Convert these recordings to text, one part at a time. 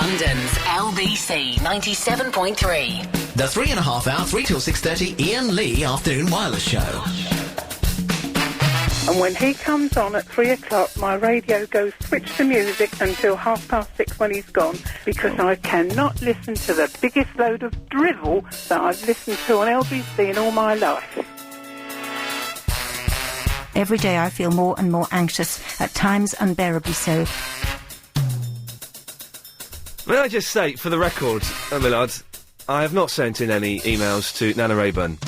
London's LBC 97.3. The 3.5 hour, 3 till 6:30 Iain Lee Afternoon Wireless Show. And when he comes on at 3 o'clock, my radio goes switch to music until 6:30 when he's gone, because I cannot listen to the biggest load of drivel that I've listened to on LBC in all my life. Every day I feel more and more anxious, at times unbearably so. May I just say, for the record, Millard, I have not sent in any emails to Nana Rayburn.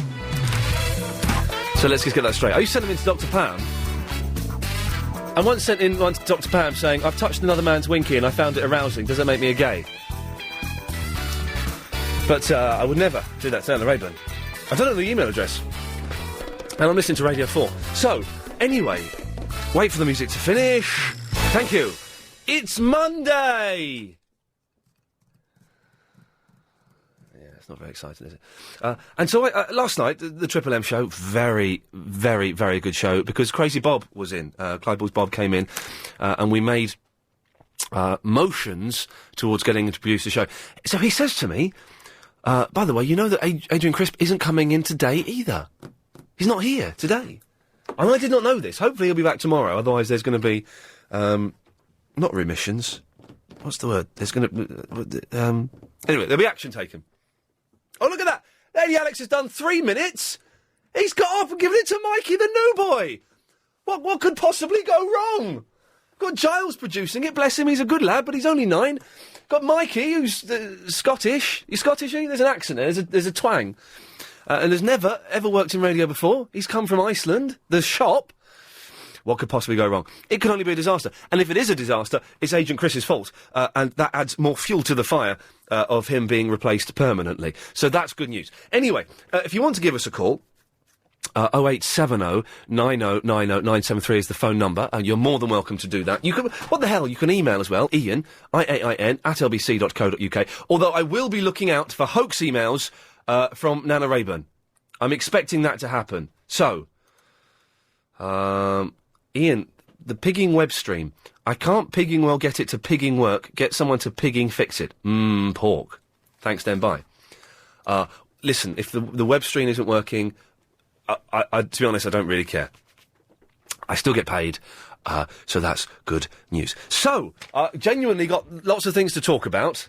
So let's just get that straight. Oh, you sent them in to Dr. Pam? I once sent in one to Dr. Pam saying, I've touched another man's winky and I found it arousing. Does that make me a gay? But I would never do that to Nana Rayburn. I don't know the email address. And I'm listening to Radio 4. So, anyway, wait for the music to finish. Thank you. It's Monday! Not very exciting, is it? And so last night, the Triple M show, very, very, very good show, because Crazy Bob was in. Clyde Ball's Bob came in, and we made motions towards getting him to produce the show. So he says to me, by the way, you know that Adrian Crisp isn't coming in today either. He's not here today. And I did not know this. Hopefully he'll be back tomorrow, otherwise there's going to be, not remissions. What's the word? There's going to, anyway, there'll be action taken. Oh, look at that! Lady Alex has done 3 minutes! He's got up and given it to Mikey, the new boy! What could possibly go wrong? Got Giles producing it, bless him, he's a good lad, but he's only 9. Got Mikey, who's Scottish. You're Scottish, are you? There's an accent there, there's a twang. And has never, ever worked in radio before. He's come from Iceland, the shop. What could possibly go wrong? It could only be a disaster. And if it is a disaster, it's Agent Chris's fault. And that adds more fuel to the fire of him being replaced permanently. So that's good news. Anyway, if you want to give us a call, 0870 9090 973 is the phone number, and you're more than welcome to do that. You can, what the hell, you can email as well, Iain, IAIN, @lbc.co.uk, although I will be looking out for hoax emails from Nana Rayburn. I'm expecting that to happen. So, Iain, the pigging web stream. I can't pigging well get it to pigging work. Get someone to pigging fix it. Pork. Thanks, then, bye. Listen, if the web stream isn't working, to be honest, I don't really care. I still get paid, so that's good news. So, genuinely got lots of things to talk about.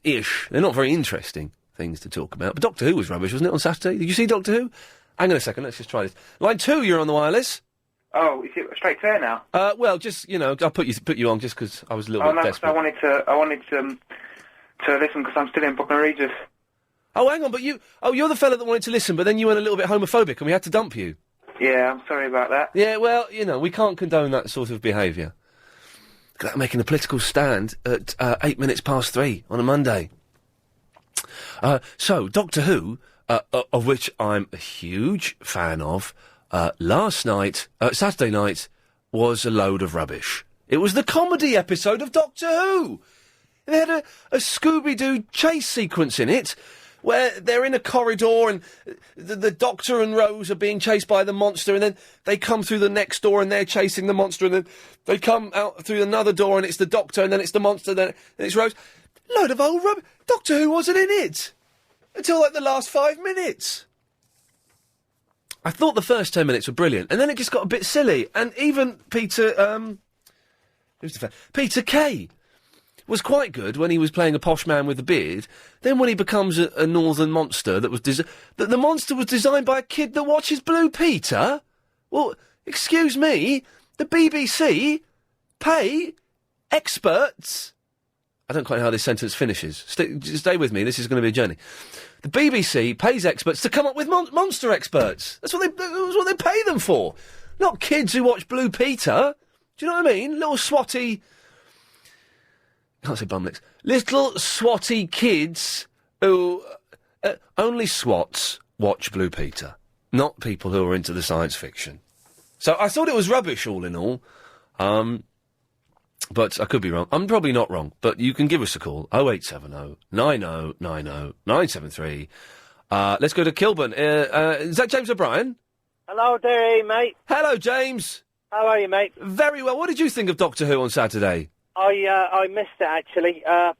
Ish. They're not very interesting things to talk about. But Doctor Who was rubbish, wasn't it, on Saturday? Did you see Doctor Who? Hang on a second, let's just try this. Line 2, you're on the wireless. Oh, is it straight to air now? Well, just, you know, I'll put you on just because I was a little bit desperate. I wanted to listen because I'm still in Bognor Regis. Oh, hang on, but you're the fella that wanted to listen, but then you went a little bit homophobic and we had to dump you. Yeah, I'm sorry about that. Yeah, well, you know, we can't condone that sort of behaviour. Look at that, making a political stand at 8 minutes past 3 on a Monday. So, Doctor Who, of which I'm a huge fan of, last night, Saturday night, was a load of rubbish. It was the comedy episode of Doctor Who! They had a Scooby-Doo chase sequence in it, where they're in a corridor and the Doctor and Rose are being chased by the monster, and then they come through the next door and they're chasing the monster, and then they come out through another door and it's the Doctor, and then it's the monster, then it's Rose. Load of old rubbish. Doctor Who wasn't in it until like the last 5 minutes. I thought the first 10 minutes were brilliant, and then it just got a bit silly. And even Peter, Peter Kay was quite good when he was playing a posh man with a beard. Then when he becomes a northern monster that was the monster was designed by a kid that watches Blue Peter. Well, excuse me, the BBC pay experts. I don't quite know how this sentence finishes. Stay with me. This is going to be a journey. The BBC pays experts to come up with monster experts. That's what they pay them for. Not kids who watch Blue Peter. Do you know what I mean? Little swatty... Can't say bumlicks. Little swatty kids who... only swats watch Blue Peter. Not people who are into the science fiction. So I thought it was rubbish all in all. But I could be wrong. I'm probably not wrong, but you can give us a call. 0870 9090 973. Let's go to Kilburn. Is that James O'Brien? Hello there, mate. Hello, James. How are you, mate? Very well. What did you think of Doctor Who on Saturday? I missed it, actually. A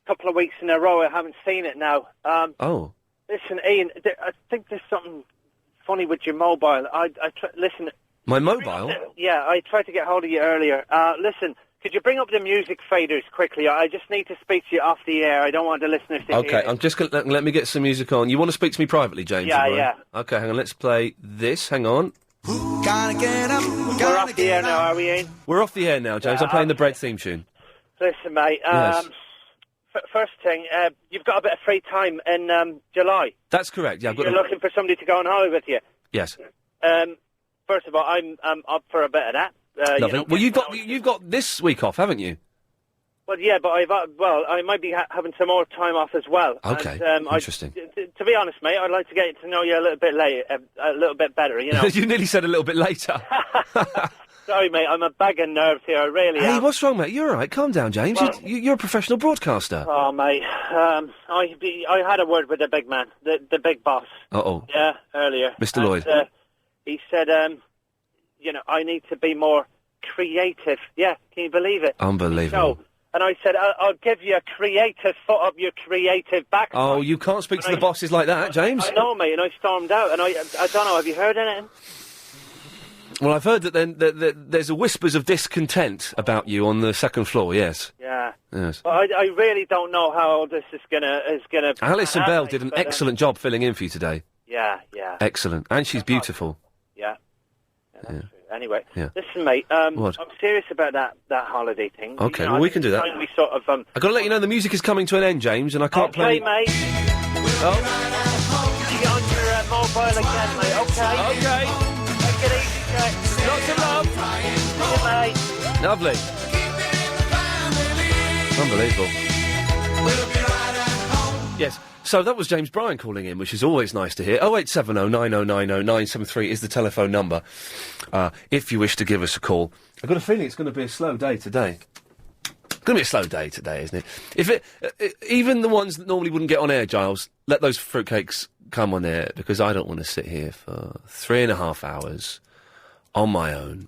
couple of weeks in a row, I haven't seen it now. Oh. Listen, Ian, I think there's something funny with your mobile. Listen... My mobile? Yeah, I tried to get hold of you earlier. Listen, could you bring up the music faders quickly? I just need to speak to you off the air. I don't want the listeners to hear Okay, I'm just going to... Let me get some music on. You want to speak to me privately, James? Yeah. Okay, hang on, let's play this. Hang on. Gotta get up, we're off the air now, are we, Ian? We're off the air now, James. I'm playing the Bread theme tune. Listen, mate, Yes. First thing, you've got a bit of free time in July. That's correct, yeah. You're looking for somebody to go on holiday with you. Yes. First of all, I'm up for a bit of that. Lovely. Well, you've got this week off, haven't you? Well, yeah, but I might be having some more time off as well. Okay, and, interesting. To be honest, mate, I'd like to get to know you a little bit later, a little bit better. You know. You nearly said a little bit later. Sorry, mate, I'm a bag of nerves here. I really am. Hey, what's wrong, mate? You're all right. Calm down, James. Well, you're a professional broadcaster. Oh, mate, I had a word with the big man, the big boss. Uh-oh. Yeah, earlier. Mr. Lloyd. He said, I need to be more creative. Yeah, can you believe it? Unbelievable. No. And I said, I'll give you a creative foot up your creative back. Oh, you can't speak to the bosses like that, James. I know, mate, and I stormed out, and I don't know, have you heard anything? Well, I've heard that there's a whispers of discontent about you on the second floor, yes. Yeah. Yes. Well, I really don't know how this is gonna... Alison Bell did an excellent job filling in for you today. Yeah. Excellent. And she's beautiful. Yeah. That's true. Anyway, Yeah. listen, mate, What? I'm serious about that holiday thing. Okay, You know, well, I we think can do it's that. time we sort of, I've got to let you know the music is coming to an end, James, and I can't play... Okay, mate. Oh. You get on your mobile again, mate, okay? Okay. Take it easy, Jack. Lots of love. See you, mate. Lovely. Unbelievable. Yes. So that was James Bryan calling in, which is always nice to hear. 0870 9090 973 is the telephone number, if you wish to give us a call. I've got a feeling it's going to be a slow day today. It's going to be a slow day today, isn't it? Even the ones that normally wouldn't get on air, Giles, let those fruitcakes come on air, because I don't want to sit here for 3.5 hours on my own.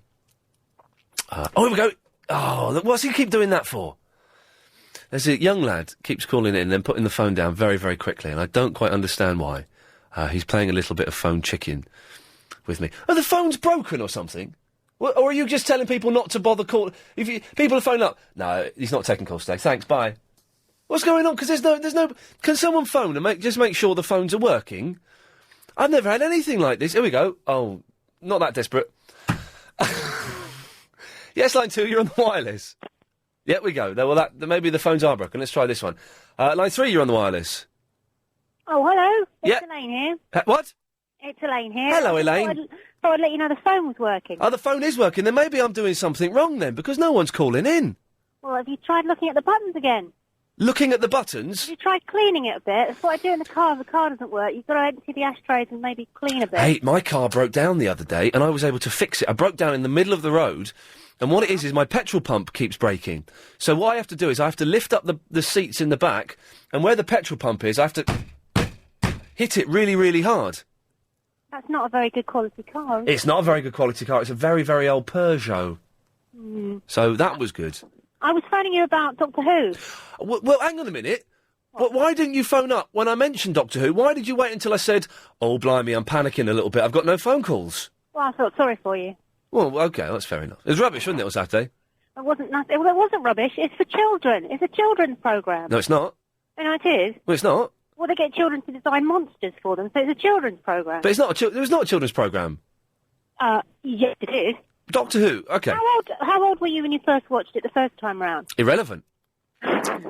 Here we go. Oh, what's he keep doing that for? There's a young lad keeps calling in and then putting the phone down very, very quickly, and I don't quite understand why. He's playing a little bit of phone chicken with me. Oh, the phone's broken or something? Or are you just telling people not to bother calling? People are phoning up. No, he's not taking calls today. Thanks, bye. What's going on? Because there's no... Can someone phone and just make sure the phones are working? I've never had anything like this. Here we go. Oh, not that desperate. Yes, line 2, you're on the wireless. Yeah, we go. Well, maybe the phones are broken. Let's try this one. Line 3, you're on the wireless. Oh, hello. It's Yeah. Elaine here. What? It's Elaine here. Hello, Elaine. Thought I'd let you know the phone was working. Oh, the phone is working. Then maybe I'm doing something wrong then, because no one's calling in. Well, have you tried looking at the buttons again? Looking at the buttons? Have you tried cleaning it a bit? That's what I do in the car. If the car doesn't work, you've got to empty the ashtrays and maybe clean a bit. Hey, my car broke down the other day, and I was able to fix it. I broke down in the middle of the road, and what it is my petrol pump keeps breaking. So what I have to do is I have to lift up the seats in the back, and where the petrol pump is, I have to hit it really, really hard. That's not a very good quality car. It's not a very good quality car. It's a very, very old Peugeot. So that was good. I was phoning you about Doctor Who. Well, hang on a minute. Why didn't you phone up when I mentioned Doctor Who? Why did you wait until I said, oh, blimey, I'm panicking a little bit. I've got no phone calls. Well, I thought sorry for you. Well, OK, that's fair enough. It was rubbish, wasn't it, on Saturday? It wasn't nothing. Well, it wasn't rubbish. It's for children. It's a children's programme. No, it's not. You know, it is. Well, it's not. Well, they get children to design monsters for them, so it's a children's programme. But it's not it was not a children's programme. Yes, it is. Doctor Who, OK. How old were you when you first watched it the first time round? Irrelevant.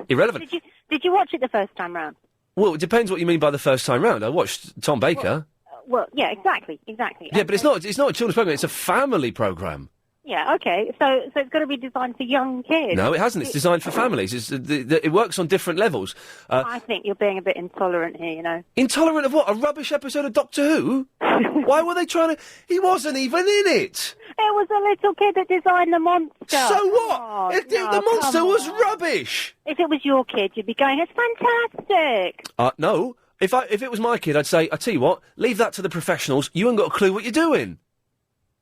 Irrelevant. Did you watch it the first time round? Well, it depends what you mean by the first time round. I watched Tom Baker. Well, yeah, exactly. Yeah, but it's not a children's programme, it's a family programme. Yeah, okay. So it's going to be designed for young kids. No, it hasn't. It's designed for families. It works on different levels. I think you're being a bit intolerant here, you know. Intolerant of what? A rubbish episode of Doctor Who? Why were they trying to... He wasn't even in it! It was a little kid that designed the monster. So what? Oh, The monster was rubbish! If it was your kid, you'd be going, it's fantastic! No. If it was my kid, I'd say, I tell you what, leave that to the professionals. You ain't got a clue what you're doing.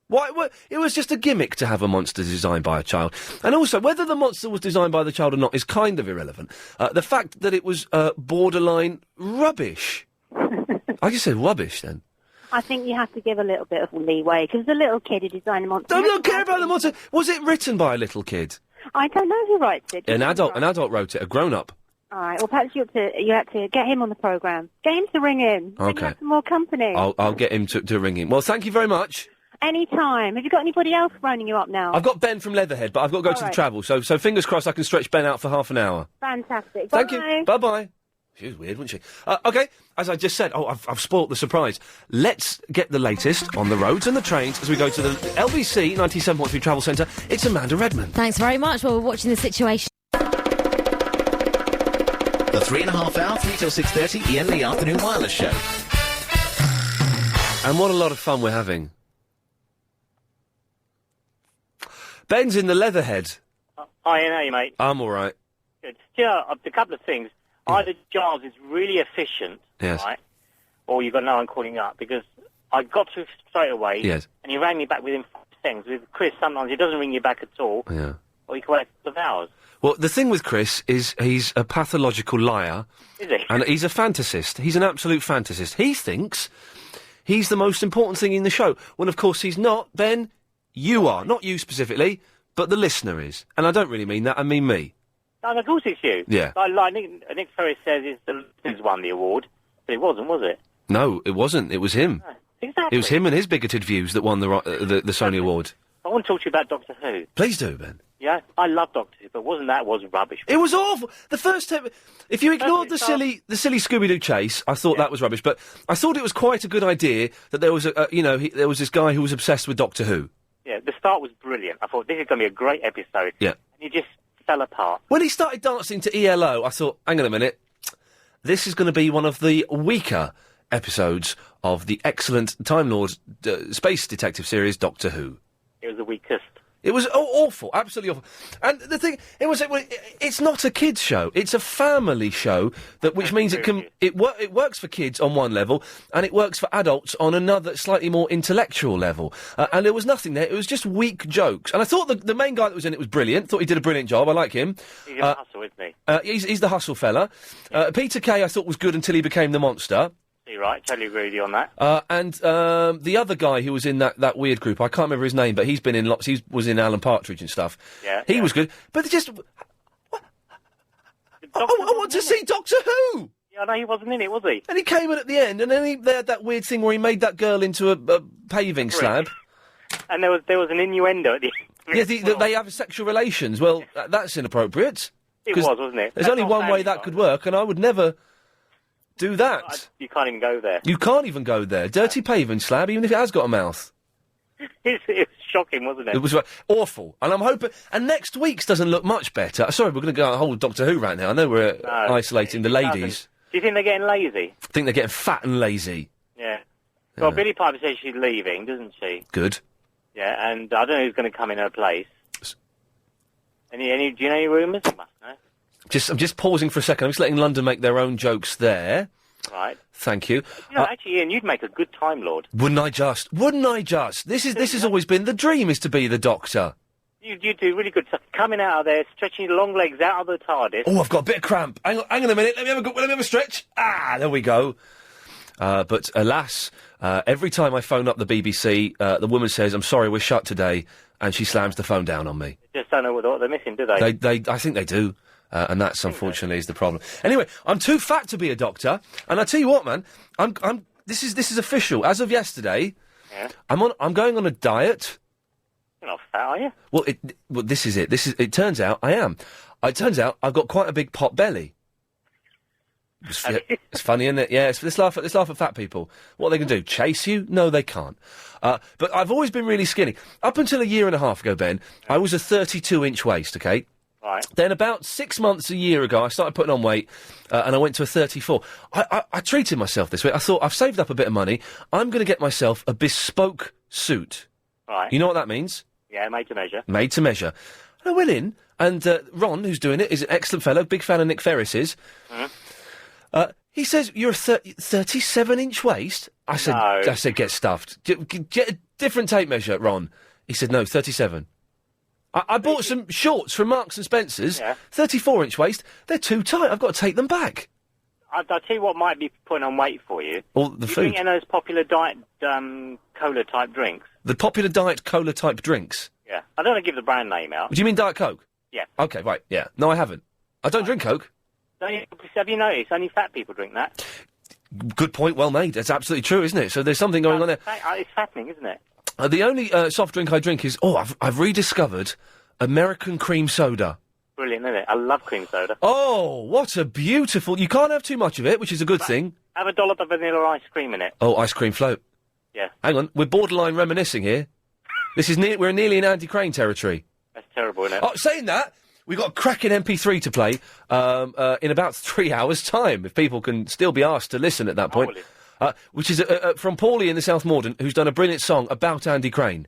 Why? It was just a gimmick to have a monster designed by a child. And also, whether the monster was designed by the child or not is kind of irrelevant. The fact that it was borderline rubbish. I just said rubbish then. I think you have to give a little bit of leeway, because the little kid who designed the monster... I don't care about the monster. Was it written by a little kid? I don't know who writes it. An adult wrote it, a grown-up. All right, well, perhaps you have to get him on the programme. Get him to ring in. Okay. Have some more company. I'll get him to ring in. Well, thank you very much. Any time. Have you got anybody else phoning you up now? I've got Ben from Leatherhead, but I've got to go to the travel, so fingers crossed I can stretch Ben out for half an hour. Fantastic. Thank you. Bye-bye. She was weird, wasn't she? OK, as I just said, I've spoilt the surprise. Let's get the latest on the roads and the trains as we go to the LBC 97.3 Travel Centre. It's Amanda Redmond. Thanks very much. Well, we're watching the situation. The 3.5 hour, 3 till 6:30 Iain Lee Afternoon Wireless Show. And what a lot of fun we're having. Ben's in the Leatherhead. Hi, Ian, how are you, mate? I'm all right. Good. Yeah, a couple of things. Either Giles is really efficient, Yes. right, or you've got no one calling up, because I got to straight away, Yes. and he rang me back within 5 seconds. With Chris, sometimes he doesn't ring you back at all, Yeah. or he can wait a couple of hours. Well, the thing with Chris is he's a pathological liar. Is he? And he's a fantasist. He's an absolute fantasist. He thinks he's the most important thing in the show, when of course he's not. Ben, you are. Not you specifically, but the listener is. And I don't really mean that, I mean me. No, of course it's you. Yeah. Like Nick Ferris says it's the listeners won the award, but it wasn't, was it? No, it wasn't. It was him. No, exactly. It was him and his bigoted views that won the Sony Award. I want to talk to you about Doctor Who. Please do, Ben. Yeah, I love Doctor Who, but was rubbish. It was awful. The first time, if you ignored the silly Scooby-Doo chase, I thought that was rubbish. But I thought it was quite a good idea that there was there was this guy who was obsessed with Doctor Who. Yeah, the start was brilliant. I thought this is going to be a great episode. Yeah. And you just fell apart. When he started dancing to ELO, I thought, hang on a minute, this is going to be one of the weaker episodes of the excellent Time Lord space detective series Doctor Who. It was the weakest. It was awful, absolutely awful. And the thing, it's not a kids' show. It's a family show, which means it works for kids on one level, and it works for adults on another, slightly more intellectual level. And there was nothing there. It was just weak jokes. And I thought the main guy that was in it was brilliant. Thought he did a brilliant job. I like him. He's a hustle, isn't he? He's the hustle fella. Peter Kay I thought was good until he became the monster. You're right, totally agree with you on that. And the other guy who was in that weird group, I can't remember his name, but he's been in lots. He was in Alan Partridge and stuff. Yeah, he was good, but just I want to see Doctor Who. Yeah, no, he wasn't in it, was he? And he came in at the end, and then they had that weird thing where he made that girl into a paving slab. And there was an innuendo at the end. Yeah, they have sexual relations. Well, that's inappropriate. It was, wasn't it? There's That's only not one way family that time. could work, and I would never do that. You can't even go there. You can't even go there. Dirty paving slab, even if it has got a mouth. It was shocking, wasn't it? It was awful. And I'm hoping... And next week's doesn't look much better. Sorry, we're going to go a whole Doctor Who right now. I know we're isolating the ladies. Do you think they're getting lazy? I think they're getting fat and lazy. Yeah. Well, Billie Piper says she's leaving, doesn't she? Good. Yeah, and I don't know who's going to come in her place. Do you know any rumours? You must know. I'm just pausing for a second. I'm just letting London make their own jokes there. Right. Thank you. You know, actually, Ian, you'd make a good Time Lord. Wouldn't I just? This has always been the dream, is to be the Doctor. You do really good stuff. Coming out of there, stretching your long legs out of the TARDIS. Oh, I've got a bit of cramp. Hang on a minute. Let me have a stretch. There we go. But alas, every time I phone up the BBC, the woman says, "I'm sorry, we're shut today," and she slams the phone down on me. They just don't know what they're missing, do they? I think they do. And that's unfortunately is the problem. Anyway, I'm too fat to be a doctor, and I tell you what, man, this is official. As of yesterday, yeah. I'm going on a diet. You're not fat, are you? Well, this is it. It turns out I am. It turns out I've got quite a big pot belly. It's funny, isn't it? Yeah, let's laugh at fat people. What are they going to do? Chase you? No, they can't. But I've always been really skinny. Up until a year and a half ago, Ben, I was a 32-inch waist, okay? Right. Then about 6 months, a year ago, I started putting on weight, and I went to a 34. I treated myself this way. I thought, I've saved up a bit of money. I'm going to get myself a bespoke suit. Right. You know what that means? Yeah, made to measure. Made to measure. And I went in, and Ron, who's doing it, is an excellent fellow, big fan of Nick Ferris's. Mm-hmm. He says, you're a 37-inch waist? I said, No. I said, get stuffed. Get a different tape measure, Ron. He said, no, 37. I bought some shorts from Marks and Spencer's, 34-inch waist. They're too tight. I've got to take them back. I'll tell you what might be putting on weight for you. All the you food. drink any of those popular diet cola-type drinks? The popular diet cola-type drinks. Yeah. I don't want to give the brand name out. Do you mean Diet Coke? Yeah. Okay, right, yeah. No, I haven't. I don't drink Coke. Have you noticed? Only fat people drink that. Good point, well made. That's absolutely true, isn't it? So there's something going on there. It's fattening, isn't it? The only soft drink I drink is... I've rediscovered American cream soda. Brilliant, isn't it? I love cream soda. Oh, what a beautiful... You can't have too much of it, which is a good thing. Have a dollop of vanilla ice cream in it. Oh, ice cream float. Yeah. Hang on, we're borderline reminiscing here. We're nearly in Andy Crane territory. That's terrible, isn't it? Oh, saying that, we've got a cracking MP3 to play in about 3 hours' time, if people can still be asked to listen at that point. Which is from Paulie in the South Morden, who's done a brilliant song about Andy Crane.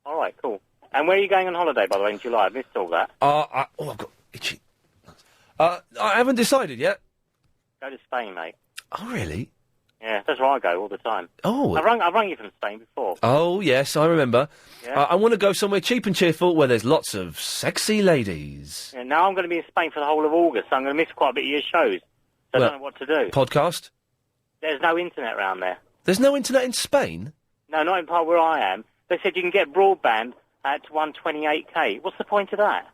All right, cool. And where are you going on holiday, by the way, in July? I missed all that. I've got itchy. I haven't decided yet. Go to Spain, mate. Oh, really? Yeah, that's where I go all the time. Oh. I've rung you from Spain before. Oh, yes, I remember. Yeah. I want to go somewhere cheap and cheerful where there's lots of sexy ladies. Yeah, now I'm going to be in Spain for the whole of August, so I'm going to miss quite a bit of your shows. So I don't know what to do. Podcast? There's no internet around there. There's no internet in Spain? No, not in part where I am. They said you can get broadband at 128k. What's the point of that?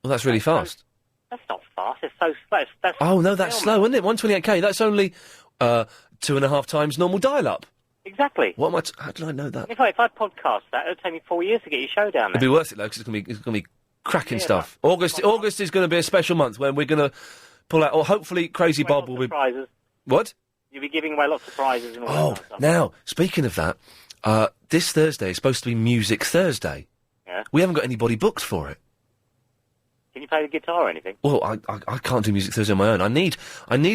Well, that's really fast. That's not fast. It's so slow. That's Oh, no, that's slow, isn't it? 128k, that's only 2.5 times normal dial-up. Exactly. What am I... How did I know that? If I podcast that, it would take me 4 years to get your show down there. It'd be worth it, though, because it's going to be cracking stuff. August is going to be a special month when we're going to pull out... Or hopefully Crazy Bob will be... Prizes. What? You'll be giving away lots of prizes and all that kind of stuff. Now, speaking of that, this Thursday is supposed to be Music Thursday. Yeah. We haven't got anybody booked for it. Can you play the guitar or anything? Well, I can't do Music Thursday on my own. I need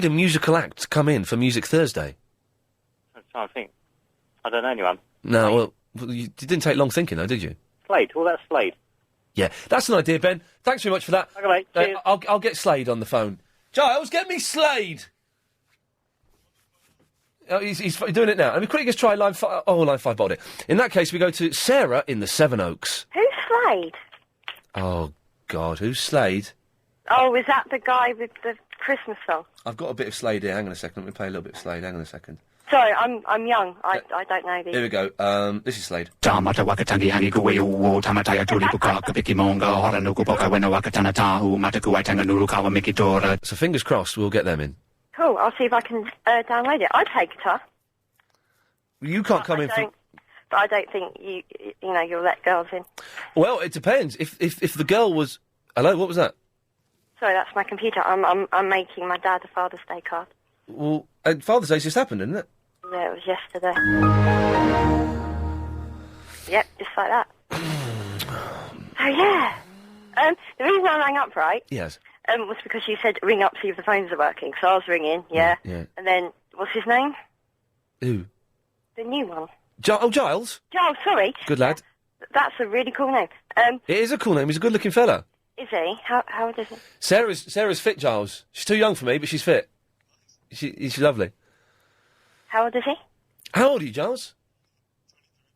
a musical act to come in for Music Thursday. I'm trying to think. I don't know anyone. No, well, you didn't take long thinking, though, did you? Slade. All that Slade. Yeah, that's an idea, Ben. Thanks very much for that. Okay, mate. Cheers. I'll get Slade on the phone. Giles, get me Slade! Oh, he's doing it now. Let me quickly just try line 5. Oh, line 5 bought it. In that case, we go to Sarah in the Seven Oaks. Who's Slade? Oh, God, who's Slade? Oh, is that the guy with the Christmas song? I've got a bit of Slade here. Hang on a second. Let me play a little bit of Slade. Hang on a second. Sorry, I'm young. I don't know these. Here we go. This is Slade. Tamata wakatangi hangi kuwe uo tamataya tuli pukaka piki monga hora nuku poka wena wakatana tahu mataku waitanga nuru kawa miki tora. So fingers crossed we'll get them in. Cool. I'll see if I can download it. I play guitar. You can't come in for... But I don't think you'll let girls in. Well, it depends. If the girl was... Hello, what was that? Sorry, that's my computer. I'm making my dad a Father's Day card. Well, Father's Day's just happened, didn't it? Yeah, it was yesterday. Yep, just like that. Oh, yeah. The reason I rang up, right? Yes. Was because you said ring up, see if the phones are working. So I was ringing, yeah. And then, what's his name? Who? The new one. Giles? Giles, sorry. Good lad. That's a really cool name. It is a cool name. He's a good-looking fella. Is he? How old is he? Sarah's fit, Giles. She's too young for me, but she's fit. She's lovely. How old is he? How old are you, Giles?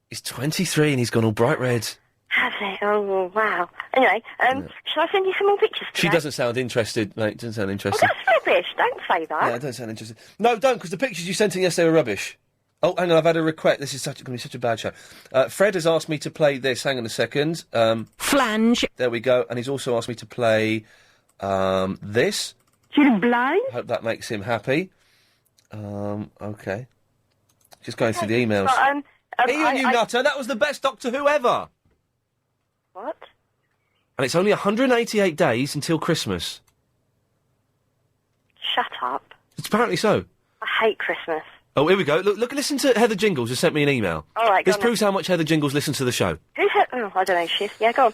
He's 23 and he's gone all bright red. Has he? Oh, wow. Anyway, shall I send you some more pictures today? She doesn't sound interested, mate. Doesn't sound interested. Oh, that's rubbish. Don't say that. Yeah, I don't sound interested. No, don't, because the pictures you sent in yesterday were rubbish. Oh, hang on, I've had a request. This is going to be such a bad show. Fred has asked me to play this. Hang on a second. Flange. There we go. And he's also asked me to play this. She's blind? Hope that makes him happy. Okay. Just going through the emails. But, Ian, you nutter! That was the best Doctor Who ever! What? And it's only 188 days until Christmas. Shut up. It's apparently so. I hate Christmas. Oh, here we go. Listen to Heather Jingles, who sent me an email. All right, This go on proves how much Heather Jingles listens to the show. Who's it? Oh, I don't know. She's... Yeah, go on.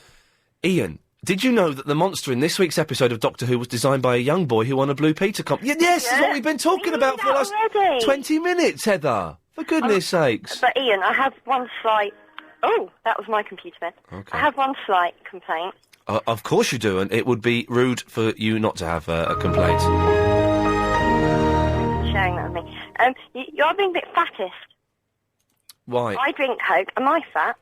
Ian, did you know that the monster in this week's episode of Doctor Who was designed by a young boy who won a Blue Peter Yes, this is what we've been talking about for the last already. 20 minutes, Heather. For goodness sakes. But, Ian, I have one slight... Oh, that was my computer then. Okay. I have one slight complaint. Of course you do, and it would be rude for you not to have a complaint. Sharing that with me. You're being a bit fattest. Why? I drink Coke. Am I fat?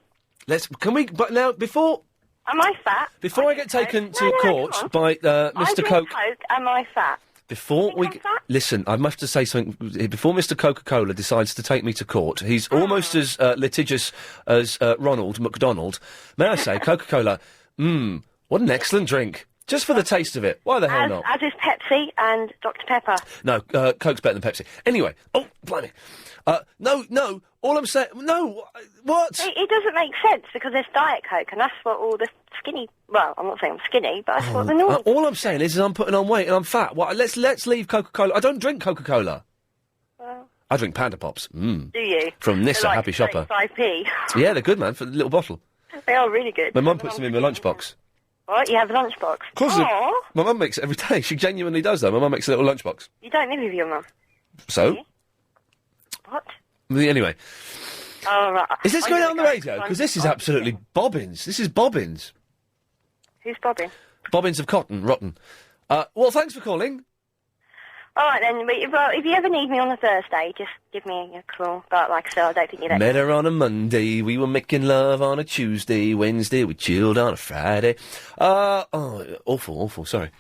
But now, before... Am I fat? Before I get taken to court by I Mr. drink Coke... Coke. Am I fat? Before we... Listen, I must have to say something. Before Mr. Coca-Cola decides to take me to court, he's almost as litigious as Ronald McDonald. May I say, Coca-Cola, what an excellent drink. Just for the taste of it. Why the hell not? As is Pepsi and Dr. Pepper. No, Coke's better than Pepsi. Anyway, blimey. No, all I'm saying... No, what? It doesn't make sense because there's Diet Coke and that's what all the skinny... Well, I'm not saying I'm skinny, but that's what the normal... all I'm saying is I'm putting on weight and I'm fat. Well, let's leave Coca-Cola. I don't drink Coca-Cola. Well, I drink Panda Pops. do you? From Nissa, They're like Happy Shopper. 35p. Yeah, they're good, man, for the little bottle. They are really good. My mum puts them in my lunchbox. What? You have a lunchbox? Of course. Aw. My mum makes it every day. She genuinely does, though. My mum makes a little lunchbox. You don't live with your mum? So? What? Anyway. Oh, right. Is this going out on the radio? Because this is absolutely bobbins. This is bobbins. Who's bobbing? Bobbins of cotton, rotten. Well, thanks for calling. All right, then. Well, if you ever need me on a Thursday, just give me a call. But like I said, I don't think you'd... Met her on a Monday, we were making love on a Tuesday, Wednesday, we chilled on a Friday. Awful, sorry.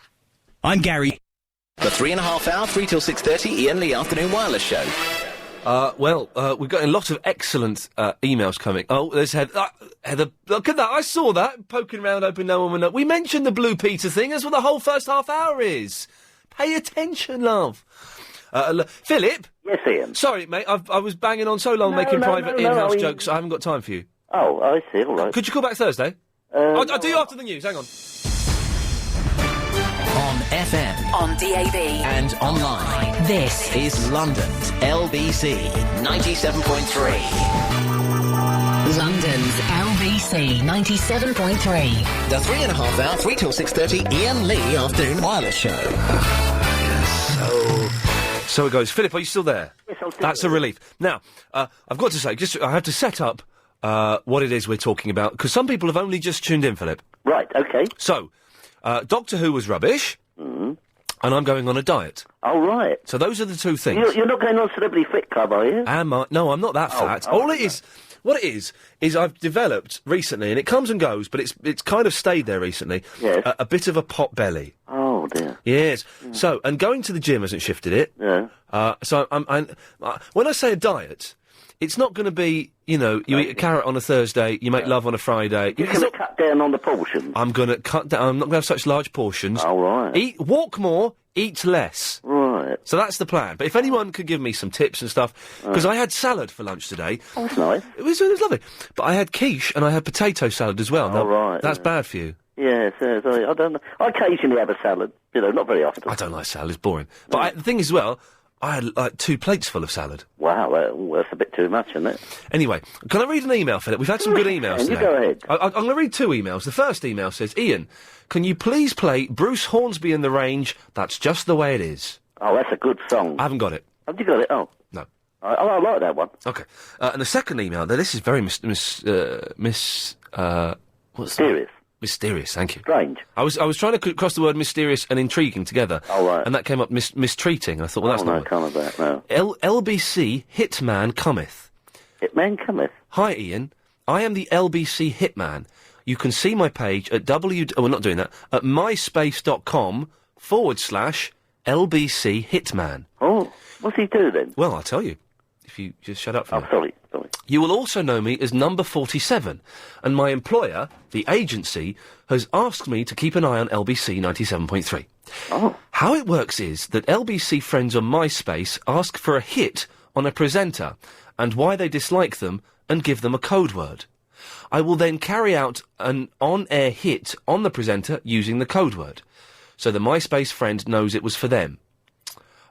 I'm Gary. The 3.5 hour, 3 till 6:30, Iain Lee Afternoon Wireless Show. We've got a lot of excellent emails coming. Oh, there's Heather. Heather, look at that. I saw that. Poking around, hoping no one would know. We mentioned the Blue Peter thing. That's what the whole first half hour is. Pay attention, love. Philip? Yes, Ian. Sorry, mate. I was banging on so long making private in-house jokes. I haven't got time for you. Oh, I see. All right. Could you call back Thursday? I'll do you after the news. Hang on. On FM. On DAB. And online. This is London's LBC 97.3. London's LBC 97.3. The 3.5 hour, 3 till 6:30, Iain Lee Afternoon Wireless Show. So it goes. Philip, are you still there? Yes, I'm still That's a relief. Now, I've got to say, I have to set up what it is we're talking about, because some people have only just tuned in, Philip. Right, okay. So, Doctor Who was rubbish, and I'm going on a diet. Oh, right. So those are the two things. You're not going on Celebrity Fit Club, are you? Am I? No, I'm not that fat. All it is... What it is I've developed recently, and it comes and goes, but it's kind of stayed there recently, yes. a bit of a potbelly. Oh, dear. Yes. So, and going to the gym hasn't shifted it. Yeah. So, when I say a diet, it's not going to be, you eat a carrot on a Thursday, you make love on a Friday. You're going to cut down on the portions? I'm going to cut down. I'm not going to have such large portions. Oh, right. Walk more, eat less. Right. So that's the plan. But if anyone could give me some tips and stuff, because I had salad for lunch today. Oh, that's nice. It was lovely. But I had quiche and I had potato salad as well. Oh, right. That's bad for you. Yes, I don't know. I occasionally have a salad, not very often. I don't like salad, it's boring. But the thing is, as well, I had like 2 plates full of salad. Wow, that's a bit too much, isn't it? Anyway, can I read an email, Philip? We've had some good emails today. You go ahead. I'm going to read 2 emails. The first email says, Ian, can you please play Bruce Hornsby and the Range, That's Just the Way It Is? Oh, that's a good song. I haven't got it. Have you got it? Oh. No. I like that one. Okay. And the second email, now this is very mysterious, thank you. Strange. I was trying to cross the word mysterious and intriguing together. Oh, right. And that came up mistreating. I thought, well, that's not can't have that, no. LBC Hitman cometh. Hitman cometh? Hi, Ian. I am the LBC Hitman. You can see my page at we're not doing that, at myspace.com/LBC Hitman. Oh, what's he do then? Well, I'll tell you. If you just shut up for a minute. Sorry. You will also know me as Number 47, and my employer, the agency, has asked me to keep an eye on LBC 97.3. Oh. How it works is that LBC friends on MySpace ask for a hit on a presenter, and why they dislike them, and give them a code word. I will then carry out an on-air hit on the presenter using the code word. So the MySpace friend knows it was for them.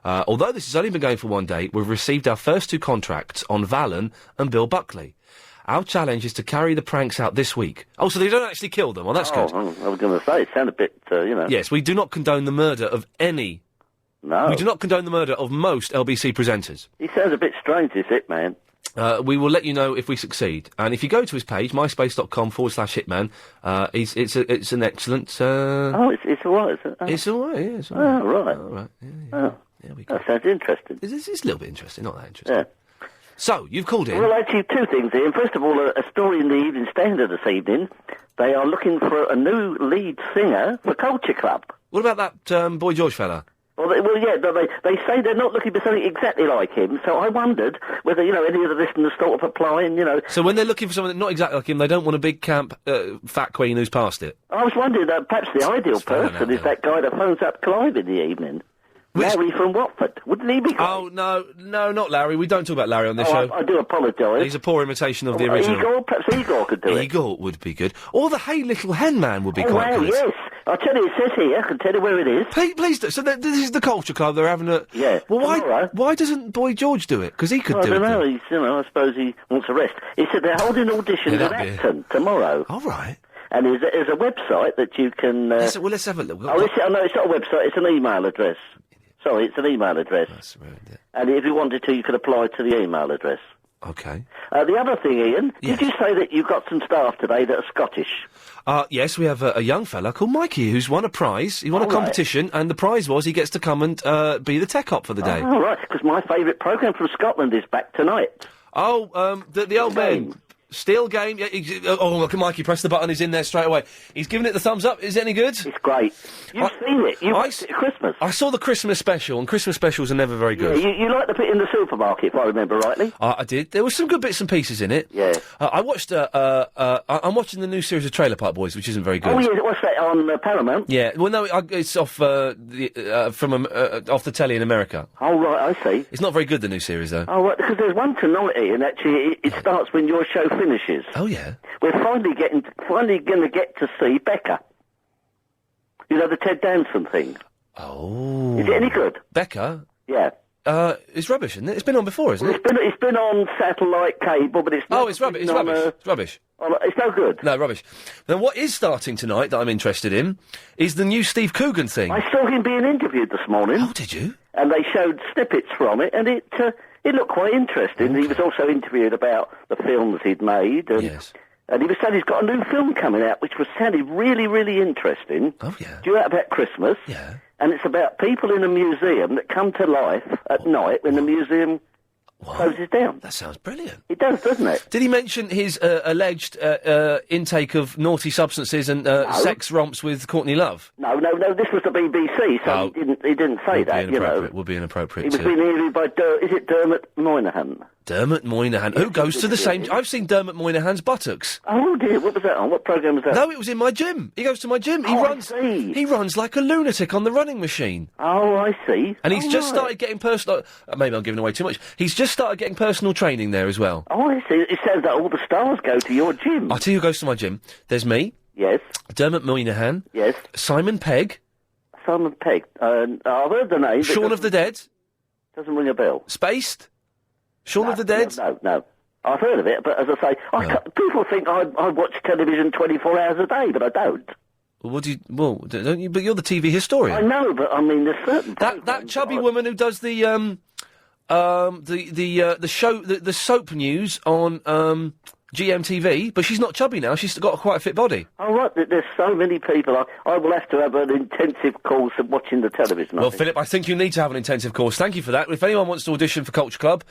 Although this has only been going for 1 day, we've received our first 2 contracts on Valen and Bill Buckley. Our challenge is to carry the pranks out this week. Oh, so they don't actually kill them. Well, that's good. I was going to say, it sounded a bit, Yes, we do not condone the murder of any... No. We do not condone the murder of most LBC presenters. He sounds a bit strange, this Hitman. We will let you know if we succeed. And if you go to his page, myspace.com/hitman, it's an excellent... it's all right, is it? Oh. It's all right, yeah. It's all right. Oh, right. All right, yeah. Oh. There we That sounds interesting. It's a little bit interesting, not that interesting. Yeah. So, you've called in. Well, actually, two things, Ian. First of all, a story in the Evening Standard this evening. They are looking for a new lead singer for Culture Club. What about that Boy George fella? Well, they say they're not looking for something exactly like him, so I wondered whether, any of the listeners thought of applying, So when they're looking for someone not exactly like him, they don't want a big camp fat queen who's past it? I was wondering, perhaps the ideal person is that guy that phones up Clive in the evening. Larry from Watford. Wouldn't he be great? Oh, no, not Larry. We don't talk about Larry on this show. I do apologise. He's a poor imitation of the original. Igor? Perhaps Igor could do it. Igor would be good. Or the Hey Little Hen Man would be quite good. Yes. I'll tell you, it says here. I can tell you where it is. Please do. So this is the Culture Club. They're having a... Yeah. Well, why doesn't Boy George do it? Because he could do it. I don't know. I suppose he wants a rest. He said they're holding auditions in Acton tomorrow. All right. And there's a website that you can... Let's have a look. No, it's not a website. It's an email address. Sorry, it's an email address. That's right. Yeah. And if you wanted to, you could apply to the email address. Okay. The other thing, Ian, did you say that you've got some staff today that are Scottish? Yes, we have a young fella called Mikey who's won a prize. He won a competition, and the prize was he gets to come and be the tech op for the day. Oh, right, because my favourite programme from Scotland is back tonight. Oh, the old man. Steel game. Yeah, look at Mikey. Press the button. He's in there straight away. He's giving it the thumbs up. Is it any good? It's great. You've seen it. You watched it at Christmas. I saw the Christmas special, and Christmas specials are never very good. Yeah, you like the bit in the supermarket, if I remember rightly. I did. There were some good bits and pieces in it. Yeah. I watched. I'm watching the new series of Trailer Park Boys, which isn't very good. Oh yeah, what's that on Paramount? Yeah. Well, no, it's off off the telly in America. Oh right, I see. It's not very good, the new series though. Oh right, because there's one tonight, and actually it starts when your show finishes. Oh yeah. We're finally going to get to see Becca. You know, the Ted Danson thing. Oh. Is it any good? Becca? Yeah. It's rubbish, isn't it? It's been on before, isn't it? It's been on satellite cable, but it's not. Oh, it's rubbish. It's rubbish. It's rubbish. It's no good. No, rubbish. Then what is starting tonight that I'm interested in is the new Steve Coogan thing. I saw him being interviewed this morning. Oh, did you? And they showed snippets from it, and it looked quite interesting. Okay. He was also interviewed about the films he'd made. And, yes. And he was saying he's got a new film coming out, which was sounding really, really interesting. Oh, yeah. Due out about Christmas. Yeah. And it's about people in a museum that come to life at night when the museum closes down. That sounds brilliant. It does, doesn't it? Did he mention his alleged intake of naughty substances and sex romps with Courtney Love? No. This was the BBC, so he didn't say that. Would be inappropriate. He was being interviewed by is it Dermot Moynihan? Dermot Moynihan, who goes to the same... I've seen Dermot Moynihan's buttocks. Oh, dear, what was that on? What programme was that? No, it was in my gym. He goes to my gym. He runs like a lunatic on the running machine. Oh, I see. And he's just started getting personal... maybe I'm giving away too much. He's just started getting personal training there as well. Oh, I see. It sounds like all the stars go to your gym. I'll tell you who goes to my gym. There's me. Yes. Dermot Moynihan. Yes. Simon Pegg. Simon Pegg. I've heard the name. Shaun of the Dead. Doesn't ring a bell. Spaced. Shaun of the Dead? No. I've heard of it, but as I say, people think I watch television 24 hours a day, but I don't. Well, don't you? But you're the TV historian. I know, but I mean, there's certain that chubby woman who does the show, the soap news on GMTV, but she's not chubby now. She's got quite a fit body. Oh right, there's so many people. I will have to have an intensive course of watching the television. Well, Philip, I think you need to have an intensive course. Thank you for that. If anyone wants to audition for Culture Club,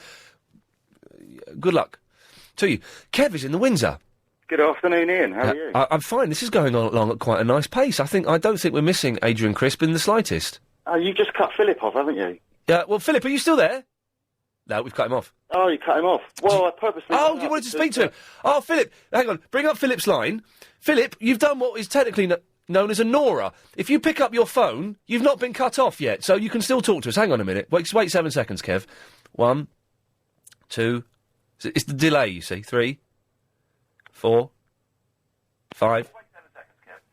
good luck to you. Kev is in the Windsor. Good afternoon, Ian. How are you? I'm fine. This is going on along at quite a nice pace. I don't think we're missing Adrian Crisp in the slightest. You just cut Philip off, haven't you? Yeah. Well, Philip, are you still there? No, we've cut him off. Oh, you cut him off. Well, I purposely... Oh, you wanted to speak to him? Oh, Philip, hang on. Bring up Philip's line. Philip, you've done what is technically known as a Nora. If you pick up your phone, you've not been cut off yet, so you can still talk to us. Hang on a minute. Wait 7 seconds, Kev. 1, 2... It's the delay, you see. 3, 4, 5...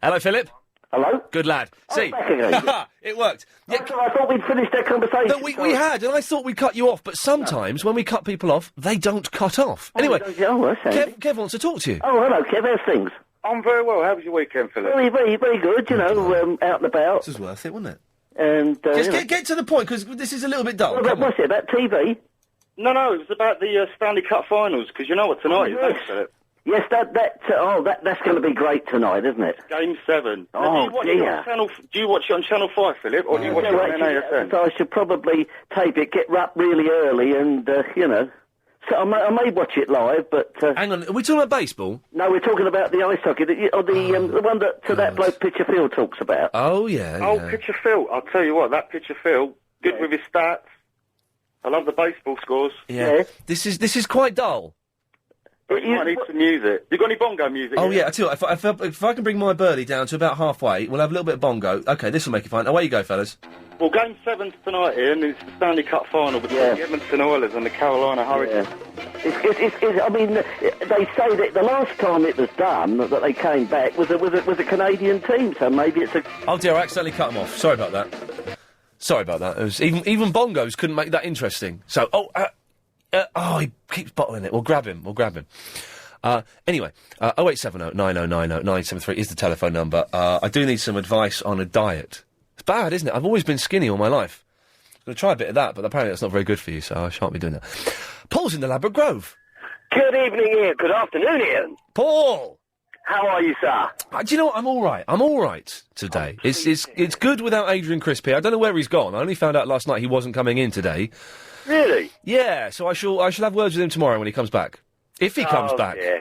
Hello, Philip. Hello? Good lad. See? Back again. It worked. Yeah, I thought we'd finished that conversation. No, we had, and I thought we'd cut you off, but sometimes when we cut people off, they don't cut off. Anyway, Kev wants to talk to you. Oh, hello, Kev. How's things? I'm very well. How was your weekend, Philip? Very, very good, out and about. This was worth it, wasn't it? And, Just get to the point, because this is a little bit dull. What's it, about TV? No, it was about the Stanley Cup finals, because you know what tonight is, don't you, Philip? Yes, that's going to be great tonight, isn't it? Game 7. Oh, dear. Do you watch it on Channel 5, Philip, or do you watch it on AFN? So I should probably tape it, get up really early, and So I may watch it live, but... Hang on, are we talking about baseball? No, we're talking about the ice hockey, the one that bloke Pitcher Phil talks about. Oh, yeah. Pitcher Phil. I'll tell you what, that Pitcher Phil, good with his stats. I love the baseball scores. Yeah. This is quite dull. But you might need some music. You got any bongo music? Oh, yeah, I tell you what, if I can bring my birdie down to about halfway, we'll have a little bit of bongo. OK, this will make it fine. Away you go, fellas. Well, Game 7 tonight, Ian, is the Stanley Cup final between the Edmonton Oilers and the Carolina Hurricanes. I mean, they say that the last time it was done, that they came back, was a Canadian team, so maybe it's a... Oh, dear, I accidentally cut them off. Sorry about that. It was, even bongos couldn't make that interesting. So, he keeps bottling it. We'll grab him. Anyway, 0870 9090 973 is the telephone number. I do need some advice on a diet. It's bad, isn't it? I've always been skinny all my life. I'm going to try a bit of that, but apparently that's not very good for you, so I shan't be doing that. Paul's in the Ladbroke Grove. Good evening, Ian. Good afternoon, Ian. Paul! How are you, sir? Do you know what? I'm all right today. It's good without Adrian Crispy. I don't know where he's gone. I only found out last night he wasn't coming in today. Really? Yeah, so I shall have words with him tomorrow when he comes back. If he comes back. Yeah.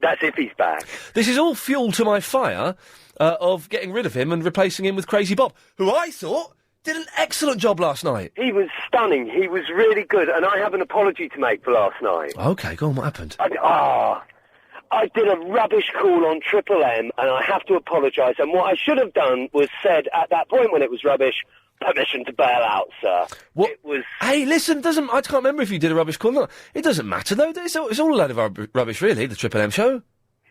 That's if he's back. This is all fuel to my fire of getting rid of him and replacing him with Crazy Bob, who I thought did an excellent job last night. He was stunning. He was really good, and I have an apology to make for last night. OK, go on, what happened? I did a rubbish call on Triple M, and I have to apologise, and what I should have done was said at that point when it was rubbish, permission to bail out, sir. What? It was... Hey, listen, I can't remember if you did a rubbish call or not. It doesn't matter, though. It's all a load of rubbish, really, the Triple M show.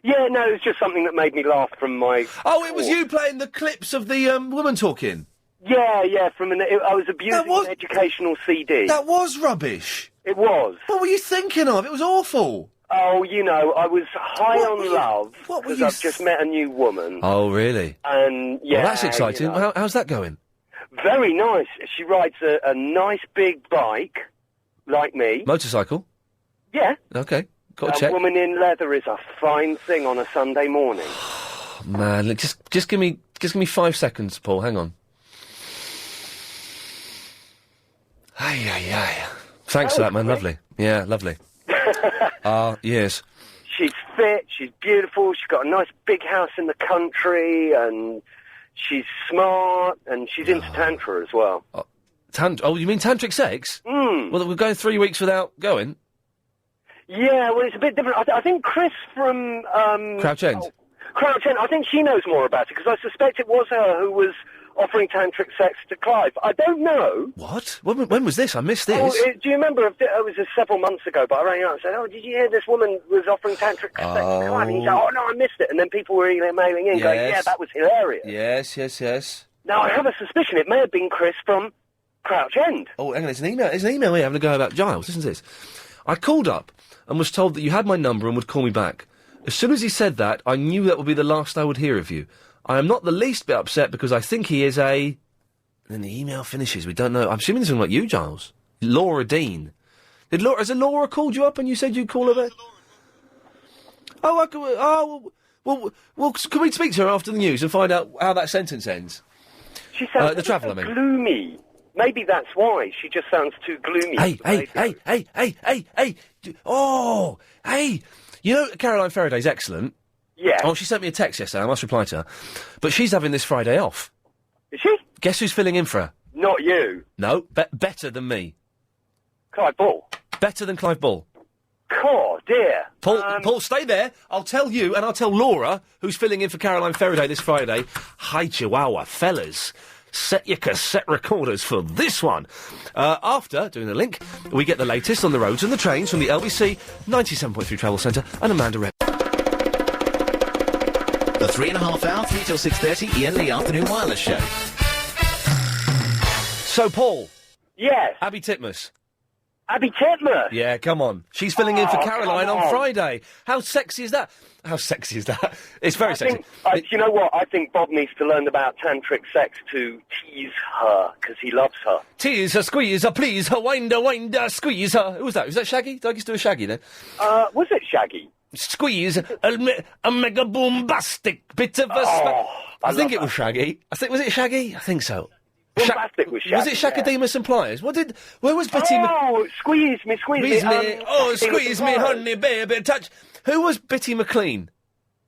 Yeah, no, it was just something that made me laugh from my... Oh, it was you playing the clips of the woman talking? Yeah, I was abusing an educational CD. That was rubbish. It was. What were you thinking of? It was awful. Oh, I was high on love because I've just met a new woman. Oh, really? And, yeah... Well, that's exciting. How's that going? Very nice. She rides a nice big bike, like me. Motorcycle? Yeah. OK, got to check. A woman in leather is a fine thing on a Sunday morning. Oh, man, look, just give me 5 seconds, Paul. Hang on. Ay. Thanks for that, man. Lovely. Yeah, lovely. Yes. She's fit, she's beautiful, she's got a nice big house in the country, and she's smart, and she's into Tantra as well. You mean tantric sex? Mm. Well, we're going 3 weeks without going? Yeah, well, it's a bit different. I think Chris from... Crouch End? Crouch End, I think she knows more about it, because I suspect it was her who was offering tantric sex to Clive. I don't know. What? When was this? I missed this. Oh, do you remember? It was several months ago, but I rang out and said, did you hear this woman was offering tantric sex to Clive? And he said, no, I missed it. And then people were emailing in going, yeah, that was hilarious. Yes. Now, I have a suspicion it may have been Chris from Crouch End. Oh, hang on, there's an email here having a go about Giles. Listen to this. I called up and was told that you had my number and would call me back. As soon as he said that, I knew that would be the last I would hear of you. I am not the least bit upset because I think he is a... And then the email finishes. We don't know. I'm assuming this is like you, Giles. Laura Dean. Has Laura called you up and you said you'd call her back? Well, can we speak to her after the news and find out how that sentence ends? She sounds the travel, I mean. Gloomy. Maybe that's why. She just sounds too gloomy. Hey. Oh, hey. You know Caroline Faraday's excellent. Yeah. Oh, she sent me a text yesterday. I must reply to her. But she's having this Friday off. Is she? Guess who's filling in for her? Not you. No, better than me. Clive Ball. Better than Clive Ball. Oh, dear. Paul, stay there. I'll tell you, and I'll tell Laura, who's filling in for Caroline Faraday this Friday. Hi, Chihuahua, fellas. Set your cassette recorders for this one. After doing the link, we get the latest on the roads and the trains from the LBC 97.3 Travel Centre and Amanda Red. The 3.5 hour, 3 till 6:30, Iain Lee Afternoon Wireless Show. So, Paul. Yes. Abby Titmus. Abby Titmus? Yeah, come on. She's filling in for Caroline on Friday. How sexy is that? It's very sexy. You know what? I think Bob needs to learn about tantric sex to tease her, because he loves her. Tease her, squeeze her, please her, wind her, squeeze her. Who was that? Was that Shaggy? Did I just do a Shaggy then? Was it Shaggy? squeeze a mega bombastic bit of a... I think it was Shaggy. Was it Shaggy? I think so. Bombastic was Shaggy. Was it Shakademus and Pliers? Where was Betty... Squeeze me. Squeeze me, honey, baby, touch... Who was Bitty McLean?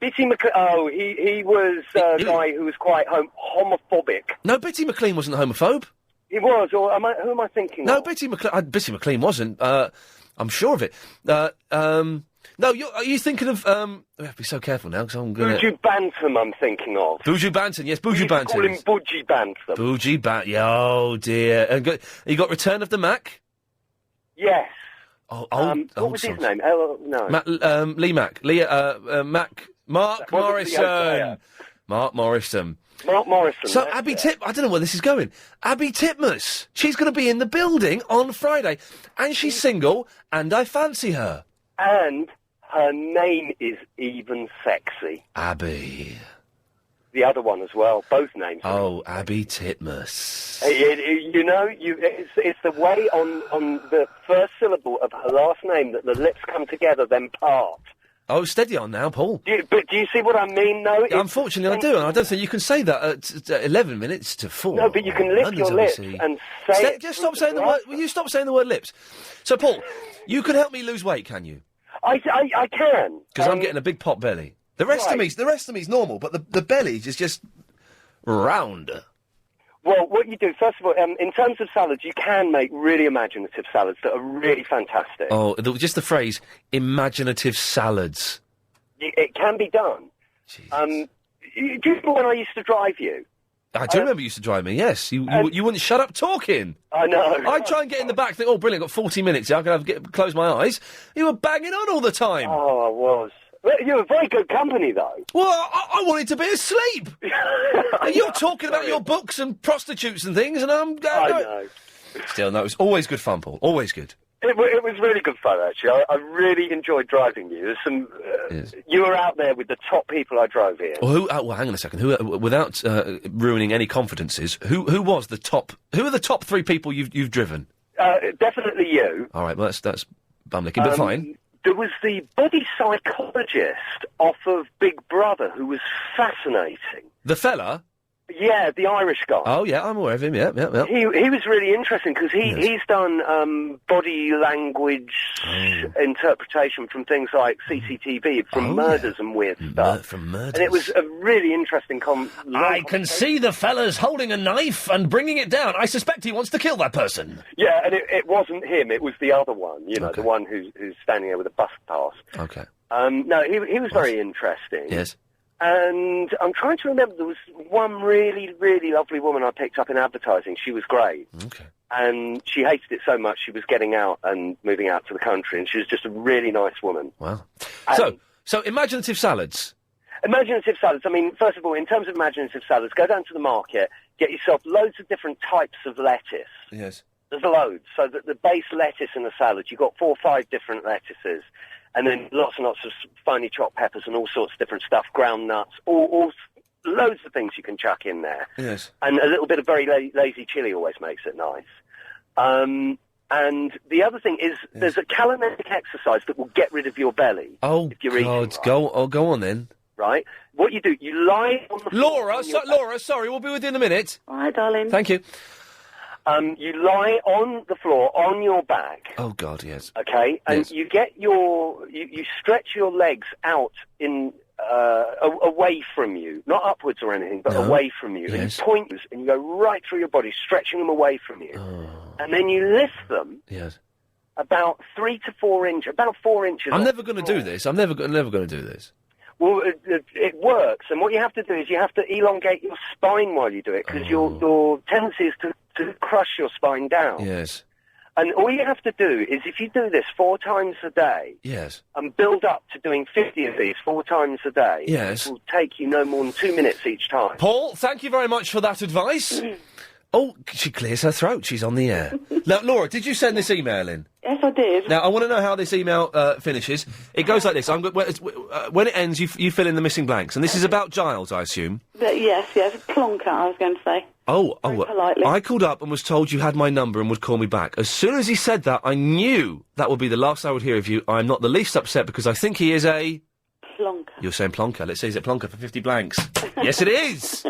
Bitty McLean... Oh, he was a guy who was quite homophobic. No, Bitty McLean wasn't homophobe. He was, or who am I thinking No, of? Bitty McLean wasn't. I'm sure of it. No, are you thinking of... we have to be so careful now, because I'm going to... Buju Bantam, I'm thinking of. Buju Bantam, yes, Buju Bantam. Call him Buji Bantam. Buji Bantam, oh dear. And you got Return of the Mac? Yes. What was his name? No. Lee Mack. Mark Morrison. Mark Morrison. Mark Morrison. So Abby I don't know where this is going. Abby Titmus. She's going to be in the building on Friday. And she's single, and I fancy her. And her name is even sexy. Abby. The other one as well. Both names. Oh, Abby Titmus. It's the way on the first syllable of her last name that the lips come together, then part. Oh, steady on now, Paul. Do you see what I mean, though? Unfortunately, I do, and I don't think you can say that at 11 minutes to 4. No, but you can lift your lips and say... Just stop saying the word... Will you stop saying the word lips? So, Paul, you can help me lose weight, can you? I can. Because I'm getting a big pot belly. The rest of me's normal, but the belly is just round. Well, what you do, first of all, in terms of salads, you can make really imaginative salads that are really fantastic. Oh, just the phrase, imaginative salads. It can be done. Do you remember when I used to drive you? I do remember you used to drive me, yes. You wouldn't shut up talking. I know. I'd try and get in the back, think, oh, brilliant, got 40 minutes here, I can close my eyes. You were banging on all the time. Oh, I was. Well, you were very good company, though. Well, I wanted to be asleep. You're talking about your books and prostitutes and things, and I'm going... I know. Still, no, it was always good fun, Paul. Always good. It was really good fun, actually. I really enjoyed driving you. There's some... You were out there with the top people I drove here. Well, hang on a second. Without ruining any confidences, who was the top... Who are the top 3 people you've driven? Definitely you. All right, well, that's bum-licking, but fine. There was the body psychologist off of Big Brother who was fascinating. The fella? Yeah, the Irish guy. Oh, yeah, I'm aware of him, yeah. He was really interesting because he's done body language interpretation from things like CCTV, from murders and weird stuff. From murders. And it was a really interesting I can see the fella's holding a knife and bringing it down. I suspect he wants to kill that person. Yeah, and it wasn't him, it was the other one, the one who's standing there with a bus pass. Okay. No, he was very interesting. Yes. And I'm trying to remember, there was one really, really lovely woman I picked up in advertising. She was great. Okay. And she hated it so much she was getting out and moving out to the country, and she was just a really nice woman. Wow. So imaginative salads. Imaginative salads. I mean, first of all, in terms of imaginative salads, go down to the market, get yourself loads of different types of lettuce. Yes. There's loads. So that the base lettuce in a salad, you've got 4 or 5 different lettuces. And then lots and lots of finely chopped peppers and all sorts of different stuff, ground nuts, all loads of things you can chuck in there. Yes. And a little bit of very lazy chili always makes it nice. And the other thing is there's a caloric exercise that will get rid of your belly. Oh, if you're God. Eating, go on then. Right? What you do, you lie on the floor. Laura, sorry, we'll be with you in a minute. Hi, darling. Thank you. You lie on the floor, on your back. Oh, God, yes. Okay? And yes. you get you stretch your legs out in away from you. Not upwards or anything, but away from you. Yes. And you point and you go right through your body, stretching them away from you. Oh. And then you lift them yes. about 3 to 4 inches, about 4 inches. I'm never going to do this. I'm never going to do this. Well, it works, and what you have to do is you have to elongate your spine while you do it, because your tendency is to crush your spine down. Yes. And all you have to do is, if you do this 4 times a day, yes, and build up to doing 50 of these 4 times a day, yes, it will take you no more than 2 minutes each time. Paul, thank you very much for that advice. Oh, she clears her throat. She's on the air. Now, Laura, did you send this email in? Yes, I did. Now, I want to know how this email finishes. It goes like this. When it ends, you fill in the missing blanks. And this is about Giles, I assume. Yes, plonker, I was going to say. Politely. I called up and was told you had my number and would call me back. As soon as he said that, I knew that would be the last I would hear of you. I'm not the least upset because I think he is a... Plonker. You're saying plonker. Let's see, is it plonker for 50 blanks? Yes, it is!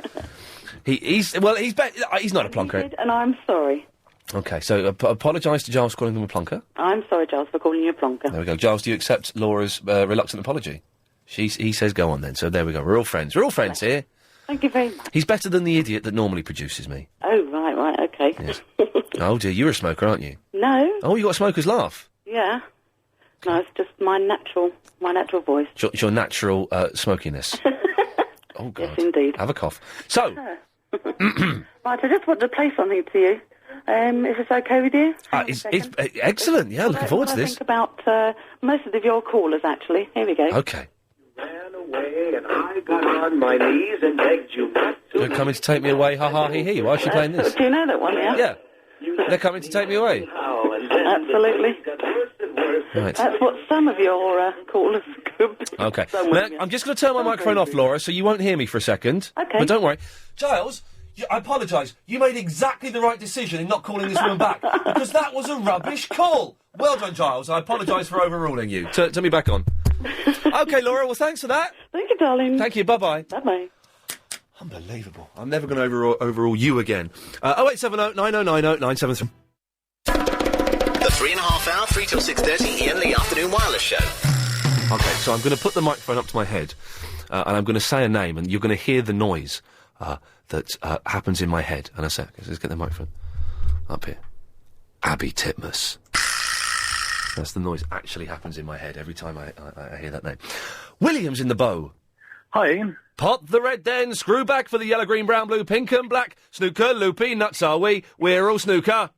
He's not a plonker. And I'm sorry. OK, so apologise to Giles for calling him a plonker. I'm sorry, Giles, for calling you a plonker. There we go. Giles, do you accept Laura's reluctant apology? He says go on then, so there we go. We're all friends. We're all friends here. Thank you very much. He's better than the idiot that normally produces me. Oh, right, OK. Yes. Oh, dear, you're a smoker, aren't you? No. Oh, you got a smoker's laugh? Yeah. No, it's just my natural voice. It's your natural smokiness. Oh, God. Yes, indeed. Have a cough. So... Right, I just want to play something to you. Is this OK with you? It's excellent, yeah, looking forward to this. I think about most of your callers, actually. Here we go. OK. Ran away and I got on my knees and begged you not to... They're coming to take me away, ha ha, he he. Why is she playing this? Do you know that one, yeah? Yeah. They're coming to take me away. Absolutely. Right. That's what some of your callers could be. OK. Now, I'm just going to turn my microphone off, Laura, so you won't hear me for a second. OK. But don't worry. Giles, I apologise. You made exactly the right decision in not calling this woman back, because that was a rubbish call. Well done, Giles. I apologise for overruling you. Turn me back on. OK, Laura, well, thanks for that. Thank you, darling. Thank you. Bye-bye. Bye-bye. Unbelievable. I'm never going to overrule you again. 0870 9090 973. The 3.5 hour, 3 till 6:30, Iain Lee Afternoon Wireless Show. OK, so I'm going to put the microphone up to my head, and I'm going to say a name, and you're going to hear the noise that happens in my head. And I say, okay, so let's get the microphone up here. Abby Titmus. That's the noise actually happens in my head every time I hear that name. William's in the bow. Hi, Ian. Pot the red den, screw back for the yellow, green, brown, blue, pink and black. Snooker, loopy, nuts are we? We're all snooker.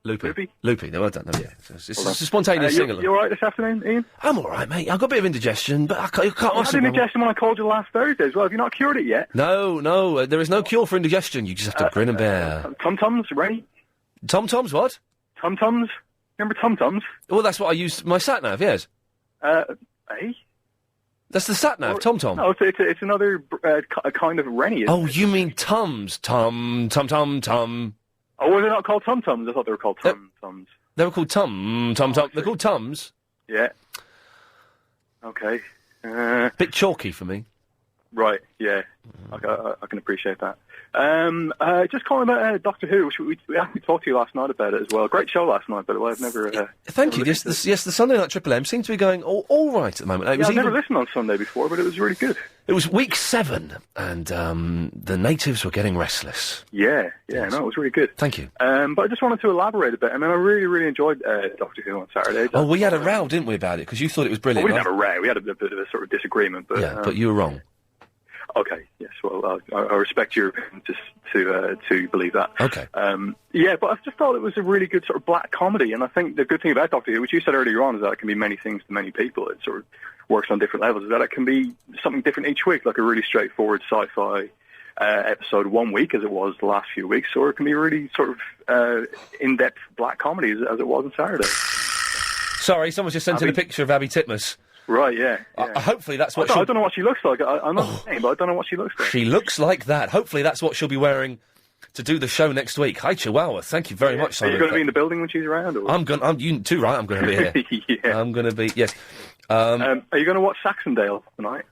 Loopy. Loopy, no, well done. No, yeah. It's a spontaneous single. You all right this afternoon, Ian? I'm all right, mate. I've got a bit of indigestion, but I can't... I had indigestion when I called you last Thursday as well. Have you not cured it yet? No, there is no cure for indigestion. You just have to grin and bear. Tom-Toms, ready? Tom-Toms, what? Tom-Toms. Remember Tom-Toms? Well, that's what I used my sat-nav, yes. Eh? That's the sat-nav, Tom-Tom. No, it's another kind of Rennie, isn't it? You mean Tums. Tum. Oh, were they not called Tom-Toms? I thought they were called Tom-Toms. They were called Tom. They're called Tums. Yeah. Okay. Bit chalky for me. Right, yeah. I can appreciate that. Just calling about Doctor Who, which we actually talked to you last night about it as well. Great show last night, by the way. I've never... Thank you. Yes, the Sunday Night Triple M seems to be going all right at the moment. I've never listened on Sunday before, but it was really good. It was week 7, and the natives were getting restless. Yeah, no, it was really good. Thank you. But I just wanted to elaborate a bit. I mean, I really, really enjoyed Doctor Who on Saturday. Oh, we had a row, didn't we, about it? Because you thought it was brilliant. Well, we didn't have a row. We had a bit of a sort of disagreement. But, yeah, but you were wrong. Okay, yes, well, I respect your opinion to believe that. Okay. Yeah, but I just thought it was a really good sort of black comedy, and I think the good thing about Doctor Who, which you said earlier on, is that it can be many things to many people. It sort of works on different levels, is that it can be something different each week, like a really straightforward sci-fi episode one week, as it was the last few weeks, or it can be really sort of in-depth black comedy, as it was on Saturday. Sorry, someone's just sent in a picture of Abby Titmus. Right, yeah. Hopefully that's what I don't know what she looks like. I'm not saying, but I don't know what she looks like. She looks like that. Hopefully that's what she'll be wearing to do the show next week. Hi, Chihuahua. Thank you very much, Simon. Are you going to be in the building when she's around? Or? You too right, I'm going to be here. Yeah. I'm going to be, yes. Are you going to watch Saxondale tonight?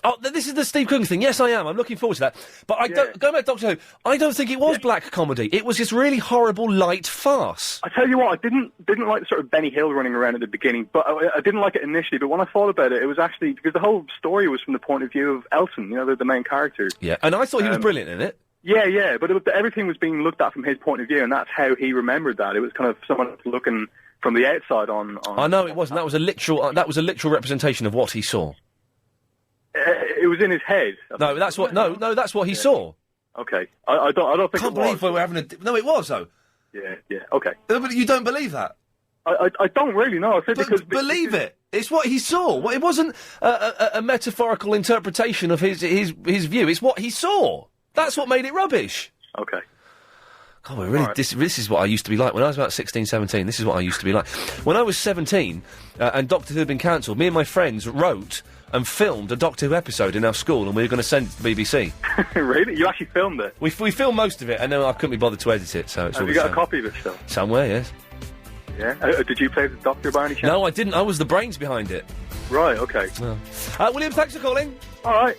Oh, this is the Steve Coogan thing. Yes, I am. I'm looking forward to that. But going back to Doctor Who, I don't think it was black comedy. It was this really horrible, light farce. I tell you what, I didn't like the sort of Benny Hill running around at the beginning, but I didn't like it initially. But when I thought about it, it was actually, because the whole story was from the point of view of Elton, the main character. Yeah, and I thought he was brilliant in it. Yeah, but everything was being looked at from his point of view, and that's how he remembered that. It was kind of someone looking from the outside on... I know it wasn't. That was a literal representation of what he saw. It was in his head. No, that's what he saw. Okay, I don't think. Can't believe we were having a. No, it was though. Yeah. Okay. But you don't believe that? I don't really know. I think because believe it. It's what he saw. Well, it wasn't a metaphorical interpretation of his view. It's what he saw. That's what made it rubbish. Okay. God, we're really, this is what I used to be like when I was about 16, 17. This is what I used to be like. When I was 17 and Doctor Who had been cancelled, me and my friends wrote and filmed a Doctor Who episode in our school, and we were going to send it to the BBC. Really? You actually filmed it? We filmed most of it, and then I couldn't be bothered to edit it, so it's Have all you got a copy of it still? Somewhere, yes. Yeah? Did you play the Doctor by any chance? No, I didn't. I was the brains behind it. Right, okay. William, thanks for calling. All right.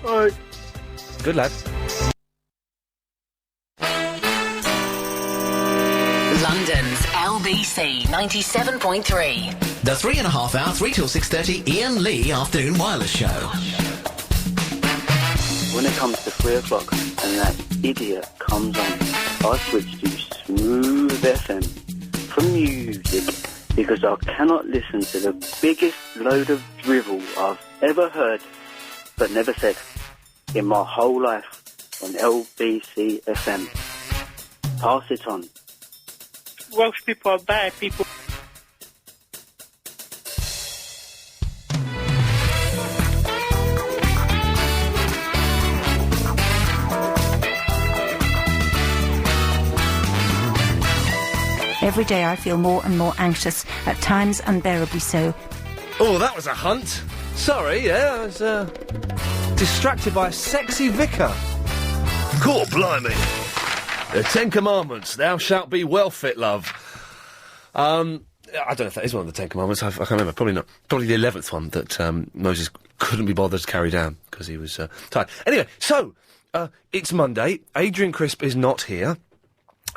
All right. Good lad. London's LBC 97.3. The 3.5 hour, 3 till 6:30 Iain Lee Afternoon Wireless Show. When it comes to 3 o'clock and that idiot comes on, I switch to Smooth FM for music because I cannot listen to the biggest load of drivel I've ever heard but never said in my whole life on LBC FM. Pass it on. Welsh people are bad people. Every day I feel more and more anxious, at times unbearably so. Oh, that was a hunt. Sorry, yeah, I was distracted by a sexy vicar. God blimey. The 10 Commandments, thou shalt be well fit, love. I don't know if that is one of the 10 Commandments, I can't remember, probably not. Probably the 11th one that Moses couldn't be bothered to carry down, because he was tired. Anyway, so, it's Monday, Adrian Crisp is not here.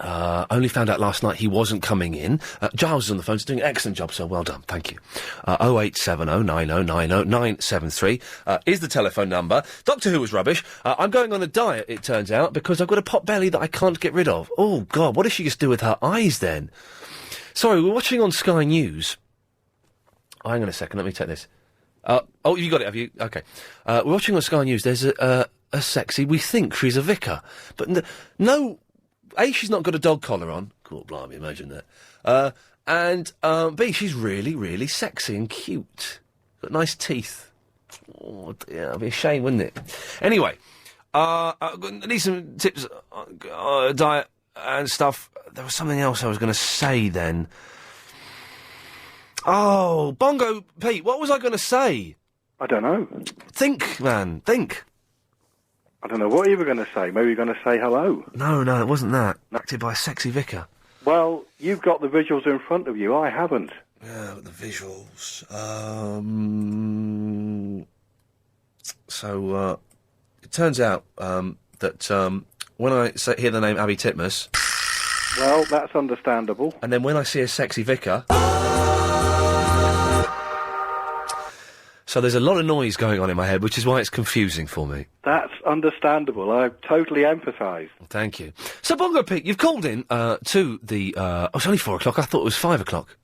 Only found out last night he wasn't coming in. Giles is on the phone, he's doing an excellent job, so well done, thank you. 0870 9090 973 is the telephone number. Doctor Who was rubbish. I'm going on a diet, it turns out, because I've got a pot belly that I can't get rid of. Oh, God, what does she just do with her eyes, then? Sorry, we're watching on Sky News. Oh, hang on a second, let me take this. Oh, you got it, have you? OK. We're watching on Sky News. There's a sexy, we think she's a vicar, but no... A, she's not got a dog collar on. Cool, blimey, imagine that. And B, she's really, really sexy and cute. Got nice teeth. Oh, dear, it'd be a shame, wouldn't it? Anyway, I need some tips on diet and stuff. There was something else I was going to say then. Oh, Bongo Pete, what was I going to say? I don't know. Think, man, think. I don't know what you were going to say. Maybe you're going to say hello. No, it wasn't that. Acted by a sexy vicar. Well, you've got the visuals in front of you. I haven't. Yeah, but the visuals. So, it turns out that when I hear the name Abby Titmus... Well, that's understandable. And then when I see a sexy vicar... So there's a lot of noise going on in my head, which is why it's confusing for me. That's understandable. I totally empathise. Thank you. So, Bongo Pete, you've called in to the... oh, it's only 4 o'clock. I thought it was 5 o'clock.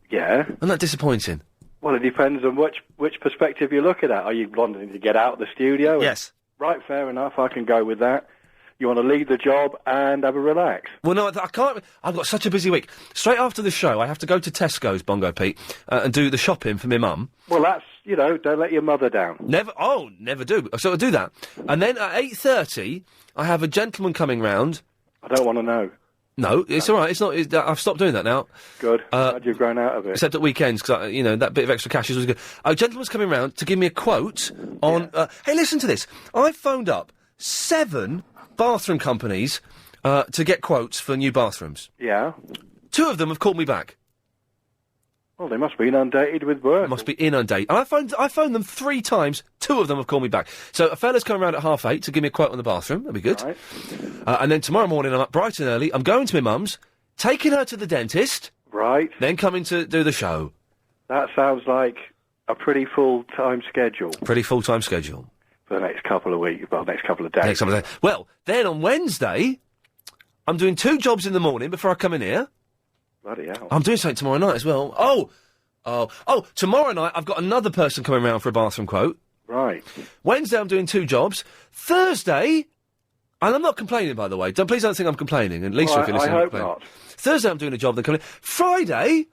Yeah. Isn't that disappointing? Well, it depends on which perspective you're looking at. Are you wanting to get out of the studio? Yes. Right, fair enough. I can go with that. You want to leave the job and have a relax? Well, no, I can't. I've got such a busy week. Straight after the show, I have to go to Tesco's, Bongo Pete, and do the shopping for my mum. Well, that's, don't let your mother down. Never do. So I'll do that. And then at 8:30, I have a gentleman coming round. I don't want to know. No, it's all right. It's not. I've stopped doing that now. Good. Glad you've grown out of it. Except at weekends, because that bit of extra cash is always good. A gentleman's coming round to give me a quote on. Yeah. Hey, listen to this. I phoned up 7 bathroom companies to get quotes for new bathrooms. Yeah. 2 of them have called me back. Well, they must be inundated with work. Must be inundated. And I phoned them 3 times. 2 of them have called me back. So a fella's coming round at 8:30 to give me a quote on the bathroom. That'd be good. Right. And then tomorrow morning I'm up bright and early. I'm going to my mum's, taking her to the dentist. Right. Then coming to do the show. That sounds like a pretty full-time schedule. Pretty full-time schedule. For the next couple of weeks, next couple of days. Well, then on Wednesday, I'm doing 2 jobs in the morning before I come in here. Bloody hell. I'm doing something tomorrow night as well. Oh, tomorrow night I've got another person coming round for a bathroom quote. Right. Wednesday I'm doing 2 jobs. Thursday, and I'm not complaining, by the way. Please don't think I'm complaining. And Lisa, if you're listening, I hope not. Thursday I'm doing a job, then coming in. Friday,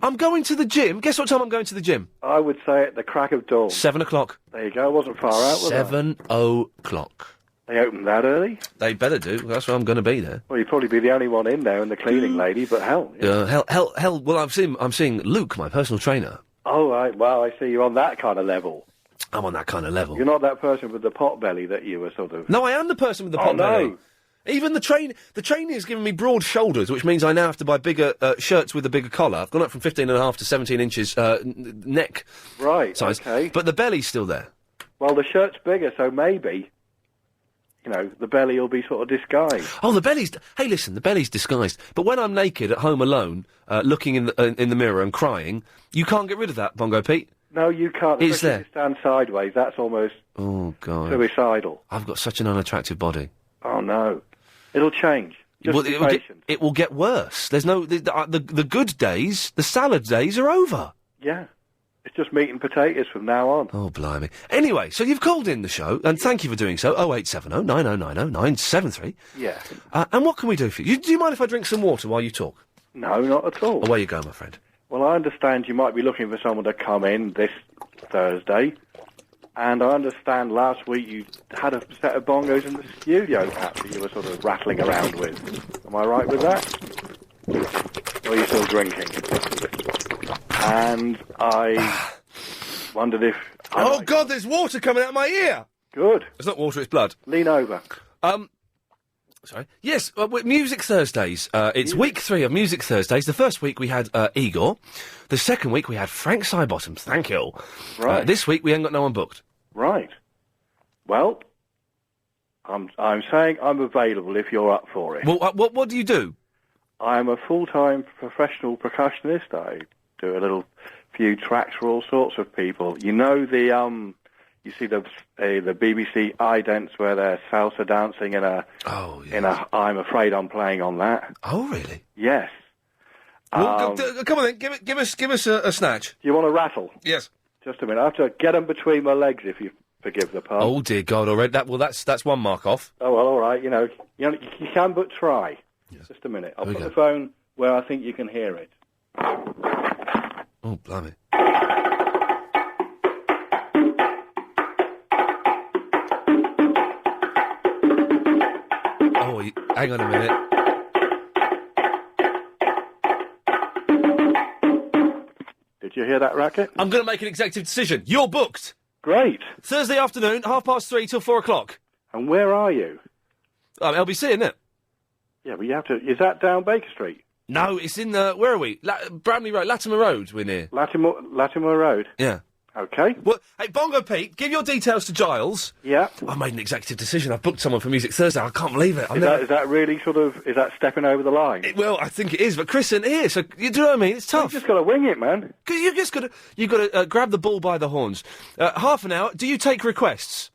I'm going to the gym. Guess what time I'm going to the gym? I would say at the crack of dawn. 7 o'clock. There you go. I wasn't far out, was I? 7 o'clock. They open that early? They better do. That's why I'm going to be there. Well, you'd probably be the only one in there and the cleaning lady, but hell. Yeah. Hell. Well, I'm seeing Luke, my personal trainer. Oh, right. Well, I see you on that kind of level. I'm on that kind of level. You're not that person with the pot belly that you were sort of... No, I am the person with the pot belly. Even the trainee has given me broad shoulders, which means I now have to buy bigger shirts with a bigger collar. I've gone up from 15.5 to 17 inches neck size. Okay. But the belly's still there. Well, the shirt's bigger, so maybe, the belly will be sort of disguised. Oh, the belly's... Hey, listen, the belly's disguised. But when I'm naked at home alone, looking in the mirror and crying, you can't get rid of that, Bongo Pete. No, you can't. It's Especially there. if you stand sideways. That's almost suicidal. I've got such an unattractive body. Oh, no. It'll change. Just be patient. It will get worse. There's no... The good days, the salad days are over. Yeah. It's just meat and potatoes from now on. Oh, blimey. Anyway, so you've called in the show, and thank you for doing so. 0870 9090 973. Yeah. And what can we do for you? Do you mind if I drink some water while you talk? No, not at all. Away you go, my friend. Well, I understand you might be looking for someone to come in this Thursday. And I understand last week you had a set of bongos in the studio, perhaps, that you were sort of rattling around with. Am I right with that? Or are you still drinking? And I wondered if... Oh, God, there's water coming out of my ear! Good. It's not water, it's blood. Lean over. Sorry. Yes, Music Thursdays. It's week 3 of Music Thursdays. The first week we had Igor. The second week we had Frank Sidebottom. Thank you. Right. This week we ain't got no one booked. Right. Well, I'm saying I'm available if you're up for it. Well, what do you do? I'm a full-time professional percussionist. I do a few tracks for all sorts of people. You know you see the BBC idents where they're salsa dancing in a I'm Afraid I'm Playing on That. Oh, really? Yes. Well, come on then, give us a snatch. Do you want to rattle? Yes. Just a minute. I have to get them between my legs, if you forgive the pun. Oh dear God! Already that's one mark off. Oh well, all right. You can but try. Yes. Just a minute. I'll put the phone where I think you can hear it. Oh blimey! Oh, hang on a minute. Did you hear that racket? I'm going to make an executive decision. You're booked. Great. Thursday afternoon, 3:30 till 4 o'clock. And where are you? LBC, isn't it? Yeah, but you have to... Is that down Baker Street? No, it's in where are we? Bramley Road, Latimer Road. We're near. Latimer Road. Yeah. Okay. Well, hey, Bongo Pete, give your details to Giles. Yeah. I made an executive decision. I've booked someone for Music Thursday. I can't believe it. Is that really is that stepping over the line? Well, I think it is, but Chris isn't here, so you do know what I mean? It's tough. You just got to wing it, man. You just got to grab the bull by the horns. Half an hour. Do you take requests?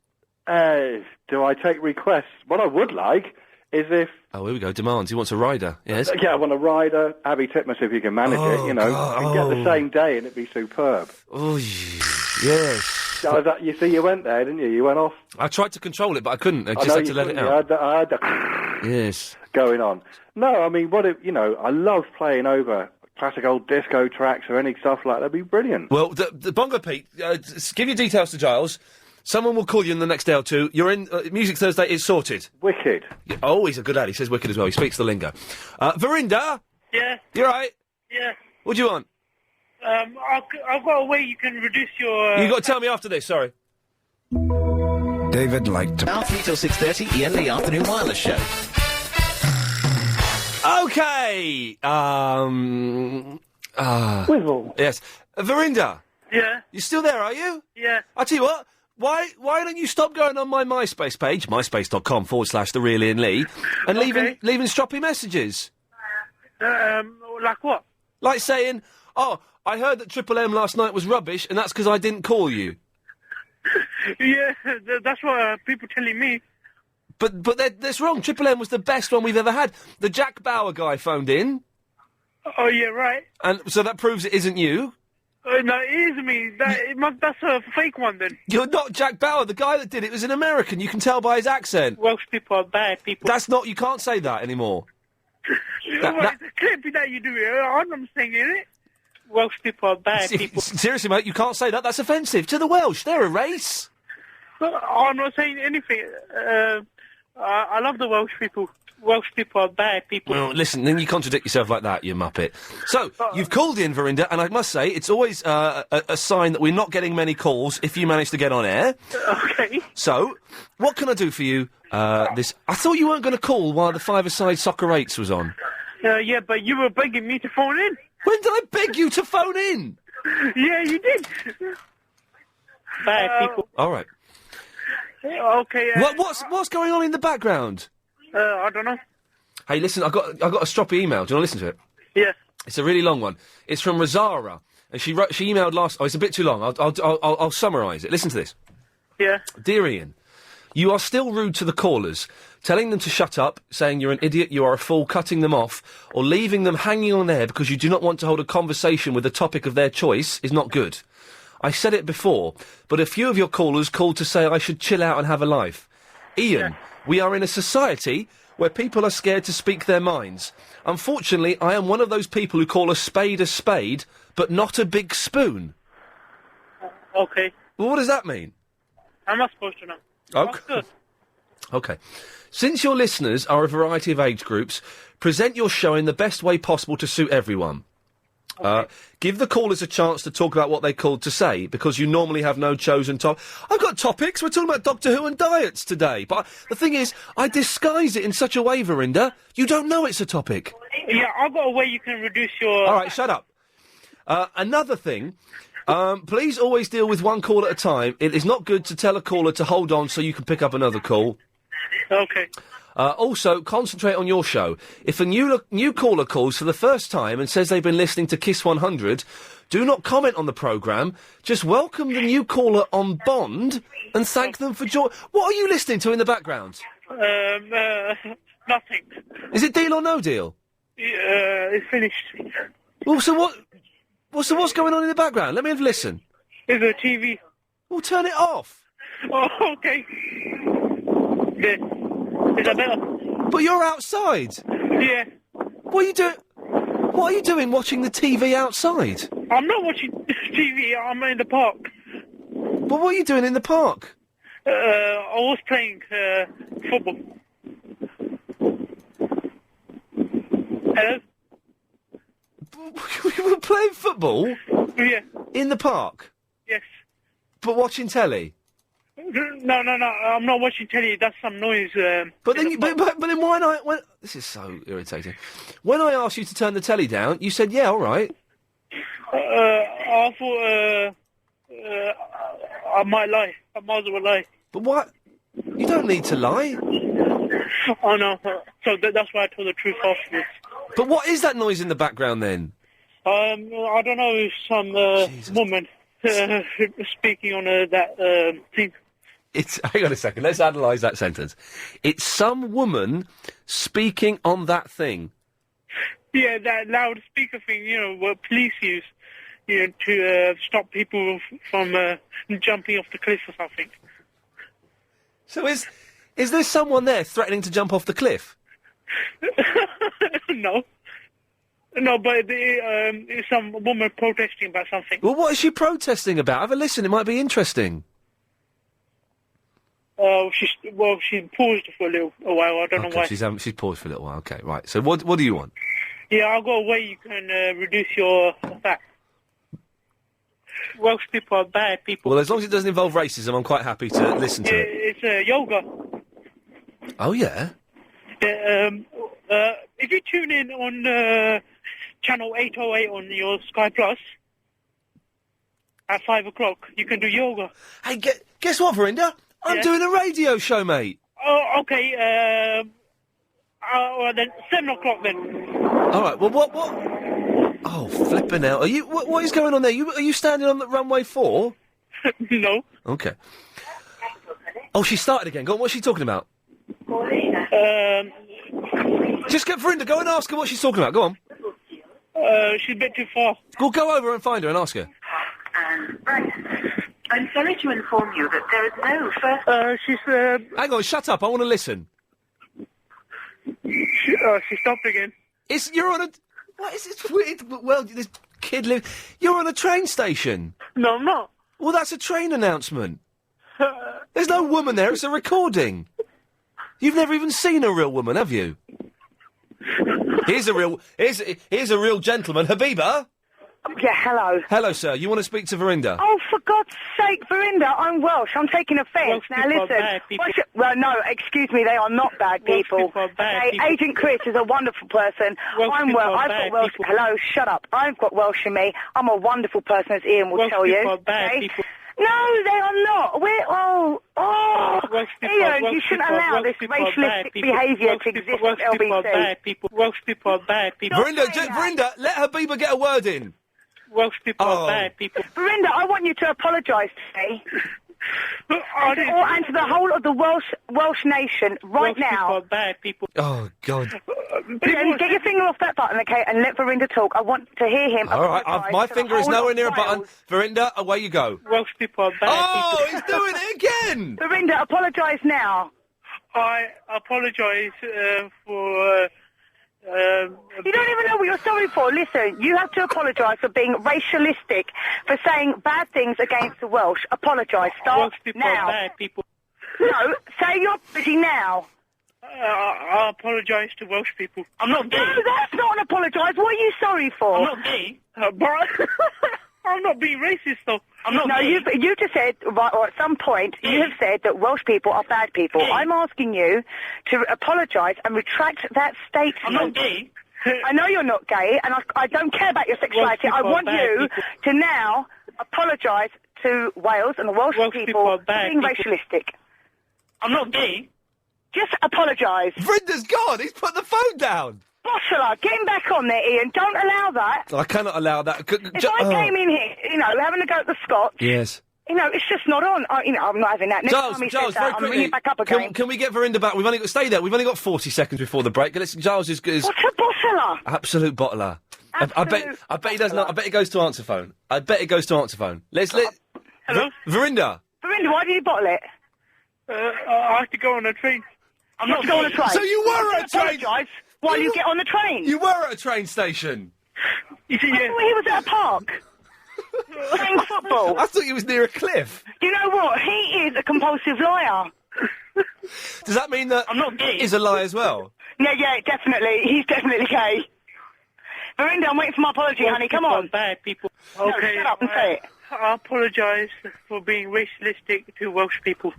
Do I take requests? What I would like is if... Oh, here we go. Demands. He wants a rider. Yes. Yeah, I want a rider. Abby Titmus, if you can manage it, God, and get the same day and it'd be superb. Oh, yes. You see, you went there, didn't you? You went off. I tried to control it, but I couldn't. I just had to let it out. I had yes. Going on. No, I mean, I love playing over classic old disco tracks or any stuff like that. That'd be brilliant. Well, the Bongo Pete, give your details to Giles. Someone will call you in the next day or two. You're in... Music Thursday is sorted. Wicked. Oh, he's a good lad. He says wicked as well. He speaks the lingo. Verinda? Yeah? You all right? Yeah. What do you want? I've got a way you can reduce your... You've got to tell me after this, sorry. David liked to... Now 3 till 6:30, Iain Lee Afternoon Wireless Show. OK! Wizzle. Yes. Verinda? Yeah? You still there, are you? Yeah. I'll tell you what. Why don't you stop going on my MySpace page, myspace.com/The Real Iain Lee, and leaving stroppy messages? Like what? Like saying, oh, I heard that Triple M last night was rubbish, and that's because I didn't call you. Yeah, that's what people telling me. But that's wrong. Triple M was the best one we've ever had. The Jack Bauer guy phoned in. Oh, yeah, right. And so that proves it isn't you. No, it is me. That's a fake one, then. You're not Jack Bauer. The guy that did it was an American. You can tell by his accent. Welsh people are bad people. That's not... You can't say that anymore. Clip that you do it. I'm saying it. Welsh people are bad people. Seriously, mate, you can't say that. That's offensive to the Welsh. They're a race. I'm not saying anything. I love the Welsh people. Welsh people are bad people. Well, listen, then you contradict yourself like that, you muppet. So, you've called in, Verinda, and I must say, it's always a sign that we're not getting many calls if you manage to get on air. Okay. So, what can I do for you this... I thought you weren't going to call while the five-a-side Soccer 8s was on. Yeah, but you were begging me to phone in. When did I beg you to phone in? Yeah, you did. Bad people. All right. Okay. What's going on in the background? I don't know. Hey, listen, I got a stroppy email. Do you want to listen to it? Yeah. It's a really long one. It's from Rozara, and she emailed last. Oh, it's a bit too long. I'll summarise it. Listen to this. Yeah. Dear Ian, you are still rude to the callers, telling them to shut up, saying you're an idiot, you are a fool, cutting them off, or leaving them hanging on air because you do not want to hold a conversation with a topic of their choice is not good. I said it before, but a few of your callers called to say I should chill out and have a life. Ian, we are in a society where people are scared to speak their minds. Unfortunately, I am one of those people who call a spade, but not a big spoon. Okay. Well, what does that mean? I'm not supposed to know. Okay. Good. Okay. Since your listeners are a variety of age groups, present your show in the best way possible to suit everyone. Give the callers a chance to talk about what they called to say, because you normally have no chosen topic. I've got topics. We're talking about Doctor Who and diets today. But the thing is, I disguise it in such a way, Verinda, you don't know it's a topic. Yeah, I've got a way you can reduce your... All right, shut up. Another thing, please always deal with one call at a time. It is not good to tell a caller to hold on so you can pick up another call. Okay. Also, concentrate on your show. If a new caller calls for the first time and says they've been listening to Kiss 100, do not comment on the programme. Just welcome the new caller on Bond and thank them for joy. What are you listening to in the background? Nothing. Is it Deal or No Deal? It's finished. Well, so what's going on in the background? Let me have a listen. There's a TV. Well, turn it off. Oh, okay. There. Is that better? But you're outside. Yeah. What are you doing watching the TV outside? I'm not watching TV, I'm in the park. But what are you doing in the park? I was playing football. Hello? You were playing football? Yeah. In the park? Yes. But watching telly? No, I'm not watching telly, that's some noise. But then why not? This is so irritating. When I asked you to turn the telly down, you said, yeah, all right. I thought, I might lie. I might as well lie. But what? You don't need to lie. Oh, no. So that's why I told the truth afterwards. But what is that noise in the background then? I don't know, if some woman speaking on that thing. Hang on a second, let's analyse that sentence. It's some woman speaking on that thing. Yeah, that loudspeaker thing, what police use, to stop people from jumping off the cliff or something. So is there someone there threatening to jump off the cliff? No. No, but it's some woman protesting about something. Well, what is she protesting about? Have a listen, it might be interesting. She paused for a while. I don't know why. She's paused for a little while. Okay, right. So what do you want? Yeah, I've got a way you can reduce your fat. Welsh people are bad people. Well, as long as it doesn't involve racism, I'm quite happy to listen to it. It's yoga. Oh yeah. If you tune in on channel 808 on your Sky Plus at 5 o'clock, you can do yoga. Hey, guess what, Verinda? I'm doing a radio show, mate. Oh, okay. Well, then 7 o'clock then. All right. Well, what? Oh, flipping out! Are you? What is going on there? Are you standing on the runway 4? No. Okay. Oh, she started again. Go on. What's she talking about? Just get Verinda. Go and ask her what she's talking about. Go on. She's a bit too far. Well, go over and find her and ask her. I'm sorry to inform you that there is no first... She's... Hang on, shut up, I want to listen. She stopped again. You're on a... What is this weird... Well, there's kid live... You're on a train station. No, I'm not. Well, that's a train announcement. There's no woman there, it's a recording. You've never even seen a real woman, have you? Here's a real gentleman. Habiba? Yeah, hello. Hello, sir. You want to speak to Verinda? Oh, for God's sake, Verinda, I'm Welsh. I'm taking offence. Welsh Now, people are listen. bad people. Well, no, excuse me, they are not bad Welsh people. people are bad Okay, people. Agent Chris is a wonderful person. Welsh I'm people Welsh. are I've bad got Welsh. people. Hello, shut up. I've got Welsh in me. I'm a wonderful person, as Ian will Welsh tell you. people are bad okay? people. No, they are not. Welsh people Ian, Welsh you shouldn't people allow Welsh this people are bad racialistic people. behaviour Welsh to people- exist Welsh at people are LBC. bad people. Welsh people are bad people. Verinda, let Habiba get a word in. Welsh people Oh. are bad people. Verinda, I want you to apologise today. and to the whole of the Welsh nation right Welsh people now. are bad people. Oh, God. Get your finger off that button, okay, and let Verinda talk. I want to hear him. All right, apologise my to the finger is whole nowhere of near a Wales. button. Verinda, away you go. Welsh people are bad Oh, people. he's doing it again! Verinda, apologise now. I apologise for... You don't even know what you're sorry for. Listen, you have to apologise for being racialistic, for saying bad things against the Welsh. Apologise. Start Welsh people now. are bad people. No, say your apology now. I apologise to Welsh people. I'm not gay. No, that's not an apologise. What are you sorry for? I'm not gay. But I'm not being racist, though. I'm not no, gay. you just said, right, or at some point, you have said that Welsh people are bad people. I'm asking you to apologise and retract that statement. I'm not gay. I know you're not gay, and I don't care about your sexuality. Welsh I people want are bad you people. to now apologise to Wales and the Welsh people are for bad being people. racialistic. I'm not gay. Just apologise. Verinda's gone. He's put the phone down. Bossler, get him back on there, Ian. Don't allow that. I cannot allow that. If I came in here, having a go at the Scots, Yes. it's just not on. I'm not having that. Next time he Giles, says very that, I'm quickly. ringing back up again. Can we get Verinda back? We've only got stay there. We've only got 40 seconds before the break. Giles is What's a bossler? absolute bottler. I bet he does not. I bet he goes to answer phone. Let's Hello? Verinda. Verinda, why did you bottle it? I have to go on a train. I'm not go on a train. So you were at a train. Apologise while you get on the train. You were at a train station. I thought he was at a park. Playing football. I thought he was near a cliff. You know what? He is a compulsive liar. Does that mean that I'm not gay. Is a lie as well? No, yeah, definitely. He's definitely gay. Verinda, I'm waiting for my apology, Welsh honey. Come people on. are bad people. No, Okay. shut up and say it. I apologise for being racialistic to Welsh people.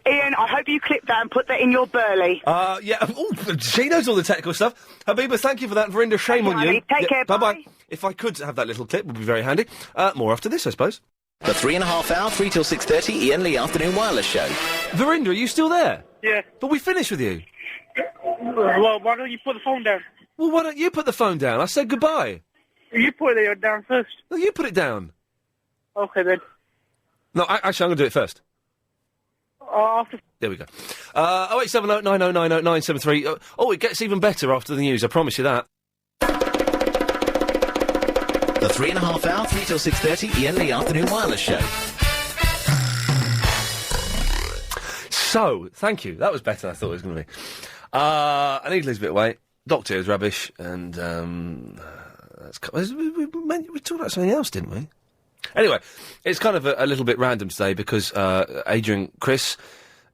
Ian, I hope you clip that and put that in your burley. Yeah. Oh, she knows all the technical stuff. Habiba, thank you for that. Verinda, shame on you. honey. Take care, Bye-bye. If I could have that little clip, would be very handy. More after this, I suppose. The 3.5 hour, 3 till 6:30 Ian Lee Afternoon Wireless Show. Verinda, are you still there? Yeah. But we finished with you. Well, why don't you put the phone down? Well, why don't you put the phone down? I said goodbye. You put it down first. No, you put it down. Okay, then. No, actually, I'm going to do it first. After... There we go. 0870 9090 973. Oh, it gets even better after the news, I promise you that. The 3.5 hour, 3 till 6:30 Ian Lee Afternoon Wireless Show. So, thank you. That was better than I thought it was going to be. I need to lose a bit of weight. Doctor is rubbish, and we talked about something else, didn't we? Anyway, it's kind of a little bit random today because Adrian Chris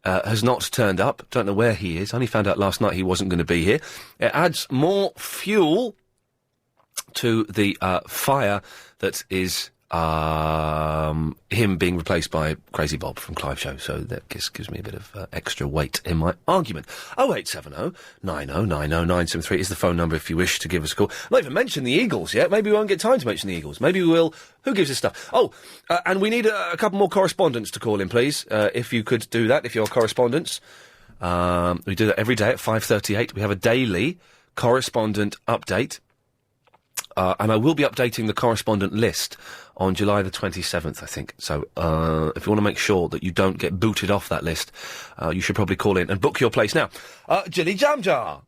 has not turned up. Don't know where he is. Only found out last night he wasn't going to be here. It adds more fuel to the fire that is him being replaced by Crazy Bob from Clive Show. So that gives me a bit of extra weight in my argument. 0870 9090 973 is the phone number if you wish to give us a call. Not even mentioned the Eagles yet. Maybe we won't get time to mention the Eagles. Maybe we will. Who gives us stuff? And we need a couple more correspondents to call in, please. If you could do that, if you're correspondents. We do that every day at 5:38. We have a daily correspondent update. And I will be updating the correspondent list on July the 27th, I think. So, if you want to make sure that you don't get booted off that list, you should probably call in and book your place now. Jilly Jamjar!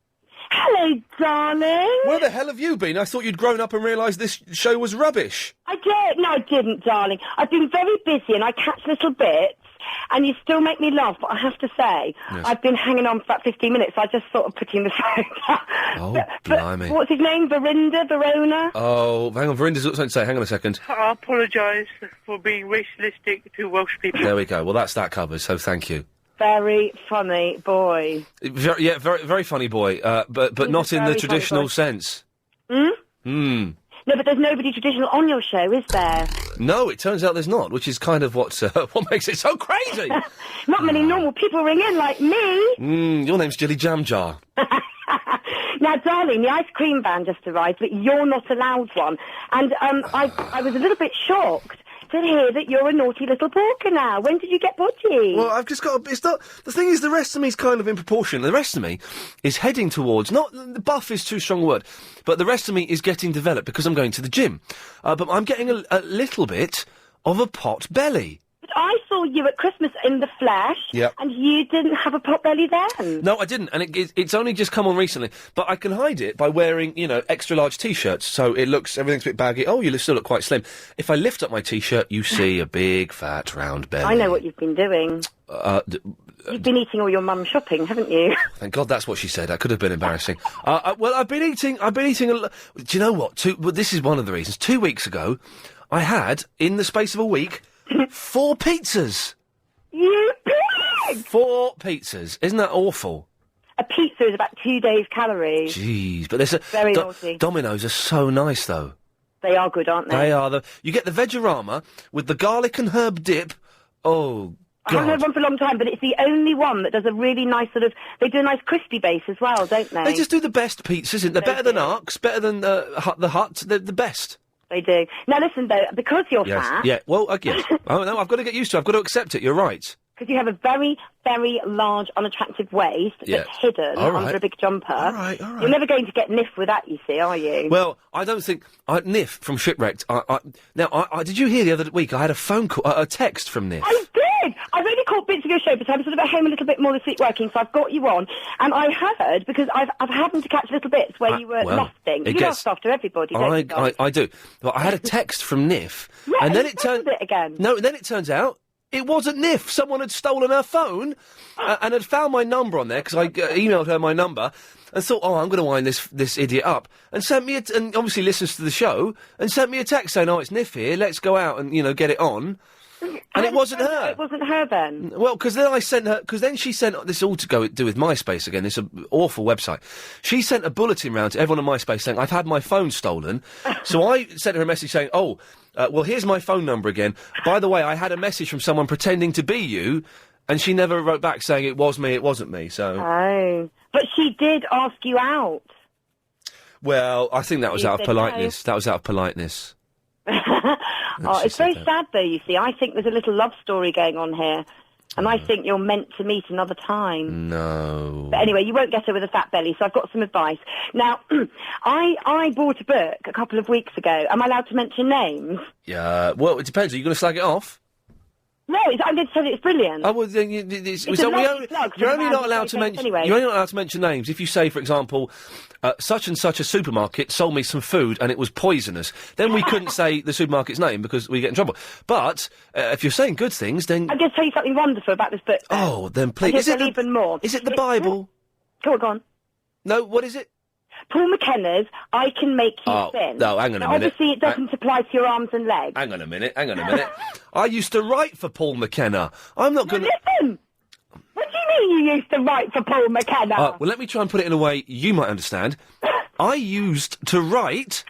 Hello, darling. Where the hell have you been? I thought you'd grown up and realised this show was rubbish. I did. No, I didn't, darling. I've been very busy and I catch little bits. and you still make me laugh, but I have to say, Yes. I've been hanging on for about 15 minutes, so I just sort of putting the phone down. Oh, blimey. What's his name? Verona? Oh, hang on, Verinda's got something to say. Hang on a second. I apologise for being racialistic to Welsh people. There we go. Well, that's that covered, so thank you. Very funny boy. Very, very funny boy, but He's not a in the very funny traditional boy. sense. Hmm? Hmm. No, but there's nobody traditional on your show, is there? No, it turns out there's not, which is kind of what makes it so crazy. Not many normal people ring in like me. Your name's Jilly Jam Jar. Now, darling, the ice cream van just arrived, but you're not allowed one. And I was a little bit shocked to hear that you're a naughty little porker now. When did you get potty? Well, I've just got. It's not. The thing is, the rest of me's kind of in proportion. The rest of me is heading towards. Not the buff is too strong a word, but the rest of me is getting developed because I'm going to the gym. But I'm getting a little bit of a pot belly. But I saw you at Christmas in the flesh, Yep. and you didn't have a pot belly then. No, I didn't, and it's only just come on recently. But I can hide it by wearing, extra large t-shirts, so everything's a bit baggy. Oh, you still look quite slim. If I lift up my t-shirt, you see a big, fat, round belly. I know what you've been doing. You've been eating all your mum's shopping, haven't you? Thank God that's what she said. That could have been embarrassing. Well, I've been eating a lot. Do you know what? Well, this is one of the reasons. 2 weeks ago, I had, in the space of a week, 4 pizzas. You pig! 4 pizzas. Isn't that awful? A pizza is about 2 days' calories. Jeez, but there's Very naughty. Domino's are so nice, though. They are good, aren't they? They are. You get the Vegorama with the garlic and herb dip. Oh, I haven't God. had one for a long time, but it's the only one that does a really nice they do a nice crispy base as well, don't they? They just do the best pizzas, isn't they? They're better than Arcs, better than the Hut. They're the best. They do. Now listen, though, because you're Yes. fat... Yeah, well, yes. Oh, no, I've got to get used to it. I've got to accept it. You're right. Because you have a very, very large, unattractive waist Yeah. that's hidden All right. under a big jumper. All right. You're never going to get niff with that, you see, are you? Well, I don't think... Niff from Shipwrecked... did you hear the other week I had a phone call... a text from Niff? I did! I've only caught bits of your show, but I'm sort of at home a little bit more this week working, so I've got you on. And I heard, because I've happened to catch little bits where you were lusting. You lust after everybody, don't you, guys? I do. Well, I had a text from Niff, Yeah, and then you it turned... it again. No, then it turns out it wasn't Niff. Someone had stolen her phone and had found my number on there, because I emailed her my number, and thought, oh, I'm going to wind this idiot up, and sent me and obviously listens to the show, and sent me a text saying, oh, it's Niff here, let's go out and, get it on. And it wasn't her. It wasn't her then. Well, because then I sent her... Because then she sent... This all to do with MySpace again, this awful website. She sent a bulletin round to everyone on MySpace saying, I've had my phone stolen. So I sent her a message saying, well, here's my phone number again. By the way, I had a message from someone pretending to be you, and she never wrote back saying it was me, it wasn't me, so... Oh. But she did ask you out. Well, I think that was You out of said no. politeness. That was out of politeness. Oh, it's very sad, though, you see. I think there's a little love story going on here. And I think you're meant to meet another time. No. But anyway, you won't get her with a fat belly, so I've got some advice. Now, I bought a book a couple of weeks ago. Am I allowed to mention names? Yeah, well, it depends. Are you going to slag it off? No, I'm going to tell you it's brilliant. Oh, well, then you're only not allowed to mention. Anyway. You're only not allowed to mention names. If you say, for example, such and such a supermarket sold me some food and it was poisonous, then we couldn't say the supermarket's name because we get in trouble. But if you're saying good things, then I'm going to tell you something wonderful about this book. oh, then please. Is it even more? Is it the Bible? Go on. No, what is it? Paul McKenna's I Can Make You Oh, Thin. no, hang on a Now, minute. Obviously, it doesn't apply to your arms and legs. Hang on a minute. I used to write for Paul McKenna. I'm not going to... Listen! What do you mean you used to write for Paul McKenna? Well, let me try and put it in a way you might understand. I used to write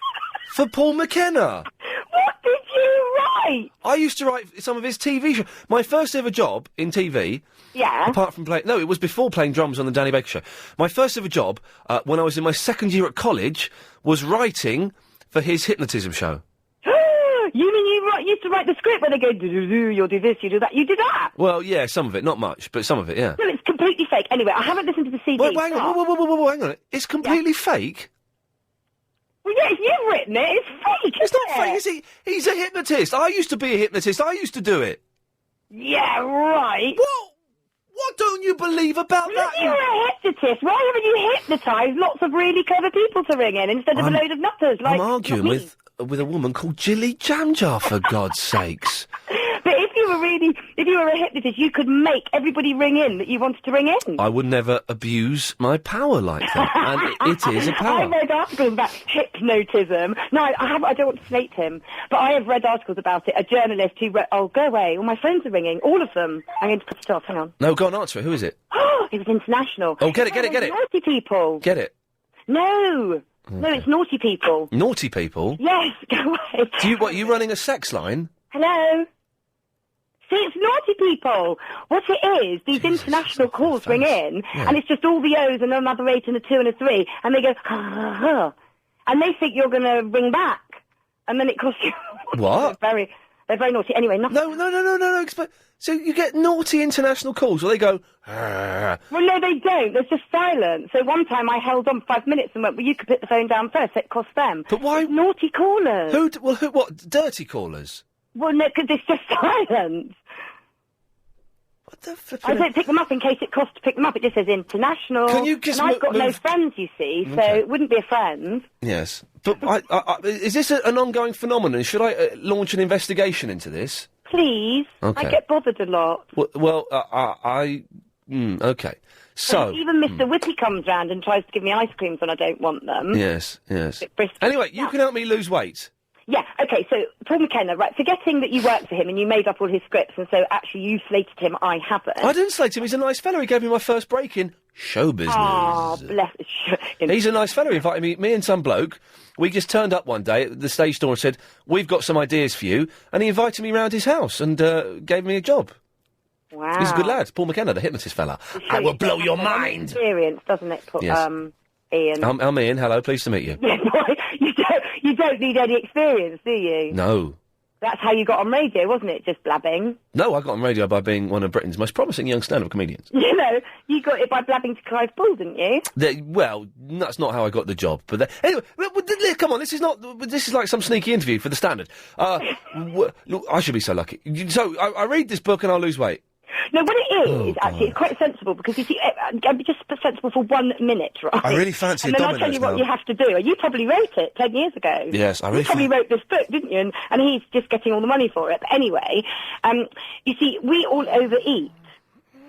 for Paul McKenna. What did you write? I used to write some of his TV shows. My first ever job in TV... Yeah? Apart from playing... No, it was before playing drums on the Danny Baker Show. My first ever job, when I was in my second year at college, was writing for his hypnotism show. You mean you used to write the script where they go, do-do-do, you'll do this, you do that. You did that? Well, yeah, some of it. Not much, but some of it, yeah. No, it's completely fake. Anyway, I haven't listened to the CD. Wait, hang on. Whoa, hang on. It's completely fake? Well, yes, you've written it. It's fake, It's not fake, is it? He's a hypnotist. I used to be a hypnotist. I used to do it. Yeah, right. What don't you believe about that? You're a hypnotist. Why haven't you hypnotised lots of really clever people to ring in instead of a load of nutters I'm arguing with a woman called Jilly Jam Jar, for God's sakes. But if you were a hypnotist, you could make everybody ring in that you wanted to ring in. I would never abuse my power like that, and it is a I power. read articles about hypnotism. No, I don't want to slate him, but I have read articles about it. A journalist who wrote, "Oh, go away! All my phones are ringing, all of them." I'm going to put it off. Hang on. No, go on, answer it. Who is it? It was international. Oh, get it. Naughty people. Get it. No, it's naughty people. Naughty people? Yes, go away. You running a sex line? Hello. See, it's naughty people. What it is, these international calls ring in, and it's just all the O's and another 8 and a 2 and a 3, and they go, and they think you're going to ring back, and then it costs you. What? They're very naughty. Anyway, nothing. No. So you get naughty international calls, or they go, Well, no, they don't. There's just silence. So one time I held on 5 minutes and went, well, you could put the phone down first. It cost them. But why? It's naughty callers. What? Dirty callers? Well, no, because it's just silence. What the flippin'? I don't pick them up in case it costs to pick them up. It just says international. Can you just and I've got no move- friends, you see, so Okay. it wouldn't be a friend. Yes. But is this an ongoing phenomenon? Should I launch an investigation into this? Please. Okay. I get bothered a lot. Well, okay. So... Even Mr. Whippy comes round and tries to give me ice creams when I don't want them. Yes. Anyway, you can help me lose weight. Yeah, okay, so Paul McKenna, right, forgetting that you worked for him and you made up all his scripts, and so actually you slated him, I haven't. I didn't slate him. He's a nice fella. He gave me my first break in show business. Oh, bless him. He's a nice fella. He invited me and some bloke. We just turned up one day at the stage door and said, we've got some ideas for you. And he invited me round his house and gave me a job. Wow. He's a good lad. Paul McKenna, the hypnotist fella. I will blow your mind. Experience, doesn't it, Yes. Ian? I'm Ian. Hello. Pleased to meet you. Yeah, boy, you don't need any experience, do you? No. That's how you got on radio, wasn't it? Just blabbing. No, I got on radio by being one of Britain's most promising young stand-up comedians. You know, you got it by blabbing to Clive Bull, didn't you? Well, that's not how I got the job. But anyway, come on. This is like some sneaky interview for the Standard. Look, I should be so lucky. So I read this book and I'll lose weight. No, what it is, actually, it's quite sensible, because you see, I'd be just sensible for 1 minute, right? I really fancy and a then I'll tell you what Domino's you now. have to do. You probably wrote it 10 years ago. Yes, I really You probably wrote this book, didn't you? And he's just getting all the money for it. But anyway, you see, we all overeat,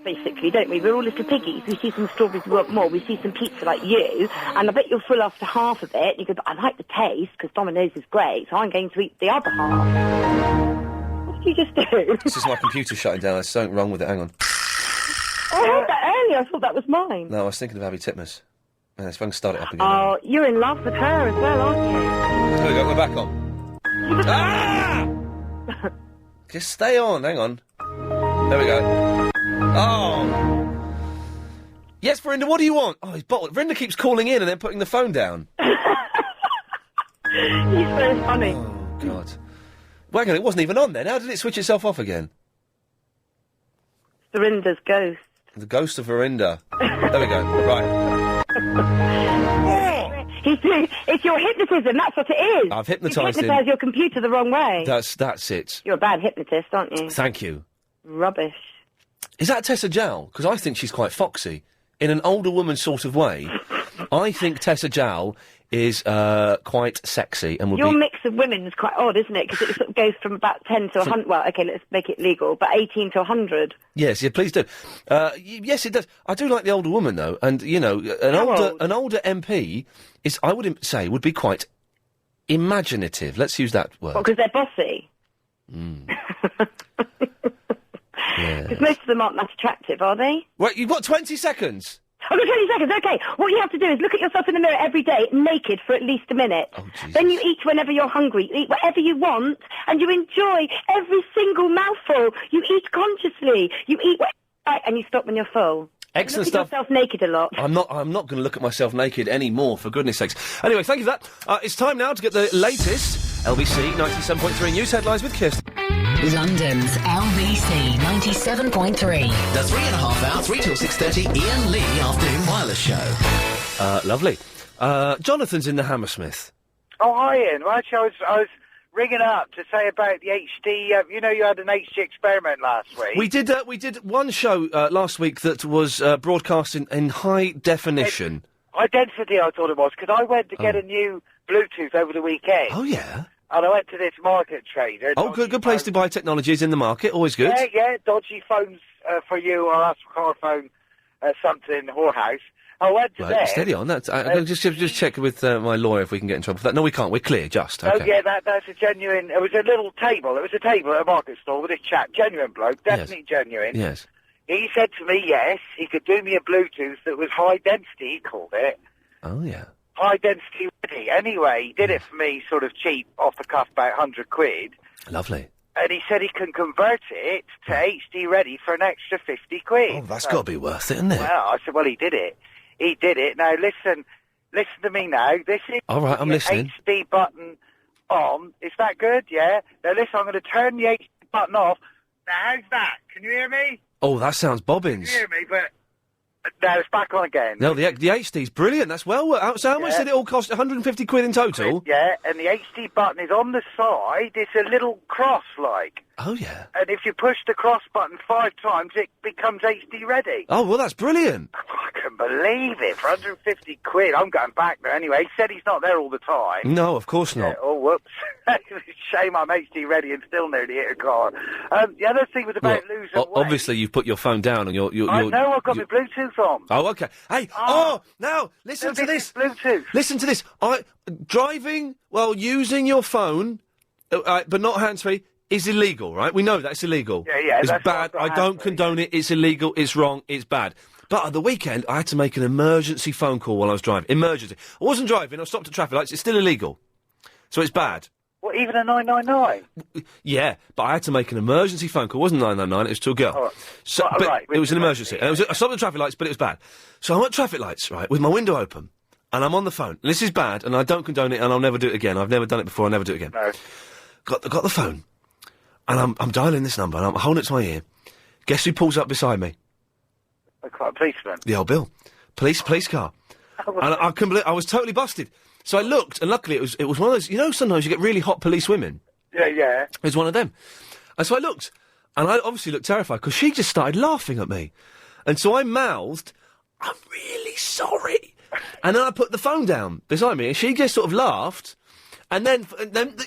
basically, don't we? We're all little piggies. We see some strawberries, we want more. We see some pizza like you, and I bet you're full after half of it. You go, but I like the taste, because Domino's is great, so I'm going to eat the other half. What did you just do? This is my computer shutting down. There's something wrong with it. Hang on. I heard that earlier. I thought that was mine. No, I was thinking of Abby Titmus. Yeah, if I can start it up again. Oh, you're in love with her as well, aren't you? There we go. We're back on. Ah! Just stay on. Hang on. There we go. Oh. Yes, Verinda, what do you want? Oh, he's bottled. Verinda keeps calling in and then putting the phone down. He's so funny. Oh, God. Well, hang on, it wasn't even on then. How did it switch itself off again? Verinda's ghost. The ghost of Verinda. There we go. Right. It's your hypnotism, that's what it is. I've hypnotised You him. hypnotise your computer the wrong way. That's it. You're a bad hypnotist, aren't you? Thank you. Rubbish. Is that Tessa Jowl? Because I think she's quite foxy. In an older woman sort of way, I think Tessa Jowl is quite sexy and would Your be... mix of women is quite odd, isn't it? Because it sort of goes from about 10 to 100... Well, OK, let's make it legal, but 18 to 100. Yes, yeah, please do. Yes, it does. I do like the older woman, though, and, you know, an older MP is, I would say, would be quite imaginative. Let's use that word. Well, because they're bossy. Because most of them aren't that attractive, are they? Wait, you've got 20 seconds. I've got 20 seconds, OK. What you have to do is look at yourself in the mirror every day, naked, for at least a minute. Then you eat whenever you're hungry. You eat whatever you want, and you enjoy every single mouthful. You eat consciously. You eat and you stop when you're full. Excellent look stuff. At yourself naked a lot. I'm not going to look at myself naked anymore, for goodness sakes. Anyway, thank you for that. It's time now to get the latest LBC 97.3 news headlines with Kirsten. London's LBC 97.3. The 3.5 hour, 3 till 6:30 Ian Lee Afternoon Wireless Show. Lovely. Jonathan's in the Hammersmith. Oh, hi, Ian. Well, actually, I was ringing up to say about the HD... you know, you had an HD experiment last week. We did one show last week that was broadcast in high definition. Identity, I thought it was, because I went to get a new Bluetooth over the weekend. Oh, yeah? And I went to this market trader. Oh, good place to buy technologies in the market. Always good. Yeah, dodgy phones for you, or us car phone, something, whorehouse. I went to Right, there. steady on. That's. I'll just check with my lawyer if we can get in trouble for that. No, we can't. We're clear. Just. Okay. Oh, yeah, that's a genuine... It was a little table. It was a table at a market stall with this chap. Genuine bloke. Definitely genuine. Yes. He said to me, yes, he could do me a Bluetooth that was high density, he called it. Oh, yeah. High density ready. Anyway, he did it for me sort of cheap, off the cuff, about 100 quid. Lovely. And he said he can convert it to HD ready for an extra 50 quid. Oh, that's got to be worth it, isn't it? Well, I said, well, he did it. He did it. Now, listen to me now. This is All right, I'm the listening. HD button on. Is that good? Yeah? Now, listen, I'm going to turn the HD button off. Now, how's that? Can you hear me? Oh, that sounds bobbins. Can you hear me? But now it's back on again. No, the HD's brilliant. That's well worth. So how much did it all cost? 150 quid in total? Yeah, and the HD button is on the side. It's a little cross, like. Oh, yeah. And if you push the cross button 5 times, it becomes HD ready. Oh, well, that's brilliant. I can believe it. For 150 quid. I'm going back there anyway. He said he's not there all the time. No, of course not. Oh, whoops. Shame I'm HD ready and still nearly hit a car. The other thing was about losing weight. Obviously, you've put your phone down and you're I know, I've got my Bluetooth on. Oh, okay. Hey, now, listen to this. Bluetooth. Listen to this. Driving while using your phone, but not hands-free, is illegal, right? We know that's illegal. Yeah, it's that's bad. why I've got I don't condone it. It's illegal. It's wrong. It's bad. But at the weekend, I had to make an emergency phone call while I was driving. Emergency. I wasn't driving. I stopped at traffic lights. It's still illegal. So it's bad. What, even a 999? Yeah, but I had to make an emergency phone call. It wasn't 999, it was to a girl. Oh, So, right, but right, it was an emergency. And I stopped at traffic lights, but it was bad. So I'm at traffic lights, right, with my window open, and I'm on the phone. And this is bad, and I don't condone it, and I'll never do it again. I've never done it before, I'll never do it again. No. Got the phone, and I'm dialing this number, and I'm holding it to my ear. Guess who pulls up beside me? A policeman. The old Bill. Police car. And I couldn't believe, I was totally busted. So I looked, and luckily it was one of those, you know, sometimes you get really hot police women. Yeah. It was one of them. And so I looked, and I obviously looked terrified, because she just started laughing at me. And so I mouthed, I'm really sorry. And then I put the phone down beside me, and she just sort of laughed. And then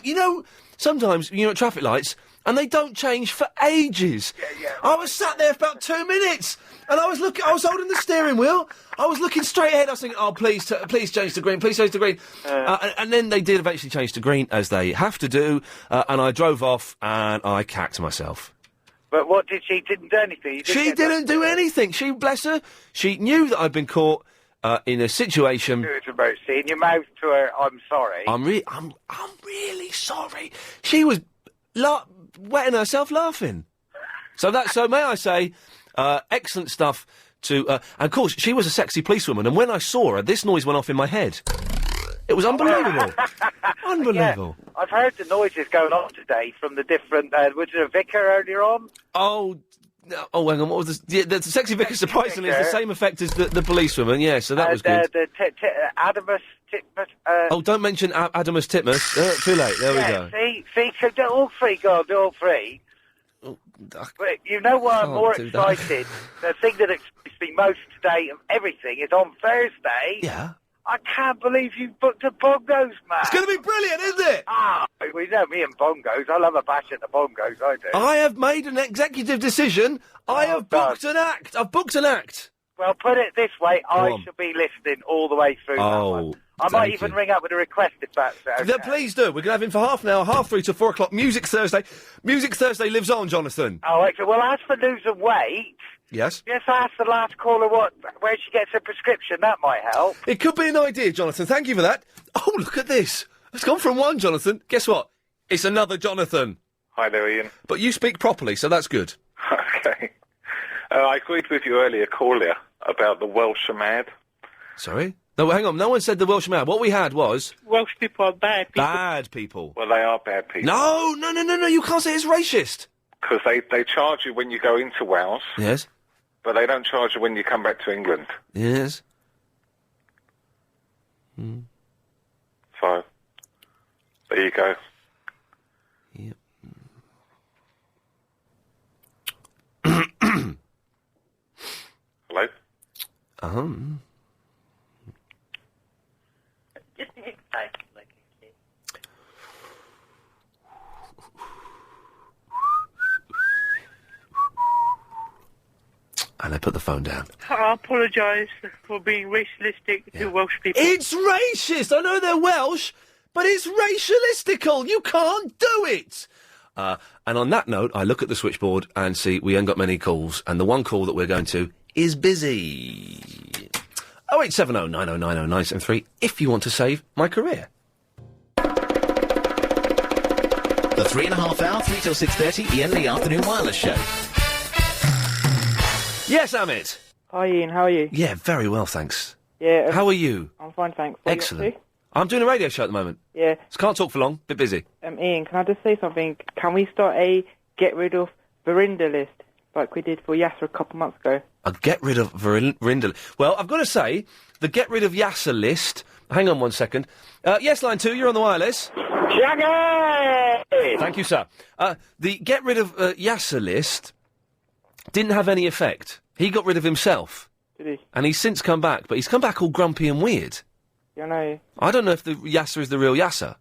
you know, sometimes you're at traffic lights, and they don't change for ages. Yeah. I was sat there for about 2 minutes, and I was holding the steering wheel. I was looking straight ahead. I was thinking, oh, please change to green, please change to green. And then they did eventually change to green, as they have to do, and I drove off, and I cacked myself. But what did she? Didn't do anything? She didn't do anything. She, bless her, she knew that I'd been caught in a situation. Do it, mercy. In your mouth to her, I'm sorry. I'm really sorry. She was wetting herself laughing. So may I say, excellent stuff to, and of course, she was a sexy policewoman, and when I saw her, this noise went off in my head. It was unbelievable. Unbelievable. Yeah, I've heard the noises going on today from the different, was there a vicar earlier on? Oh, hang on, what was this? The sexy vicar, surprisingly, is the same effect as the policewoman, yeah, so that was good. Adamus Titmus... don't mention Adamus Titmus. Too late, there we go. See, so do all three, God, do all three. But you know what I'm more excited? The thing that excites me most today of everything is on Thursday. Yeah. I can't believe you booked a bongos, man. It's going to be brilliant, isn't it? We know me and bongos. I love a bash at the bongos, I do. I have made an executive decision. I have booked an act. I've booked an act. Well, put it this way, I shall be listening all the way through that one. I might even ring up with a request if that's okay. Please do. We're going to have him for half an hour, 3:30 to 4 o'clock. Music Thursday. Music Thursday lives on, Jonathan. Oh, excellent. Well, as for losing weight... Yes? Just ask the last caller where she gets her prescription. That might help. It could be an idea, Jonathan. Thank you for that. Oh, look at this. It's gone from one Jonathan. Guess what? It's another Jonathan. Hi there, Ian. But you speak properly, so that's good. Okay. I agreed with you earlier, caller, about the Welsh are mad. Sorry? No, hang on. No one said the Welsh are mad. What we had was... Welsh people are bad people. Bad people. Well, they are bad people. No. You can't say it's racist. Because they charge you when you go into Wales. Yes. But they don't charge you when you come back to England. Yes. So, there you go. Yep. Hello? Just excited like a kid. And they put the phone down. I apologise for being racialistic to Welsh people. It's racist! I know they're Welsh, but it's racialistical! You can't do it! And on that note, I look at the switchboard and see we ain't got many calls, and the one call that we're going to is busy. 0870 9090 973 if you want to save my career. The 3.5 hour, 3 till 6:30 Iain Lee Afternoon Wireless Show. Yes, Amit. Hi, Ian. How are you? Yeah, very well, thanks. Yeah. How are you? I'm fine, thanks. What are you up Excellent. to? I'm doing a radio show at the moment. Yeah. So can't talk for long. Bit busy. Ian, can I just say something? Can we start a get rid of Verinda list like we did for Yasser a couple months ago? A get rid of Verinda. Well, I've got to say, the get rid of Yasser list. Hang on 1 second. Yes, line 2, you're on the wireless. Shaggy! Thank you, sir. The get rid of Yasser list didn't have any effect. He got rid of himself. Did he? And he's since come back, but he's come back all grumpy and weird. Yeah, I know. I don't know if the Yasser is the real Yasser.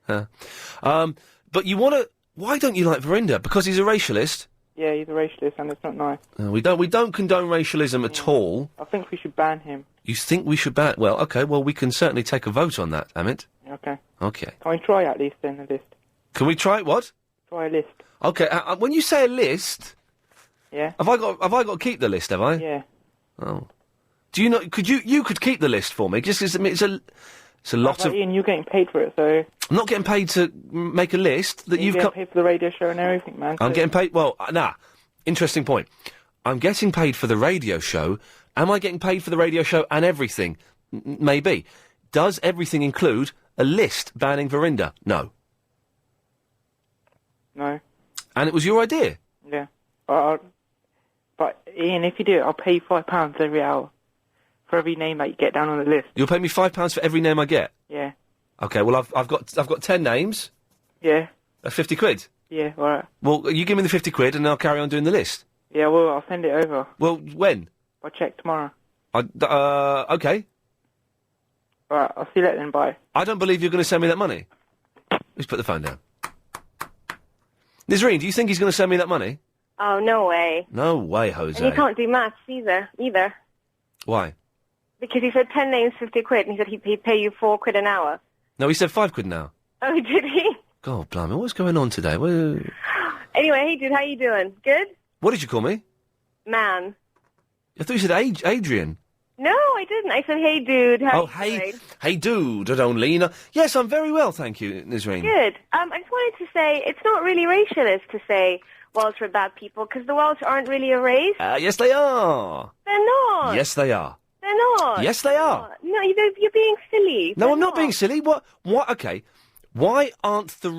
But you want to... Why don't you like Verinda? Because he's a racialist? Yeah, he's a racialist and it's not nice. We don't condone racialism at all. I think we should ban him. You think we should ban... Well, OK, well, we can certainly take a vote on that, Amit. Okay. OK. Can we try at least then a list? Can we try what? Try a list. OK, when you say a list... Yeah. Have I got to keep the list, have I? Yeah. Oh. Do you know... You could keep the list for me, just 'cause it's a lot of... Ian, you're getting paid for it, so... I'm not getting paid to make a list that you've getting paid for the radio show and everything, man. I'm getting paid... Well, interesting point. I'm getting paid for the radio show. Am I getting paid for the radio show and everything? Maybe. Does everything include a list banning Verinda? No. No. And it was your idea? Yeah. But, Ian, if you do it, I'll pay you £5 every hour for every name that you get down on the list. You'll pay me £5 for every name I get? Yeah. OK, well, I've got 10 names. Yeah. That's 50 quid? Yeah, all right. Well, you give me the 50 quid and I'll carry on doing the list. Yeah, well, I'll send it over. Well, when? I'll check tomorrow. OK. All right, I'll see you later then, bye. I don't believe you're going to send me that money. Let's put the phone down. Nisreen, do you think he's going to send me that money? Oh, no way. No way, Jose. And you can't do maths either. Why? Because he said 10 names, 50 quid, and he said he'd pay you 4 quid an hour. No, he said 5 quid now. Oh, did he? God, blimey, what's going on today? Anyway, hey, dude, how you doing? Good? What did you call me? Man. I thought you said Adrian. No, I didn't. I said, hey, dude, how you doing? Hey, dude, I don't lean. Yes, I'm very well, thank you, Nisreen. Good. I just wanted to say, it's not really racialist to say Welsh are bad people, because the Welsh aren't really a race. Yes, they are. They're not. Yes, they are. They're not. Yes, they are. No, you're being silly. No, I'm not being silly. What? Okay. Why aren't the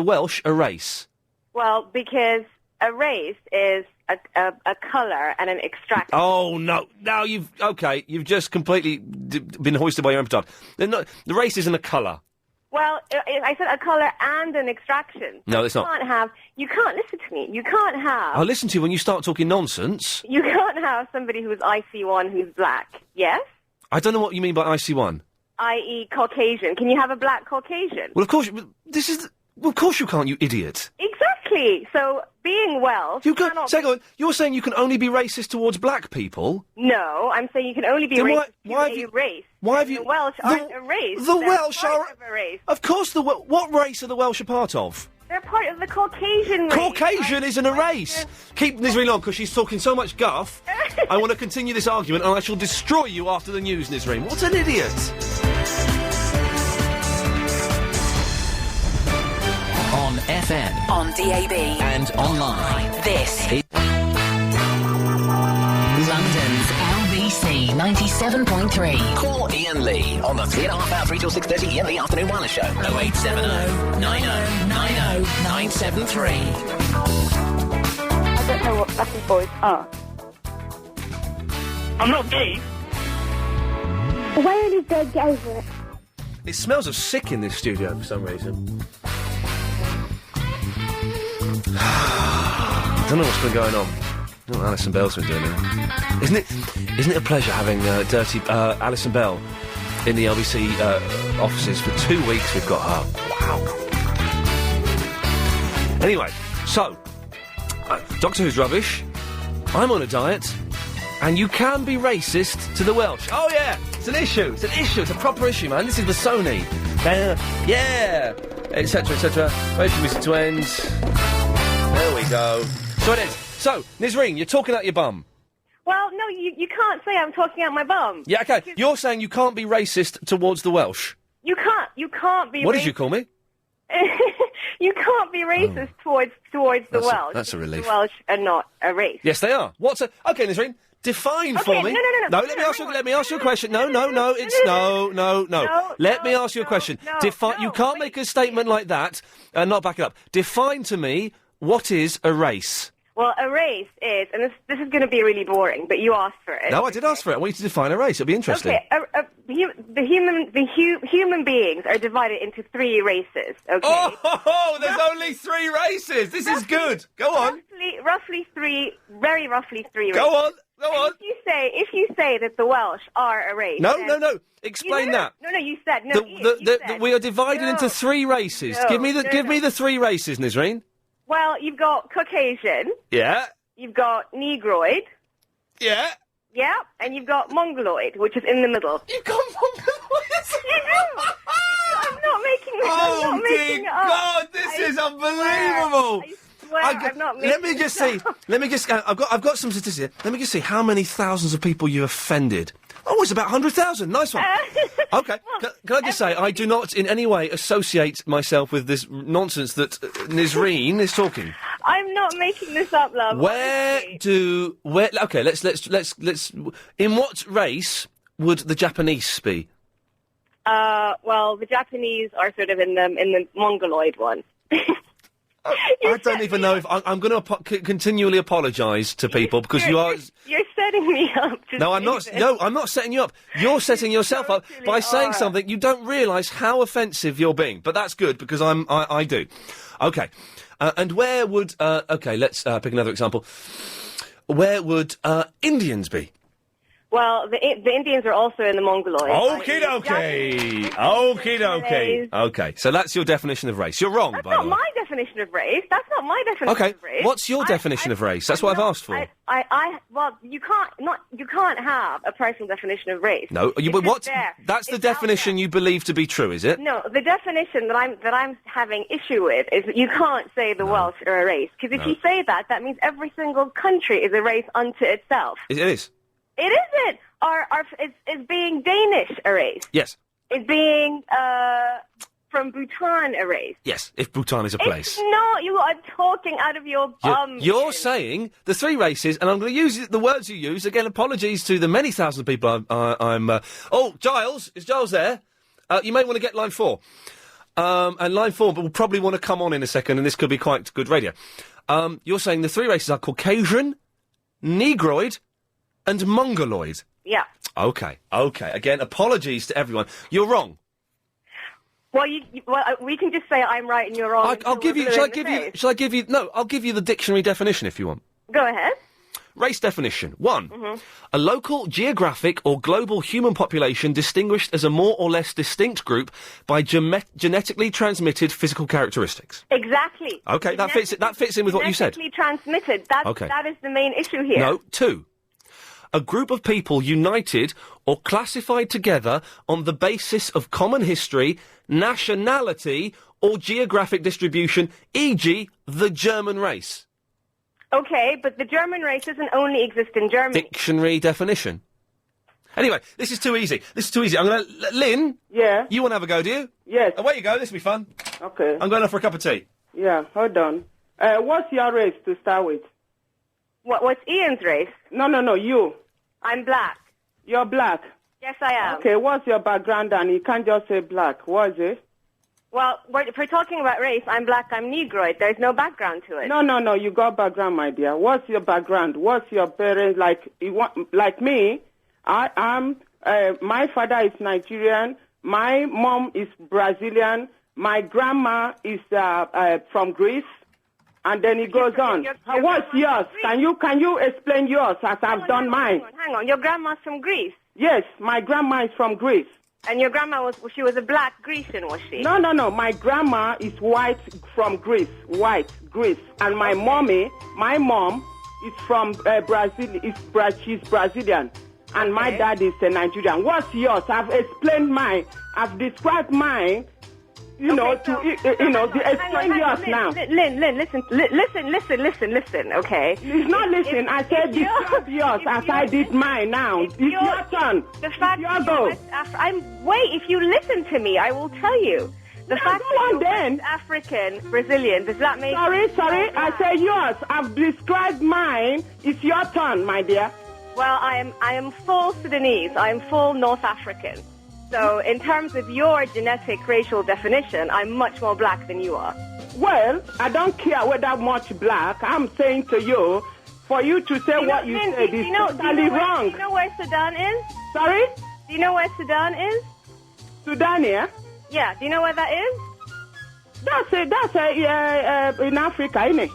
Welsh a race? Well, because a race is a colour and an extraction. Oh, no. Now you've just completely been hoisted by your own petard. The race isn't a colour. Well, I said a colour and an extraction. No, it's not. You can't listen to me. You can't have... I'll listen to you when you start talking nonsense. You can't have somebody who's IC1 who's black, yes? I don't know what you mean by IC1. I.e. Caucasian. Can you have a black Caucasian? Well, of course, of course you can't, you idiot. Exactly. So, being Welsh... You're saying you can only be racist towards black people? No, I'm saying you can only be racist to a race. Why have you... The Welsh aren't a race. The Welsh are... a race. Of course, what race are the Welsh a part of? They're part of the Caucasian race. Caucasian isn't a race. Keep Nisreen on, because she's talking so much guff. I want to continue this argument, and I shall destroy you after the news, Nisreen. What an idiot. On FM. On DAB. And online. This is London's LBC 97.3. Call Iain Lee on the 3.5 hour, 3 till 6:30 Iain Lee Afternoon Wireless Show. 0870 90 90 973. I don't know what Latin boys are. I'm not gay. Why don't you get over it? It smells of sick in this studio for some reason. I don't know what's been going on. I don't know what Alison Bell's been doing now. Isn't it a pleasure having dirty Alison Bell in the LBC offices for 2 weeks? We've got her. Wow. Anyway, so Doctor Who's rubbish. I'm on a diet, and you can be racist to the Welsh. Oh, yeah, it's an issue. It's an issue. It's a proper issue, man. This is the Sony. Yeah, etc., etc. Wait for music to end. There we go. So it is. So, Nisreen, you're talking out your bum. Well, no, you can't say I'm talking out my bum. Yeah, okay. You're saying you can't be racist towards the Welsh. You can't be. What did you call me? You can't be racist towards the Welsh. That's a relief. The Welsh are not a race. Yes, they are. Okay, Nisreen, define for me. No, let me ask you a question. No. Let me ask you a question. You can't make a statement like that and not back it up. Define to me, what is a race? Well, a race is, and this is going to be really boring, but you asked for it. No, I did ask for it. I want you to define a race. It'll be interesting. Okay, human beings are divided into 3 races. Okay. Oh, there's only 3 races. This is good. Go on. Roughly 3, very roughly 3 races. Go on. If you say that the Welsh are a race. No. Explain that. No, you said no. You said, we are divided into 3 races. Give me the 3 races, Nisreen. Well, you've got Caucasian. Yeah. You've got Negroid. Yeah. Yeah, and you've got Mongoloid, which is in the middle. You've got Mongoloid? You do. I'm not making this. Oh, dear God, this is unbelievable. I swear, I'm not making Let me just see. I've got some statistics here. Let me just see how many thousands of people you offended. Oh, it's about 100,000. Nice one. Okay. Can I just say, I do not in any way associate myself with this nonsense that Nisreen is talking. I'm not making this up, love. Okay, let's. In what race would the Japanese be? Well, the Japanese are sort of in the Mongoloid one. I don't even know if I'm going to continually apologise to people because you're setting me up. No, I'm not. No, I'm not setting you up. You're setting yourself up by saying something you don't realise how offensive you're being. But that's good because I do. Okay, and where would? Okay, let's pick another example. Where would Indians be? Well, the Indians are also in the Mongoloid. Okie dokie. Okay, so that's your definition of race. You're wrong, by the way. That's not my definition of race. That's not my definition of race. What's your definition of race? That's what I've asked for. Well, you can't have a personal definition of race. No, that's the definition you believe to be true, is it? No, the definition that I'm having issue with is that you can't say the Welsh are a race because if you say that means every single country is a race unto itself. It is. It isn't. Is being Danish a race? Yes. Is being from Bhutan a race? Yes, if Bhutan is a place. It's not. You are talking out of your bum. You're saying the 3 races, and I'm going to use the words you use. Again, apologies to the many thousands of people I'm... Oh, Giles. Is Giles there? You may want to get line 4. And line 4 will probably want to come on in a second, and this could be quite good radio. You're saying the 3 races are Caucasian, Negroid, and Mongoloid. Yeah. Okay. Again, apologies to everyone. You're wrong. Well, we can just say I'm right and you're wrong. I'll give you. Shall I give you? No, I'll give you the dictionary definition if you want. Go ahead. Race definition. 1. A local, geographic or global human population distinguished as a more or less distinct group by genetically transmitted physical characteristics. Exactly. Okay, that fits in with what you said. Genetically transmitted. That is the main issue here. No, 2. A group of people united or classified together on the basis of common history, nationality, or geographic distribution, e.g., the German race. Okay, but the German race doesn't only exist in Germany. Dictionary definition. Anyway, this is too easy. I'm going to... Lynn? Yeah? You want to have a go, do you? Yes. Away you go, this will be fun. Okay. I'm going off for a cup of tea. Yeah, hold on. What's your race to start with? What's Ian's race? No, you. I'm black. You're black? Yes, I am. Okay, what's your background? And you can't just say black. What is it? Well, if we're talking about race, I'm black, I'm Negroid. There's no background to it. No, you got background, my dear. What's your background? What's your parents like? Like me, I'm. My father is Nigerian. My mom is Brazilian. My grandma is from Greece. And then it goes on. What's yours? Can you explain yours as I've done mine? Hang on. Your grandma's from Greece? Yes, my grandma is from Greece. And your grandma was a black Grecian, was she? No. My grandma is white from Greece. White, Greece. And my mom is from Brazil. She's Brazilian. And my dad is a Nigerian. What's yours? I've explained mine. I've described mine. Explain yours now. Lynn, listen, okay? He's not listening. I said describe yours as I did mine now. It's your turn. The fact wait, if you listen to me, I will tell you. The fact that you're West African, Brazilian, does that make... Sorry, I said yours. I've described mine. It's your turn, my dear. Well, I am full Sudanese. I am full North African. So, in terms of your genetic racial definition, I'm much more black than you are. Well, I don't care whether much black. I'm saying to you, for you to say what you said is totally wrong. Do you know where Sudan is? Sorry? Do you know where Sudan is? Sudan, yeah? Yeah, do you know where that is? That's in Africa, isn't it?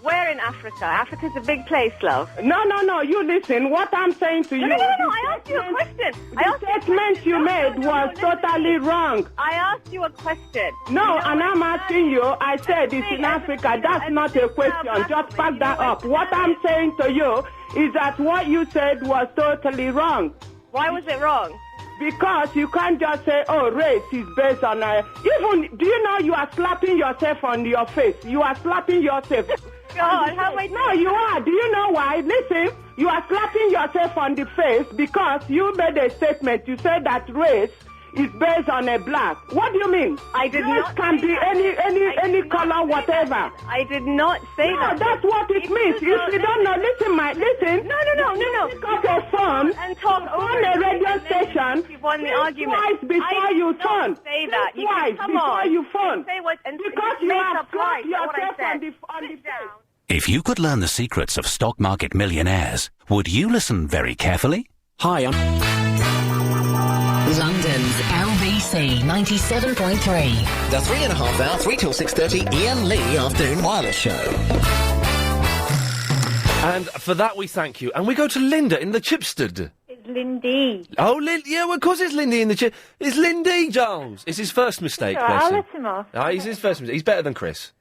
Where in Africa? Africa's a big place, love. No, you listen. What I'm saying to you... No, I asked you a question. The statement you made was totally wrong. I asked you a question. No, and I'm asking you, I said it's in Africa. That's not a question. Just back that up. What I'm saying to you is that what you said was totally wrong. Why was it wrong? Because you can't just say, race is based on... do you know you are slapping yourself on your face? You are slapping yourself. God, how am I... No, you are. Do you know why? Listen, you are slapping yourself on the face because you made a statement. You said that race is based on a black. What do you mean? I did race not can be any color, whatever. I did not say that. No, that's what it means. If you don't know, listen. No. Pick up a phone and talk on a radio station. You won the argument. Twice before you phone. Say that. Twice before you phone. Say what and because you have slapped yourself on the face. If you could learn the secrets of stock market millionaires, would you listen very carefully? Hi, I'm... London's LBC 97.3. The 3.5 hour, 3 till 6:30 Iain Lee Afternoon Wireless Show. And for that we thank you. And we go to Linda in the Chipstead. It's Lindy. Oh, yeah, well, of course it's Lindy in the Chip... It's Lindy, Giles. It's his first mistake, Right, bless I'll him. let him off. He's his first mistake. He's better than Chris.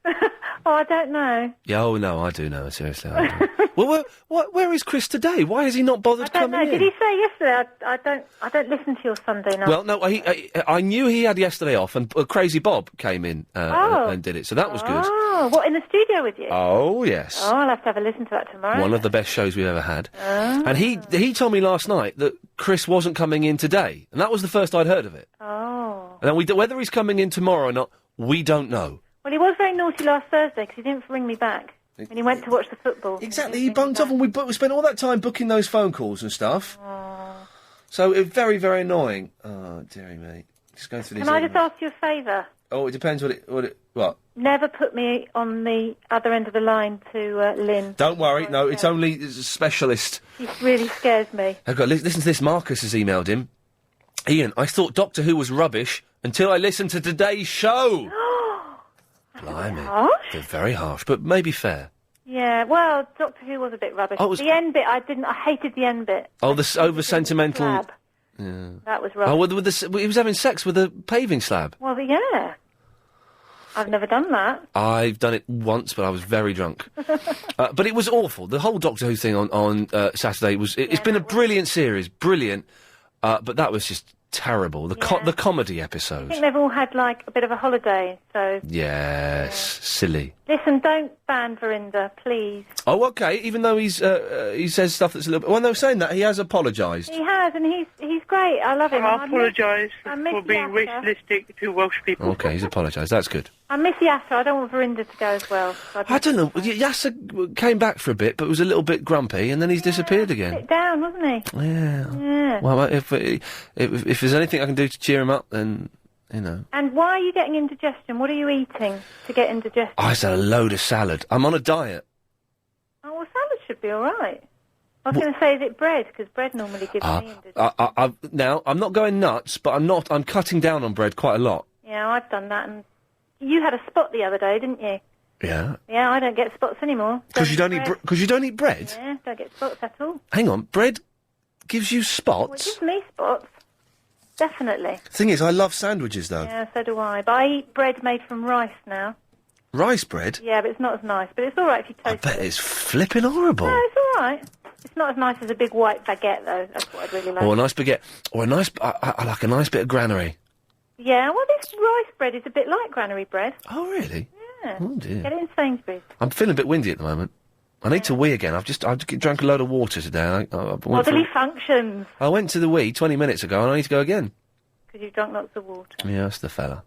Oh, I don't know. Yeah, oh, no, I do know, seriously. I do. Well, where is Chris today? Why has he not bothered I don't coming know. in? Did he say yesterday? I don't listen to your Sunday night. Well, no, I knew he had yesterday off, and Crazy Bob came in and did it, so that was good. Oh, what, in the studio with you? Oh, yes. Oh, I'll have to have a listen to that tomorrow. One of the best shows we've ever had. And he told me last night that Chris wasn't coming in today, and that was the first I'd heard of it. Oh. And then whether he's coming in tomorrow or not, we don't know. Well, he was very naughty last Thursday because he didn't ring me back. And he went to watch the football. Exactly, he bunked off and we spent all that time booking those phone calls and stuff. Oh. So it was very, very annoying. Oh, dearie me. Just going through these... Can I just ask you a favour? Oh, it depends what? Never put me on the other end of the line to Lynn. Don't worry, no, it's only a specialist. He really scares me. I've got listen to this. Marcus has emailed him. Iain, I thought Doctor Who was rubbish until I listened to today's show. Blimey. Harsh? They're very harsh, but maybe fair. Yeah, well, Doctor Who was a bit rubbish. Oh, the end bit, I hated the end bit. Oh, the over-sentimental... Slab. Yeah. That was rubbish. Oh, he was having sex with a paving slab. Well, yeah. I've never done that. I've done it once, but I was very drunk. But it was awful. The whole Doctor Who thing on Saturday was... It's been a brilliant series, brilliant, but that was just terrible. The comedy I episodes. think they've all had, like, a bit of a holiday, so... Yes, silly. Listen, don't ban Verinda, please. Oh, OK, even though he says stuff that's a little bit... Well, they were saying that, he has apologised. He has, and he's great. I love him. I apologise I miss for being Yasser. racialistic to Welsh people. OK, he's apologised, that's good. I miss Yasser. I don't want Verinda to go as well. So I don't know, Yasser came back for a bit, but was a little bit grumpy, and then he's disappeared again. Sit down, wasn't he? Yeah. Well, if there's anything I can do to cheer him up, then, you know. And why are you getting indigestion? What are you eating to get indigestion? I just had a load of salad. I'm on a diet. Oh, well, salad should be all right. I was going to say, is it bread? Because bread normally gives me indigestion. Now, I'm not going nuts, but I'm cutting down on bread quite a lot. Yeah, I've done that, and you had a spot the other day, didn't you? Yeah. Yeah, I don't get spots anymore. Because you don't eat bread? Yeah, don't get spots at all. Hang on, bread gives you Well, it spots? gives me spots. Definitely. Thing is, I love sandwiches, though. Yeah, so do I. But I eat bread made from rice now. Rice bread? Yeah, but it's not as nice. But it's all right if you toast I bet it's flipping horrible. No, it's all right. It's not as nice as a big white baguette, though. That's what I'd really like. Or a nice baguette. Or a nice... I like a nice bit of granary. Yeah, well, this rice bread is a bit like granary bread. Oh, really? Yeah. Oh, dear. Get it in Sainsbury's. I'm feeling a bit windy at the moment. I need to wee again. I've drank a load of water today. Bodily functions. I went to the wee 20 minutes ago and I need to go again. Because you've drunk lots of water. Yeah, that's the fella.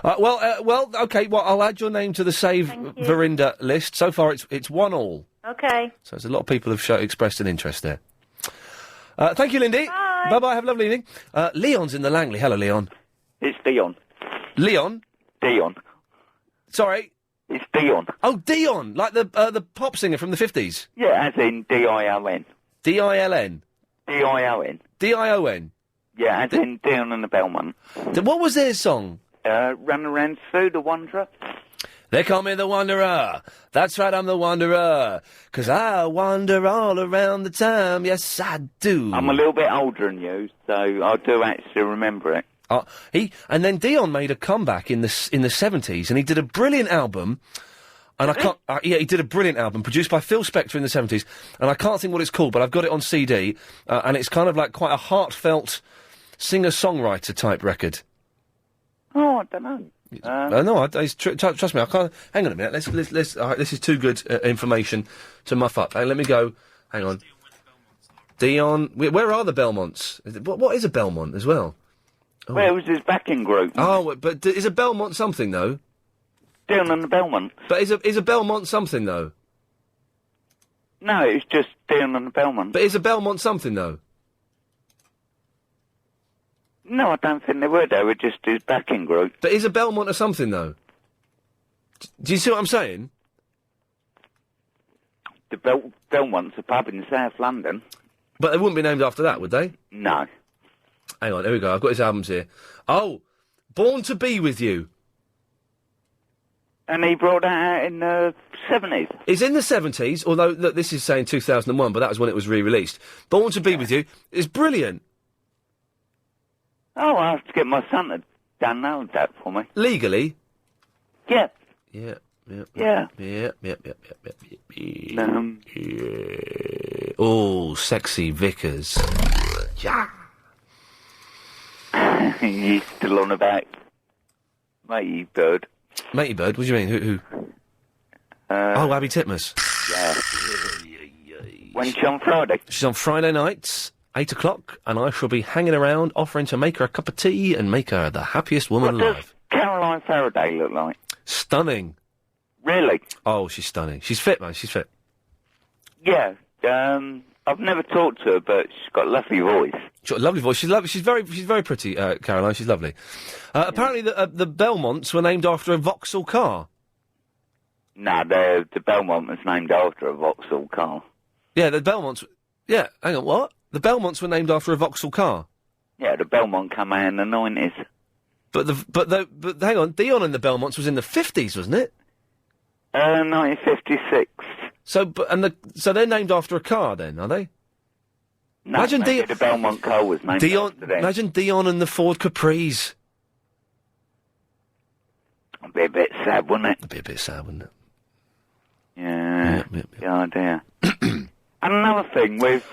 Okay, I'll add your name to the Save Verinda list. So far, it's 1-1. Okay. So there's a lot of people have expressed an interest there. Thank you, Lindy. Bye. Bye-bye, have a lovely evening. Leon's in the Langley. Hello, Leon. It's Dion. Leon? Dion. Sorry? It's Dion. Oh, Dion, like the pop singer from the 50s? Yeah, as in D-I-O-N. D-I-L-N? D-I-O-N. D-I-O-N? Yeah, as in Dion and the Bellman. What was their song? Run Around Sue, the Wanderer. They call me the Wanderer. That's right, I'm the Wanderer. 'Cause I wander all around the time. Yes, I do. I'm a little bit older than you, so I do actually remember it. And then Dion made a comeback in the 70s, and he did a brilliant album. And I can't. He did a brilliant album produced by Phil Spector in the 70s, and I can't think what it's called, but I've got it on CD, and it's kind of like quite a heartfelt singer-songwriter type record. Oh, I don't know. Trust me, I can't. Hang on a minute. Let's. All right, this is too good information to muff up. Hey, let me go. Hang on. Dion. Where are the Belmonts? What is a Belmont as well? Oh. Well, it was his backing group. Oh, but is a Belmont something though? Dion and the Belmont. But is a Belmont something though? No, it's just Dion and the Belmont. But is a Belmont something though? No, I don't think they were. They were just his backing group. But is a Belmont or something though? Do you see what I'm saying? The Belmont's a pub in South London. But they wouldn't be named after that, would they? No. Hang on, here we go. I've got his albums here. Oh, Born to Be With You. And he brought that out in the 70s. It's in the 70s, although, look, this is saying 2001, but that was when it was re-released. Born to Be With You is brilliant. Oh, I have to get my son to download that for me. Legally? Yeah. Yeah. Yeah. Oh, Sexy Vickers. Yeah. He's still on about Matey Bird. Matey Bird? What do you mean? Who? Abby Titmus. Yeah. When's she on Friday? She's on Friday nights, 8 o'clock, and I shall be hanging around offering to make her a cup of tea and make her the happiest woman alive. What does Caroline Faraday look like? Stunning. Really? Oh, she's stunning. She's fit, man. She's fit. Yeah. I've never talked to her, but she's got a lovely voice. She's got a lovely voice. She's very pretty, Caroline. She's lovely. Apparently, the Belmonts were named after a Vauxhall car. No, the Belmont was named after a Vauxhall car. Yeah, the Belmonts. Yeah, hang on, what? The Belmonts were named after a Vauxhall car. Yeah, the Belmont came out in the 90s. But hang on, Dion and the Belmonts was in the 50s, wasn't it? 1956. So they're named after a car, then, are they? No, imagine the Belmont car was named after them. Imagine Dion and the Ford Capris. It'd be a bit sad, wouldn't it? It'd be a bit sad, wouldn't it? Yeah. Good idea. And another thing, we've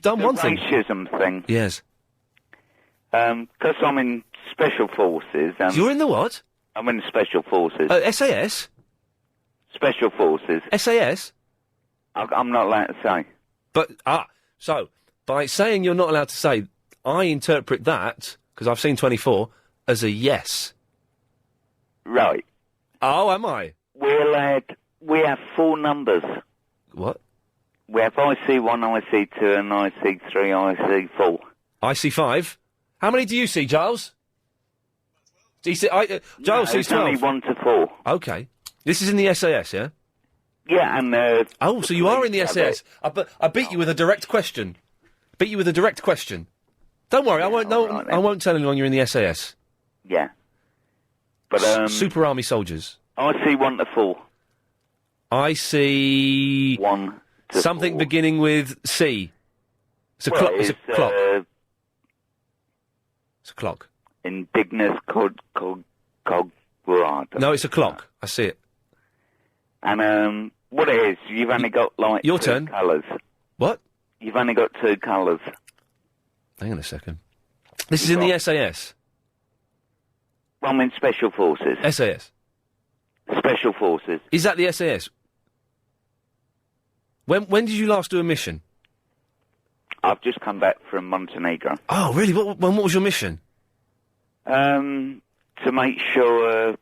done one thing. Racism thing. Yes. Because I'm in Special Forces. You're in the what? I'm in Special Forces. SAS? Special Forces. SAS? I'm not allowed to say. But, so, by saying you're not allowed to say, I interpret that, because I've seen 24, as a yes. Right. Oh, am I? We have 4 numbers. What? We have IC1, IC2, and IC3, IC4. IC5? How many do you see, Giles? Do you see, Giles sees 12. Only 1 to 4. Okay. This is in the SAS, yeah? Yeah, and... oh, so you are in the SAS. I beat you with a direct question. Don't worry, I won't tell anyone you're in the SAS. Yeah. But, Super Army soldiers. I see 1 to 4. I see... 1 to something 4. beginning with C. It's a well, clock. It's a clock. It's a clock. Indignus Cogurata. No, it's a clock. I see it. And, What it is, you've only got, like, Your two turn. colours. What? You've only got two colours. Hang on a second. This is in the SAS. Well, I mean Special Forces. SAS. Special Forces. Is that the SAS? When did you last do a mission? I've just come back from Montenegro. Oh, really? What was your mission? To make sure...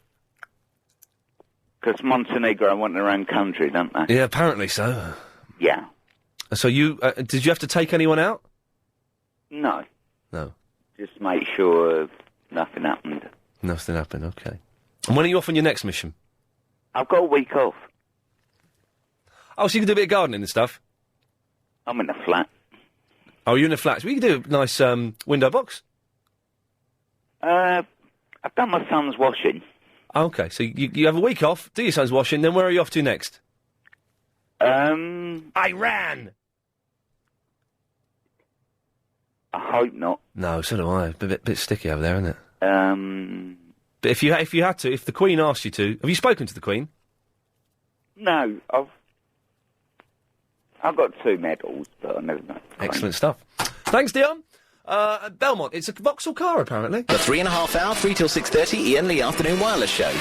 Because Montenegro want their own country, don't they? Yeah, apparently so. Yeah. So you... did you have to take anyone out? No. No. Just make sure nothing happened. Nothing happened, okay. And when are you off on your next mission? I've got a week off. Oh, so you can do a bit of gardening and stuff? I'm in a flat. Oh, you're in a flat. So you can do a nice window box? I've done my son's washing. Okay, so you have a week off, do your son's washing, then where are you off to next? Iran! I hope not. No, so do I. A bit sticky over there, isn't it? But if you had to, if the Queen asked you to, have you spoken to the Queen? No, I've got 2 medals, but I never know. Excellent stuff. Thanks, Dion. Belmont, it's a Vauxhall car, apparently. The 3.5 hour, 3 till 6:30, Iain Lee Afternoon Wireless Show.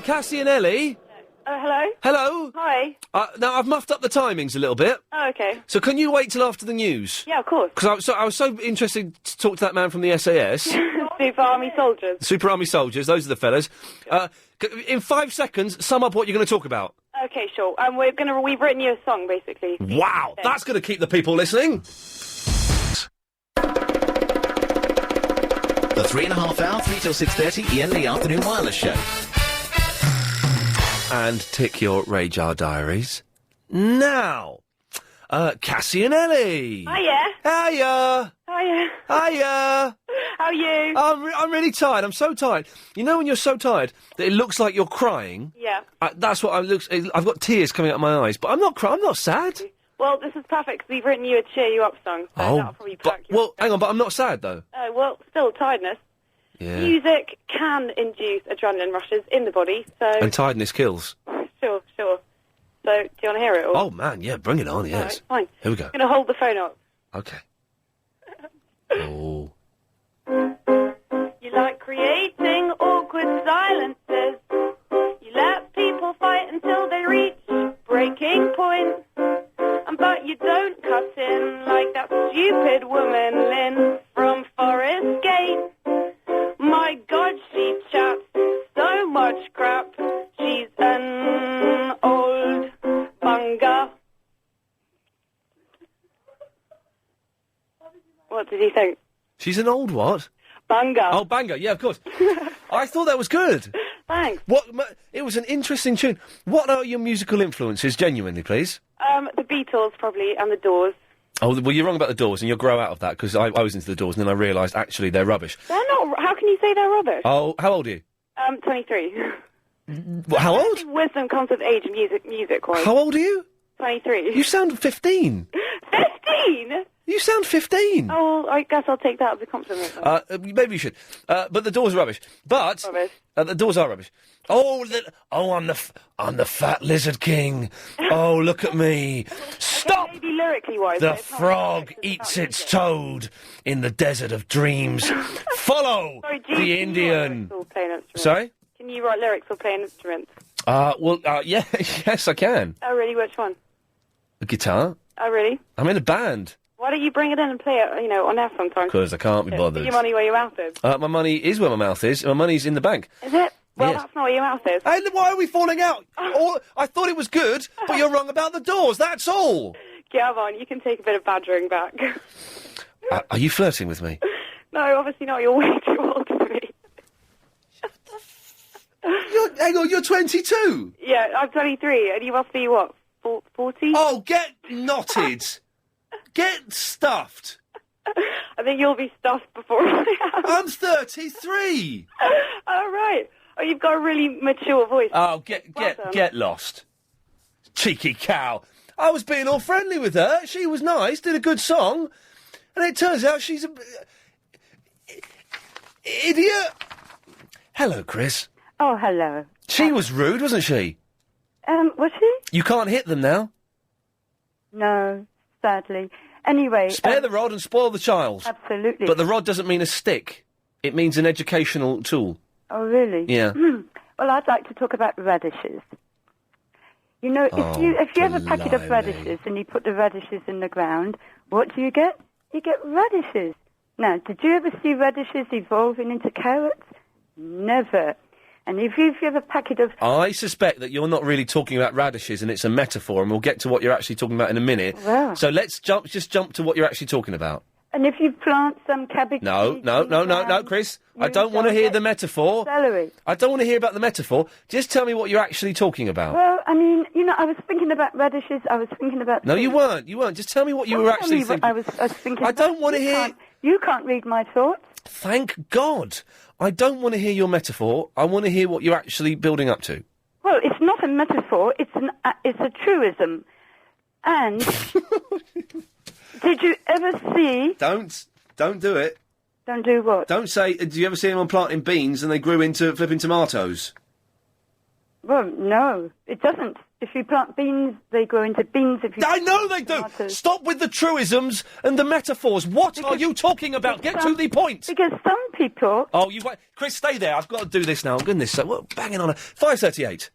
Cassie and Ellie? Hello? Hello? Hi. Now, I've muffed up the timings a little bit. Oh, okay. So can you wait till after the news? Yeah, of course. Because I was so interested to talk to that man from the SAS. Super Army soldiers. Super Army soldiers, those are the fellas. In 5 seconds, sum up what you're going to talk about. Okay, sure. We've written you a song, basically. Wow, that's going to keep the people listening. The 3.5 hour, 3 till 6:30, Iain Lee Afternoon Wireless Show. And tick your radar diaries. Now, Cassie and Ellie. Hiya. Hiya. Hiya. Hiya. How are you? I'm really tired. I'm so tired. You know when you're so tired that it looks like you're crying? Yeah. That's what I've got tears coming out of my eyes, but I'm not crying. I'm not sad. Well, this is perfect because we've written you a cheer you up song. So that'll probably perk you up. Hang on, but I'm not sad though. Well, still tiredness. Yeah. Music can induce adrenaline rushes in the body, so... And tiredness kills. Sure. So, do you want to hear it? Or... Oh man, yeah, bring it on, yes. All right, fine. Here we go. I'm going to hold the phone up. Okay. Oh. You like creating awkward silences. You let people fight until they reach breaking point. But you don't cut in like that stupid woman, Lynn, from Forest Gate. My God, she chats so much crap. She's an old bunger. What did you think? She's an old what? Banger. Oh, banger, yeah, of course. I thought that was good. Thanks. It was an interesting tune. What are your musical influences, genuinely, please? The Beatles, probably, and the Doors. Oh, well, you're wrong about the Doors, and you'll grow out of that, because I was into the Doors, and then I realised, actually, they're rubbish. They're not... How can you say they're rubbish? Oh, how old are you? 23. How old? Wisdom comes with age, music-wise. How old are you? 23. You sound 15. 15? You sound 15. Oh, I guess I'll take that as a compliment. Maybe you should. But the Doors are rubbish. But rubbish. The Doors are rubbish. I'm the fat lizard king. Oh, look at me. Stop. Maybe lyrically wise. The frog eats its toad in the desert of dreams. Follow the Indian. Sorry? Can you write lyrics or play an instrument? Yeah, yes, I can. Oh, really? Which one? A guitar. Oh, really? I'm in a band. Why don't you bring it in and play it, on air sometimes? Because I can't be bothered. Put your money where your mouth is. My money is where my mouth is. My money's in the bank. Is it? Well, Yes. that's not where your mouth is. Hey, why are we falling out? I thought it was good, but you're wrong about the Doors, that's all. Get on, you can take a bit of badgering back. Are you flirting with me? No, obviously not. You're way too old for me. Hang on, you're 22? Yeah, I'm 23, and you must be, what, 40? Oh, get knotted. Get stuffed. I think you'll be stuffed before I am. I'm 33. Oh, right. Oh, you've got a really mature voice. Oh, get lost. Cheeky cow. I was being all friendly with her. She was nice, did a good song. And it turns out she's a... idiot. Hello, Chris. Oh, hello. She was rude, wasn't she? Was he? You can't hit them now. No, sadly. Anyway... Spare the rod and spoil the child. Absolutely. But the rod doesn't mean a stick. It means an educational tool. Oh, really? Yeah. Well, I'd like to talk about radishes. You know, if you have a packet of radishes and you put the radishes in the ground, what do you get? You get radishes. Now, did you ever see radishes evolving into carrots? Never. And if you have a packet of... I suspect that you're not really talking about radishes and it's a metaphor, and we'll get to what you're actually talking about in a minute. Well. So let's jump to what you're actually talking about. And if you plant some cabbage... No, Chris. I don't want to hear the metaphor. Celery. I don't want to hear about the metaphor. Just tell me what you're actually talking about. Well, I mean, you know, I was thinking about radishes. I was thinking about... No, you weren't. Just tell me what you were actually thinking. I was thinking... I don't want to hear... You can't read my thoughts. Thank God. I don't want to hear your metaphor. I want to hear what you're actually building up to. Well, it's not a metaphor. It's a truism. And... Did you ever see... Don't do it. Don't do what? Don't say, do you ever see anyone planting beans and they grew into flipping tomatoes? Well, no, it doesn't. If you plant beans, they grow into beans. I know they do! Stop with the truisms and the metaphors. What are you talking about? Get to the point! Because some people... Oh, you wait. Chris, stay there. I've got to do this now. Goodness, so what? Banging on 5:38.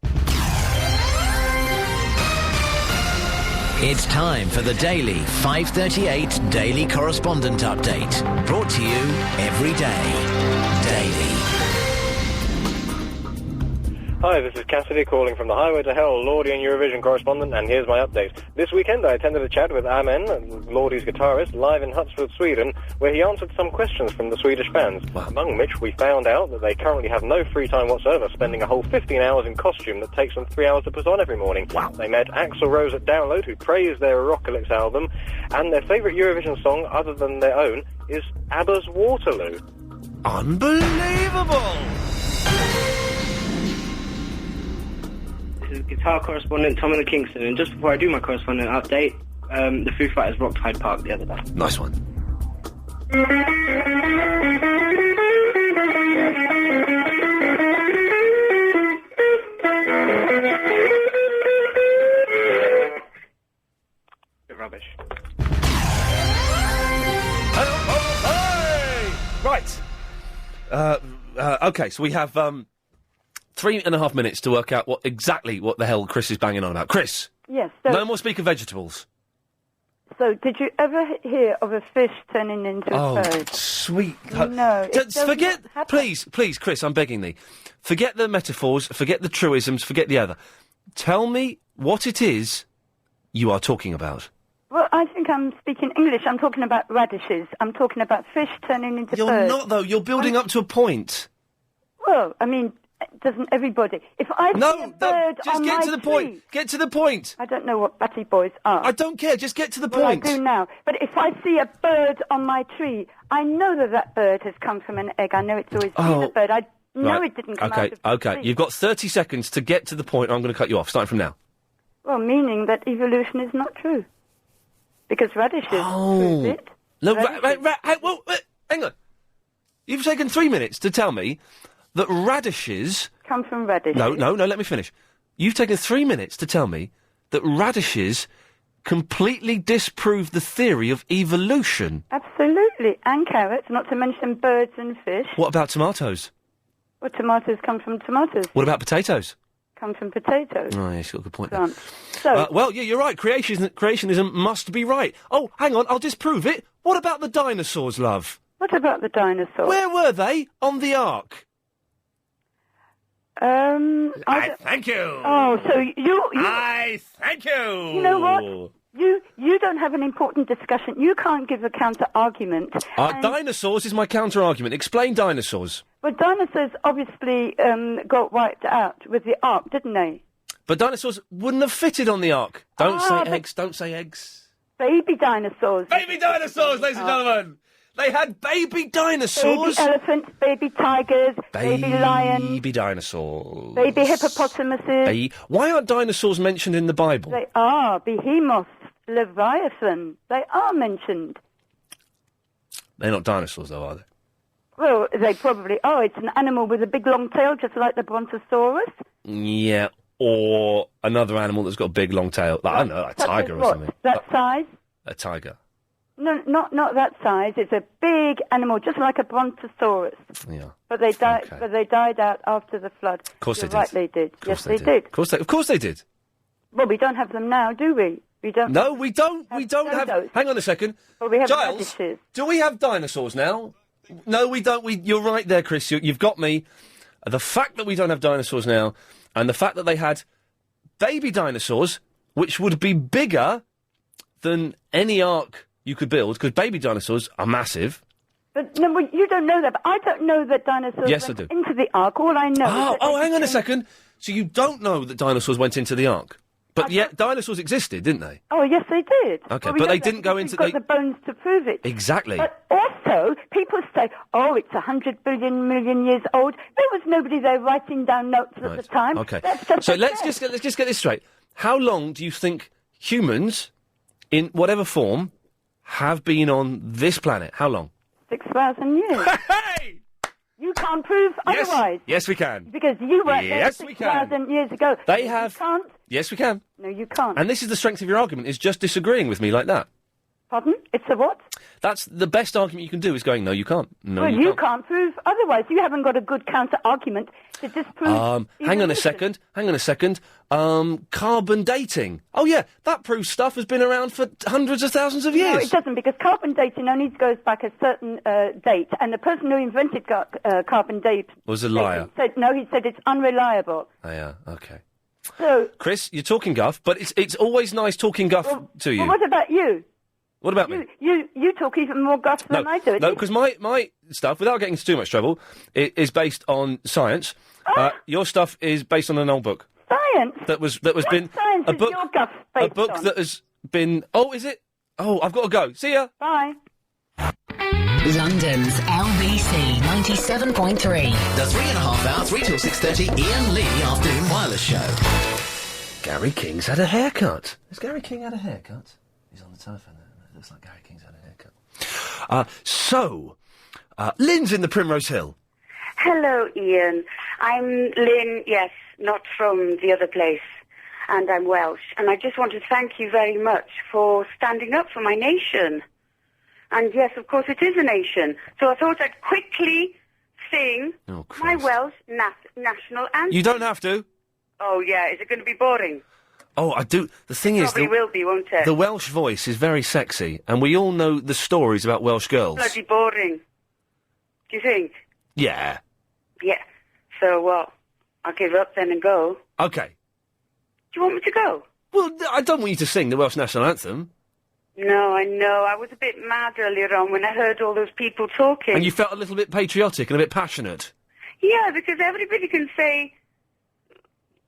It's time for the daily 5:38 Daily Correspondent Update. Brought to you every day. Daily. Hi, this is Cassidy calling from the Highway to Hell, Lordy and Eurovision correspondent, and here's my update. This weekend I attended a chat with iain, Lordy's guitarist, live in Hutsford, Sweden, where he answered some questions from the Swedish fans. Wow. Among which we found out that they currently have no free time whatsoever, spending a whole 15 hours in costume that takes them 3 hours to put on every morning. Wow. They met Axl Rose at Download, who praised their Rockalyx album, and their favourite Eurovision song, other than their own, is ABBA's Waterloo. Unbelievable! This is guitar correspondent Tom in the Kingston, and just before I do my correspondent update, the Foo Fighters rocked Hyde Park the other day. Nice one. Bit rubbish. Right. Okay, so we have 3.5 minutes to work out what the hell Chris is banging on about. Chris! Yes. No more speak of vegetables. So, did you ever hear of a fish turning into a bird? Oh, sweet. No. Forget, please, Chris, I'm begging thee. Forget the metaphors, forget the truisms, forget the other. Tell me what it is you are talking about. Well, I think I'm speaking English. I'm talking about radishes. I'm talking about fish turning into birds. You're not, though. You're building up to a point. Well, I mean, doesn't everybody? If I see a bird just on get my to the tree, point. Get to the point. I don't know what batty boys are. I don't care. Just get to the Well, point. I do now. But if I see a bird on my tree, I know that bird has come from an egg. I know it's always been a bird. I know it didn't come out of the tree. You've got 30 seconds to get to the point. I'm going to cut you off, starting from now. Well, meaning that evolution is not true. Because radishes prove it. No, hang on. You've taken 3 minutes to tell me that radishes... Come from radishes. No, let me finish. You've taken 3 minutes to tell me that radishes completely disprove the theory of evolution. Absolutely. And carrots, not to mention birds and fish. What about tomatoes? Well, tomatoes come from tomatoes. What about potatoes? Come from potatoes. Oh, yeah, you've got a good point there. So, well, yeah, you're right. Creationism must be right. Oh, hang on, I'll disprove it. What about the dinosaurs, love? What about the dinosaurs? Where were they? On the Ark? Thank you. Oh, so you... I thank you. You know what? You don't have an important discussion. You can't give a counter-argument. Dinosaurs is my counter-argument. Explain dinosaurs. Well, dinosaurs obviously got wiped out with the Ark, didn't they? But dinosaurs wouldn't have fitted on the Ark. Don't say eggs. Baby dinosaurs. Baby dinosaurs, ladies and gentlemen. They had baby dinosaurs. Baby elephants, baby tigers, baby lions. Baby dinosaurs. Baby hippopotamuses. Why aren't dinosaurs mentioned in the Bible? They are. Behemoth, Leviathan. They are mentioned. They're not dinosaurs, though, are they? Well, they probably are. It's an animal with a big long tail, just like the brontosaurus. Yeah. or another animal that's got a big long tail. Like, I don't know, a tiger or something. That size? A tiger. No, not that size. It's a big animal, just like a brontosaurus. Yeah. But they died. Okay. But they died out after the flood. Of course You're they did. right, they did. Yes, they did. did. Of course they did. Well, we don't have them now, do we? We don't. No, we don't. We don't have. Hang on a second. Well, we have Giles, radishes. do we have dinosaurs now? No, we don't. You're right there, Chris. You've got me. The fact that we don't have dinosaurs now, and the fact that they had baby dinosaurs, which would be bigger than any ark you could build, because baby dinosaurs are massive. But no, well, you don't know that. But I don't know that dinosaurs Yes, went I do. into the ark. All I know. is that they Hang on a became- second. So you don't know that dinosaurs went into the ark, but yet dinosaurs existed, didn't they? Oh, yes, they did. Okay, Well, we but know they that didn't go because into. we've got the bones to prove it. Exactly. But also, people say, "Oh, it's 100 million years old." There was nobody there writing down notes at the time. Okay. That's just So a let's guess. just get this straight. How long do you think humans, in whatever form, have been on this planet? How long? 6,000 years. Hey! You can't prove otherwise. Yes, we can. Because you weren't Yes, there we can. 6,000 years ago. They You have. can't. Yes, we can. No, you can't. And this is the strength of your argument: is just disagreeing with me like that. Pardon? It's a what? That's the best argument you can do. Is going, no, you can't. No, well, you can't prove otherwise. You haven't got a good counter-argument to disprove. Hang on a second. Carbon dating. Oh yeah, that proves stuff has been around for hundreds of thousands of years. No, it doesn't, because carbon dating only goes back a certain date, and the person who invented carbon dating Was a liar. said no. He said it's unreliable. Oh yeah, okay. So, Chris, you're talking guff, but it's always nice talking guff to you. well, what about you? What about me? You talk even more guff than I do. No, because my stuff, without getting into too much trouble, is based on science. Your stuff is based on an old book. Science. That was been Science a is book. your guff A based book on. that has been. Oh, is it? Oh, I've got to go. See ya. Bye. London's LBC 97.3. The 3.5 hour, 3 till 6:30 Iain Lee Afternoon Wireless Show. Gary King's had a haircut. Has Gary King had a haircut? He's on the telephone there. It looks like Gary King's had a haircut. Lynn's in the Primrose Hill. Hello, Ian. I'm Lynn, yes, not from the other place, and I'm Welsh. And I just want to thank you very much for standing up for my nation. And yes, of course, it is a nation. So I thought I'd quickly sing my Welsh national anthem. You don't have to. Oh, yeah. Is it going to be boring? Oh, I do. The thing is, Probably will be, won't it? the Welsh voice is very sexy, and we all know the stories about Welsh girls. Bloody boring. Do you think? Yeah. Yeah. So what? I'll give up then and go. Okay. Do you want me to go? Well, I don't want you to sing the Welsh national anthem. No, I know. I was a bit mad earlier on when I heard all those people talking. And you felt a little bit patriotic and a bit passionate. Yeah, because everybody can say...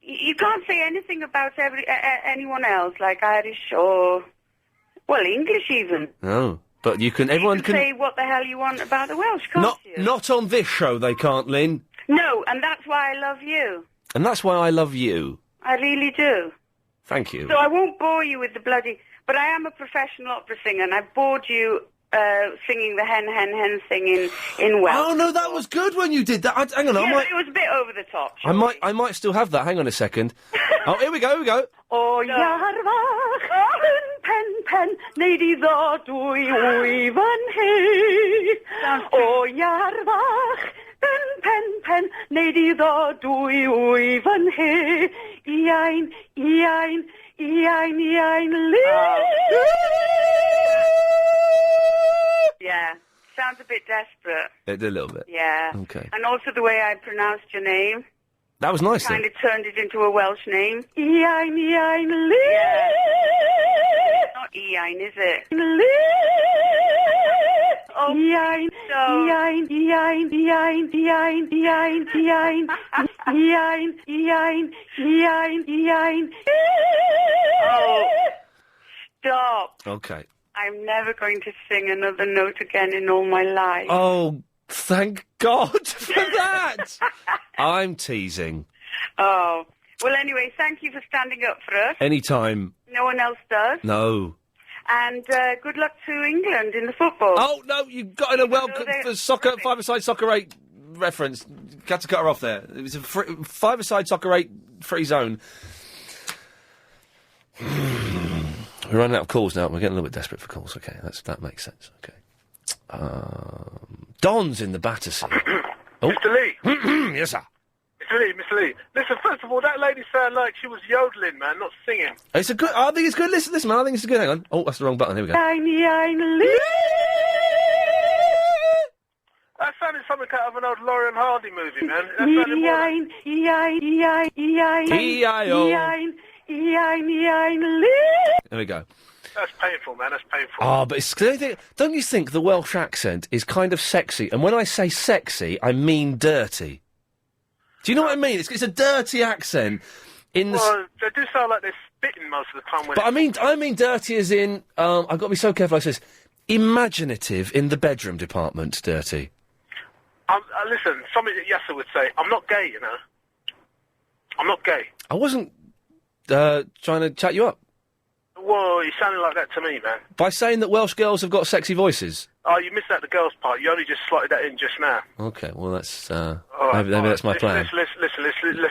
You can't say anything about anyone else, like Irish or... Well, English even. No, but you can... Everyone You can say what the hell you want about the Welsh, can't you? Not on this show, they can't, Lynn. No, and that's why I love you. And that's why I love you. I really do. Thank you. So I won't bore you with the bloody... But I am a professional opera singer, and I've bored you singing the hen, hen, hen thing in Welsh. Oh, no, that was good when you did that. Hang on, Yeah, I might... but it was a bit over the top. I might still have that. Hang on a second. Oh, here we go. O iarfach pen, neidi ddo dwy wyfan he. O iarfach pen, neidi ddo dwy wyfan he. Iain, Yeah, sounds a bit desperate. It did a little bit. Yeah. Okay. And also the way I pronounced your name. That was nice, Kind then. of turned it into a Welsh name. Iain Lee. Yeah. Not Iain, is it? Lee. Oh, Iain. Iain. Oh, stop. Okay. I'm never going to sing another note again in all my life. Oh, thank God for that. I'm teasing. Oh. Well, anyway, thank you for standing up for us. Anytime. No one else does. No. And good luck to England in the football. Oh, no, you got in a welcome for soccer, five-a-side Soccer 8 reference. Had to cut her off there. It was a five-a-side Soccer 8 free zone. We're running out of calls now. We're getting a little bit desperate for calls. Okay, that makes sense. Okay. Don's in the Battersea. Mr. Lee. Yes, sir. Mr. Lee. Listen, first of all, that lady sounded like she was yodeling, man, not singing. It's a good. I think it's good. Listen, man. I think it's good. Hang on. Oh, that's the wrong button. Here we go. That sounded something out of an old Laurel and Hardy movie, man. That sounded There we go. That's painful, man. That's painful. Oh, but it's, don't you think the Welsh accent is kind of sexy? And when I say sexy, I mean dirty. Do you know what I mean? It's a dirty accent. They do sound like they're spitting most of the time. But I mean dirty as in, I've got to be so careful I say this, imaginative in the bedroom department, dirty. Listen, something that Yasser would say, I'm not gay, you know. I'm not gay. I wasn't trying to chat you up. Well, you sounded like that to me, man. By saying that Welsh girls have got sexy voices? Oh, you missed out the girls' part. You only just slotted that in just now. Okay, well, that's... Right, maybe that's my plan. Let's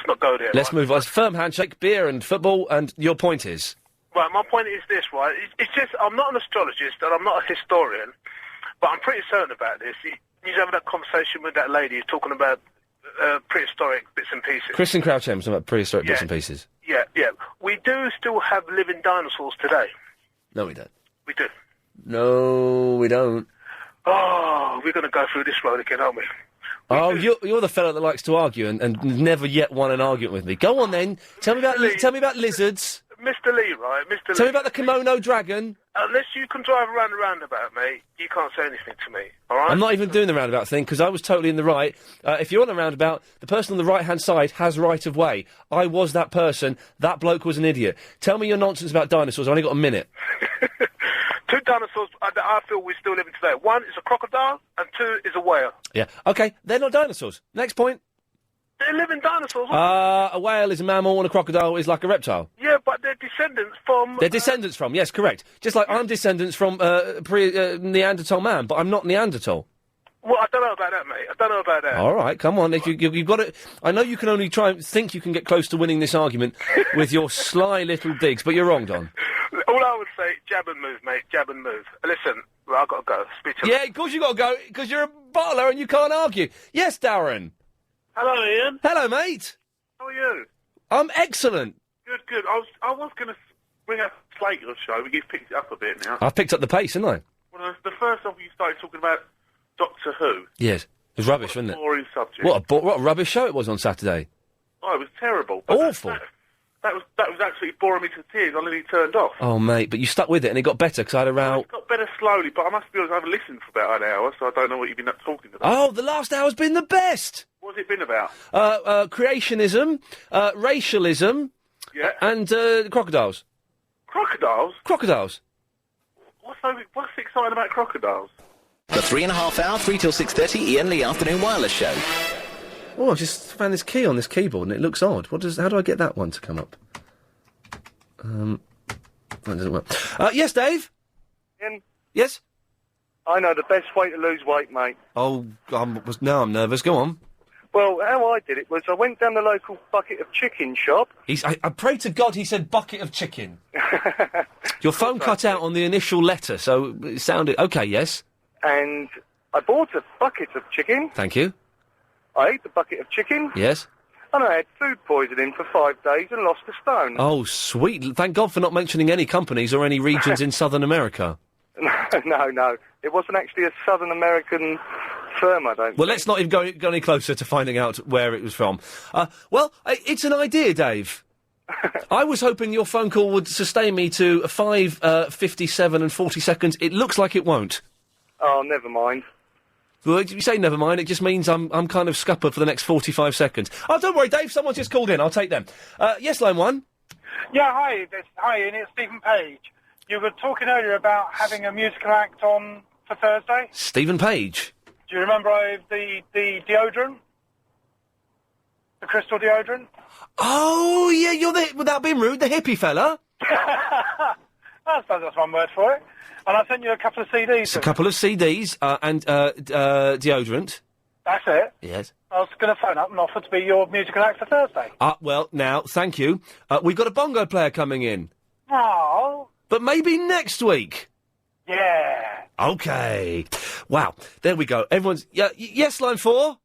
not go there. Let's move on. It's firm handshake, beer and football, and your point is? Right, my point is this, right? It's just, I'm not an astrologist and I'm not a historian, but I'm pretty certain about this. He's having that conversation with that lady who's talking about prehistoric bits and pieces. Kristen Crouch talking about prehistoric bits and pieces. Yeah. We do still have living dinosaurs today. No, we don't. We do. No, we don't. Oh, we're going to go through this road again, aren't we? You're the fellow that likes to argue and never yet won an argument with me. Go on then. Tell me about lizards. Mr. Lee, right? Mr. Lee. Tell me about the kimono dragon. Unless you can drive around the roundabout, mate, you can't say anything to me, all right? I'm not even doing the roundabout thing, because I was totally in the right. If you're on a roundabout, the person on the right-hand side has right of way. I was that person. That bloke was an idiot. Tell me your nonsense about dinosaurs. I've only got a minute. Two dinosaurs that I feel we're still living today. One is a crocodile, and two is a whale. Yeah. Okay, they're not dinosaurs. Next point. They're living dinosaurs. A whale is a mammal and a crocodile is like a reptile. Yeah, but they're descendants from... They're descendants from, yes, correct. Just like I'm descendants from Neanderthal man, but I'm not Neanderthal. Well, I don't know about that, mate. I don't know about that. All right, come on. If you've got to... I know you can only try and think you can get close to winning this argument with your sly little digs, but you're wrong, Don. All I would say, jab and move, mate, jab and move. Listen, I've got to go. Speak to Yeah, of course you've got to go, because you're a bottler and you can't argue. Yes, Darren. Hello, Ian. Hello, mate. How are you? I'm excellent. Good. I was going to bring up Slater's show, but you've picked it up a bit now. I've picked up the pace, haven't I? Well, the first off, you started talking about Doctor Who. Yes. It was rubbish, wasn't it? Boring subject. What a rubbish show it was on Saturday. Oh, it was terrible. Awful. That was absolutely boring me to tears. I nearly turned off. Oh, mate, but you stuck with it and it got better because I had a row. It got better slowly, but I must be honest, I haven't listened for about an hour, so I don't know what you've been talking about. Oh, the last hour's been the best! What's it been about? Creationism, racialism, and crocodiles. Crocodiles? Crocodiles. What's exciting about crocodiles? The 3.5 hour, 3 till 6:30 Iain Lee Afternoon Wireless Show. Oh, I just found this key on this keyboard and it looks odd. How do I get that one to come up? That doesn't work. Yes, Dave? Ian? Yes? I know the best way to lose weight, mate. Oh, now I'm nervous. Go on. Well, how I did it was I went down the local bucket of chicken shop. I pray to God he said bucket of chicken. Your phone cut out on the initial letter, so it sounded... Okay, yes? And I bought a bucket of chicken. Thank you. I ate the bucket of chicken. Yes? And I had food poisoning for 5 days and lost a stone. Oh, sweet. Thank God for not mentioning any companies or any regions in Southern America. No. It wasn't actually a Southern American firm, I don't Well, let's not even go any closer to finding out where it was from. It's an idea, Dave. I was hoping your phone call would sustain me to 5:57 and 40 seconds. It looks like it won't. Oh, never mind. Well, if you say never mind, it just means I'm kind of scuppered for the next 45 seconds. Oh, don't worry, Dave, someone's just called in. I'll take them. Yes, line one. Yeah, hi, Ian, it's Stephen Page. You were talking earlier about having a musical act on for Thursday. Stephen Page. Do you remember the deodorant? The crystal deodorant? Oh, yeah, you're without being rude, the hippie fella. That's one word for it. And I sent you a couple of CDs. A couple of CDs and deodorant. That's it. Yes. I was going to phone up and offer to be your musical act for Thursday. Well, now, thank you. We've got a bongo player coming in. Oh. But maybe next week. Yeah. Okay. Wow. There we go. Everyone's... yes, line 4?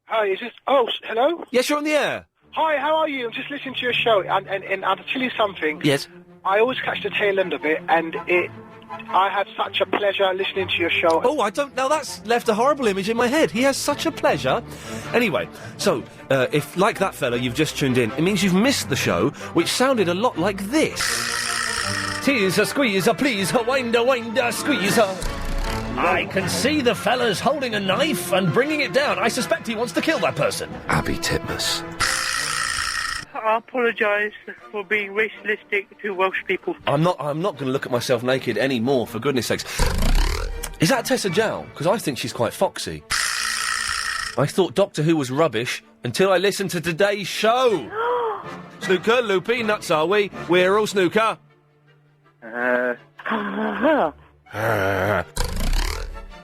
Hi, is this... Oh, hello? Yes, you're on the air. Hi, how are you? I'm just listening to your show, and I'll tell you something. Yes. I always catch the tail end of it, and I had such a pleasure listening to your show. Oh, I don't... Now, that's left a horrible image in my head. He has such a pleasure. Anyway, so, if, like that fella, you've just tuned in, it means you've missed the show, which sounded a lot like this. Tease a squeeze a please, a wind a squeeze a... I can see the fella's holding a knife and bringing it down. I suspect he wants to kill that person. Abby Titmus. I apologise for being racialistic to Welsh people. I'm not going to look at myself naked anymore, for goodness sakes. Is that Tessa Jowl? Because I think she's quite foxy. I thought Doctor Who was rubbish until I listened to today's show. Snooker, loopy, nuts are we? We're all snooker.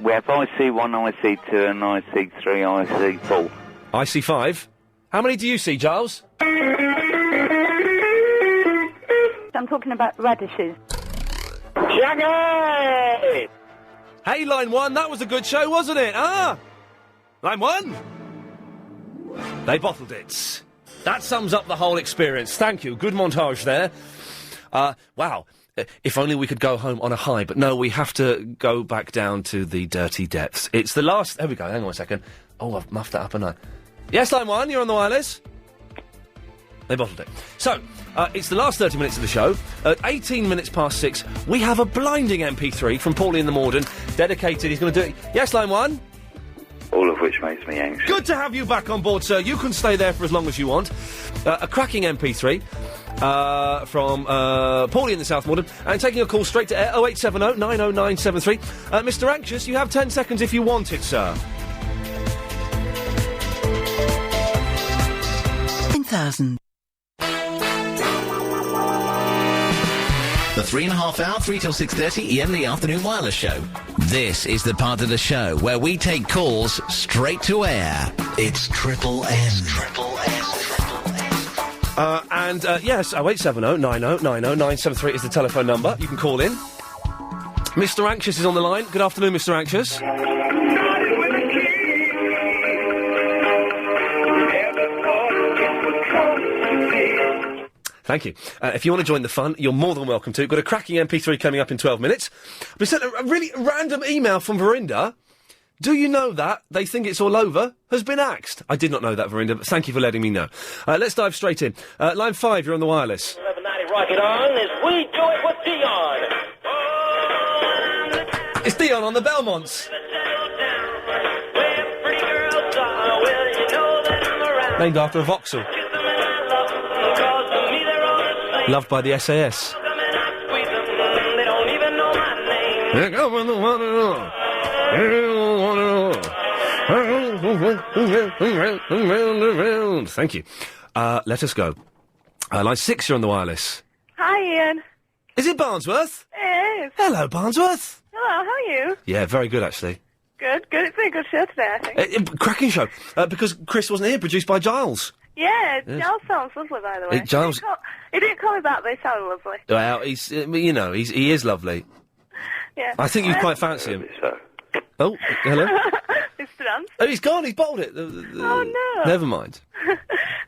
We have IC1, IC2 and IC3, IC4. IC5? How many do you see, Giles? I'm talking about radishes. Shaggy! Hey, line 1, that was a good show, wasn't it? Line 1? They bottled it. That sums up the whole experience. Thank you. Good montage there. Wow. If only we could go home on a high, but no, we have to go back down to the dirty depths. It's the last... There we go, hang on a second. Oh, I've muffed that up, haven't I? Yes, line 1, you're on the wireless. They bottled it. So, it's the last 30 minutes of the show. At 18 minutes past 6, we have a blinding MP3 from Paulie in the Morden, dedicated. He's going to do it. Yes, line 1? All of which makes me anxious. Good to have you back on board, sir. You can stay there for as long as you want. A cracking MP3 from Paulie in the South Morden, and taking a call straight to air, 0870 90973. Mr. Anxious, you have 10 seconds if you want it, sir. 10,000. The 3.5 hour, 3 till 6:30 Iain the Afternoon Wireless Show. This is the part of the show where we take calls straight to air. It's Triple M. Yes, 0870 9090973 is the telephone number. You can call in. Mr. Anxious is on the line. Good afternoon, Mr. Anxious. Thank you. If you want to join the fun, you're more than welcome to. Got a cracking MP3 coming up in 12 minutes. We sent a really random email from Verinda. Do you know that They Think It's All Over has been axed? I did not know that, Verinda, but thank you for letting me know. Let's dive straight in. Line 5, you're on the wireless. 1190 Rock It On is We Do It With Dion. It's Dion on the Belmonts. Named after a Vauxhall. Loved by the SAS. Thank you. Let us go. Line 6, you're on the wireless. Hi, Ian. Is it Barnsworth? It is. Hello, Barnsworth. Hello, how are you? Yeah, very good, actually. Good. It's been a good show today, I think. Cracking show. Because Chris wasn't here, produced by Giles. Yeah, Yes. Giles sounds lovely, by the way. Giles... He didn't call me back, but he sounded lovely. Well, he's, he is lovely. Yeah. I think you quite fancy him. Oh, hello? It's done. Oh, he's gone, he's bottled it. Oh, no. Never mind.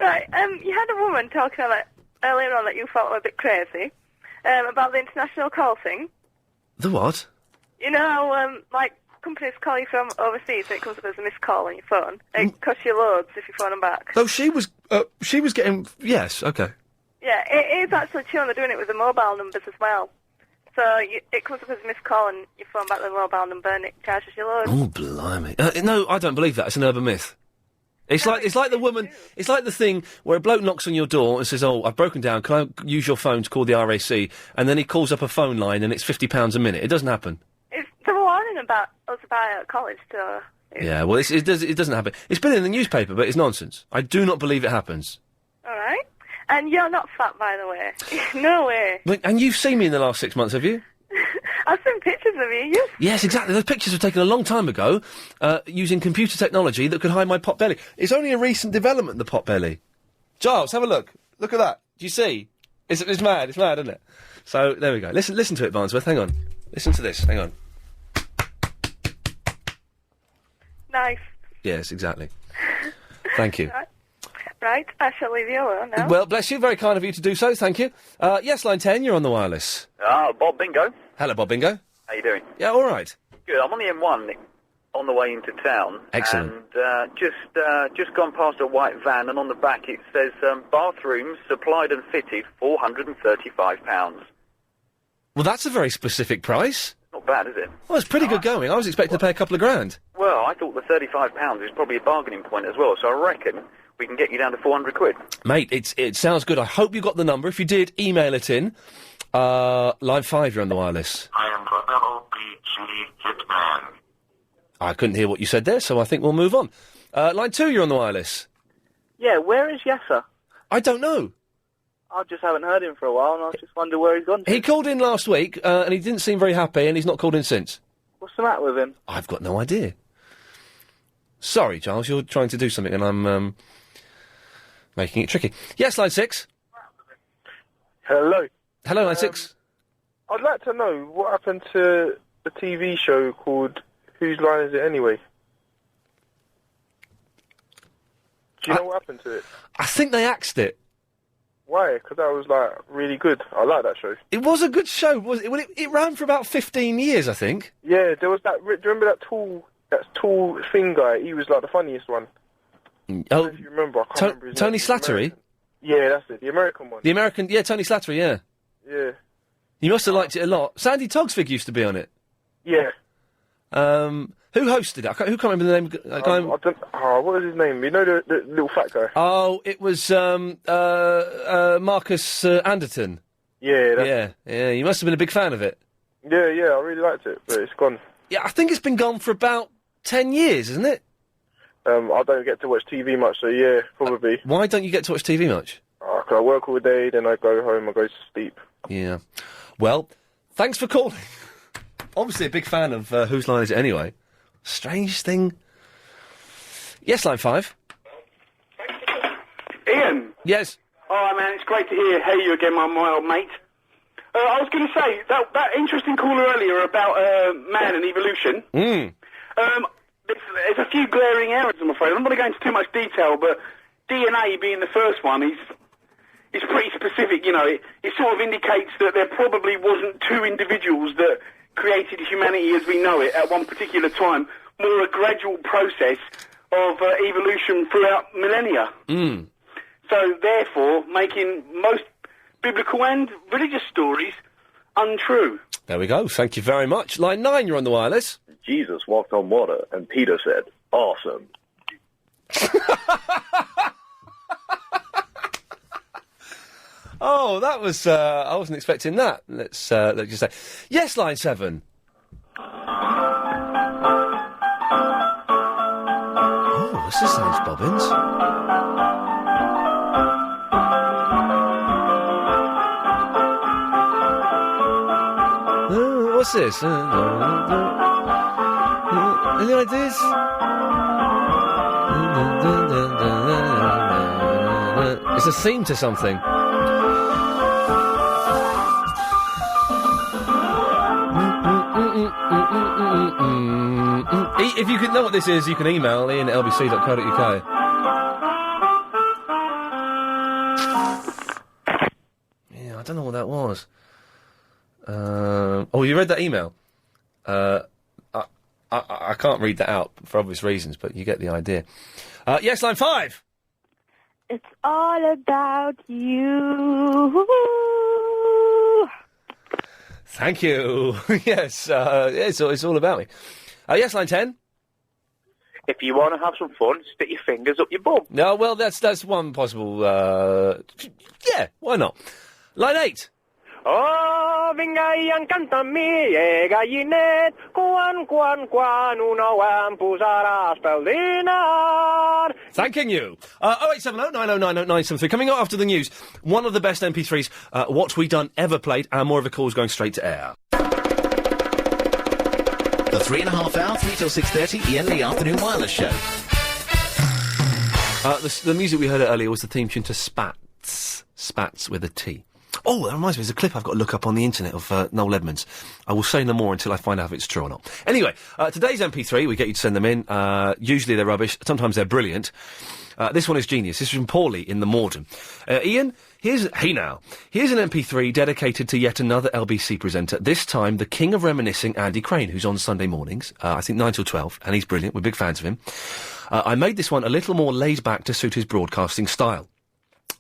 Right, you had a woman talking about earlier on that you felt a bit crazy, about the international call thing. The what? You know how, companies call you from overseas and it comes up as a missed call on your phone? It costs you loads if you phone them back. Oh, she was getting... Yes, okay. Yeah, it is actually true, and they're doing it with the mobile numbers as well. So it comes up as a missed call and you phone back the mobile number and it charges you loads. Oh, blimey. No, I don't believe that. It's an urban myth. It's like the woman... It's like the thing where a bloke knocks on your door and says, oh, I've broken down, can I use your phone to call the RAC? And then he calls up a phone line and it's £50 a minute. It doesn't happen. They were warning about us about college, so... Yeah, well, it doesn't happen. It's been in the newspaper, but it's nonsense. I do not believe it happens. All right. And you're not fat, by the way. No way. And you've seen me in the last 6 months, have you? I've seen pictures of you. Yes, exactly. Those pictures were taken a long time ago, using computer technology that could hide my potbelly. It's only a recent development, the potbelly. Giles, have a look. Look at that. Do you see? It's mad. It's mad, isn't it? So, there we go. Listen to it, Barnsworth. Hang on. Listen to this. Hang on. Nice. Yes, exactly. Thank you. Right, I shall leave you alone now. Well, bless you. Very kind of you to do so. Thank you. Yes, line 10, you're on the wireless. Bob Bingo. Hello, Bob Bingo. How you doing? Yeah, all right. Good. I'm on the M1 on the way into town. Excellent. And just gone past a white van, and on the back it says bathrooms supplied and fitted, £435. Well, that's a very specific price. Not bad, is it? Well, it's pretty good going. I was expecting to pay a couple of grand. Well, I thought the £35 is probably a bargaining point as well, so I reckon we can get you down to 400 quid. Mate, it sounds good. I hope you got the number. If you did, email it in. Line 5, you're on the wireless. I am the LBG Hitman. I couldn't hear what you said there, so I think we'll move on. Line 2, you're on the wireless. Yeah, where is Yasser? I don't know. I just haven't heard him for a while, and I just wonder where he's gone to. He called in last week, and he didn't seem very happy, and he's not called in since. What's the matter with him? I've got no idea. Sorry, Giles, you're trying to do something, and I'm making it tricky. Yes, line 6. Hello. Hello, line 6. I'd like to know what happened to the TV show called Whose Line Is It Anyway? Do you know what happened to it? I think they axed it. Why? Because that was, really good. I like that show. It was a good show, was it? Well, it ran for about 15 years, I think. Yeah, there was that... Do you remember that tall thin guy? He was, the funniest one. Oh, I don't know if you remember. I can't remember his Tony name. Slattery? Yeah, that's it. The American one. The American... Yeah, Tony Slattery, yeah. Yeah. You must have liked it a lot. Sandy Togsvig used to be on it. Yeah. Who hosted it? Who can't remember the name? I don't... what was his name? You know the little fat guy? Oh, it was Marcus Anderton. Yeah, Yeah, you must have been a big fan of it. Yeah, I really liked it, but it's gone. Yeah, I think it's been gone for about 10 years, isn't it? I don't get to watch TV much, so yeah, probably. Why don't you get to watch TV much? 'Cause I work all day, then I go home, I go to sleep. Yeah. Well, thanks for calling. Obviously a big fan of Whose Line Is It Anyway? Strange thing. Yes, line 5. Ian. Yes. Oh, man, it's great to hear you again, my old mate. I was going to say, that interesting caller earlier about man and evolution. There's a few glaring errors, I'm afraid. I'm not going to go into too much detail, but DNA being the first one is pretty specific, you know. It sort of indicates that there probably wasn't two individuals that created humanity as we know it at one particular time, more a gradual process of evolution throughout millennia. So, therefore, making most biblical and religious stories untrue. There we go. Thank you very much. Line 9, you're on the wireless. Jesus walked on water, and Peter said, awesome. Oh, that was, I wasn't expecting that. Let's just say. Yes, line 7. Oh, this sounds bobbins. Oh, what's this? Any ideas? It's a theme to something. If you can know what this is, you can email iain@lbc.co.uk. Yeah, I don't know what that was. Oh, you read that email? I can't read that out for obvious reasons, but you get the idea. Yes, line 5. It's all about you. Thank you. Yes, it's all about me. Yes, line 10. If you want to have some fun, stick your fingers up your bum. No, well, that's one possible. Yeah, why not? Line 8. Oh, venga Ian, cántame, gallinet, quan, uno pusarà speldinar. Thanking you. 0870 9090 973. Coming up after the news, one of the best MP3s What We Done ever played, and more of the calls going straight to air. The 3.5 hour, 3 till 6:30, Iain Lee Afternoon Wireless Show. The music we heard earlier was the theme tune to Spats. Spats with a T. Oh, that reminds me, there's a clip I've got to look up on the internet of Noel Edmonds. I will say no more until I find out if it's true or not. Anyway, today's MP3, we get you to send them in. Usually they're rubbish, sometimes they're brilliant. This one is genius. This is from Paulie in the Morden. Ian, here's an MP3 dedicated to yet another LBC presenter, this time the king of reminiscing, Andy Crane, who's on Sunday mornings, I think 9 till 12, and he's brilliant. We're big fans of him. I made this one a little more laid back to suit his broadcasting style.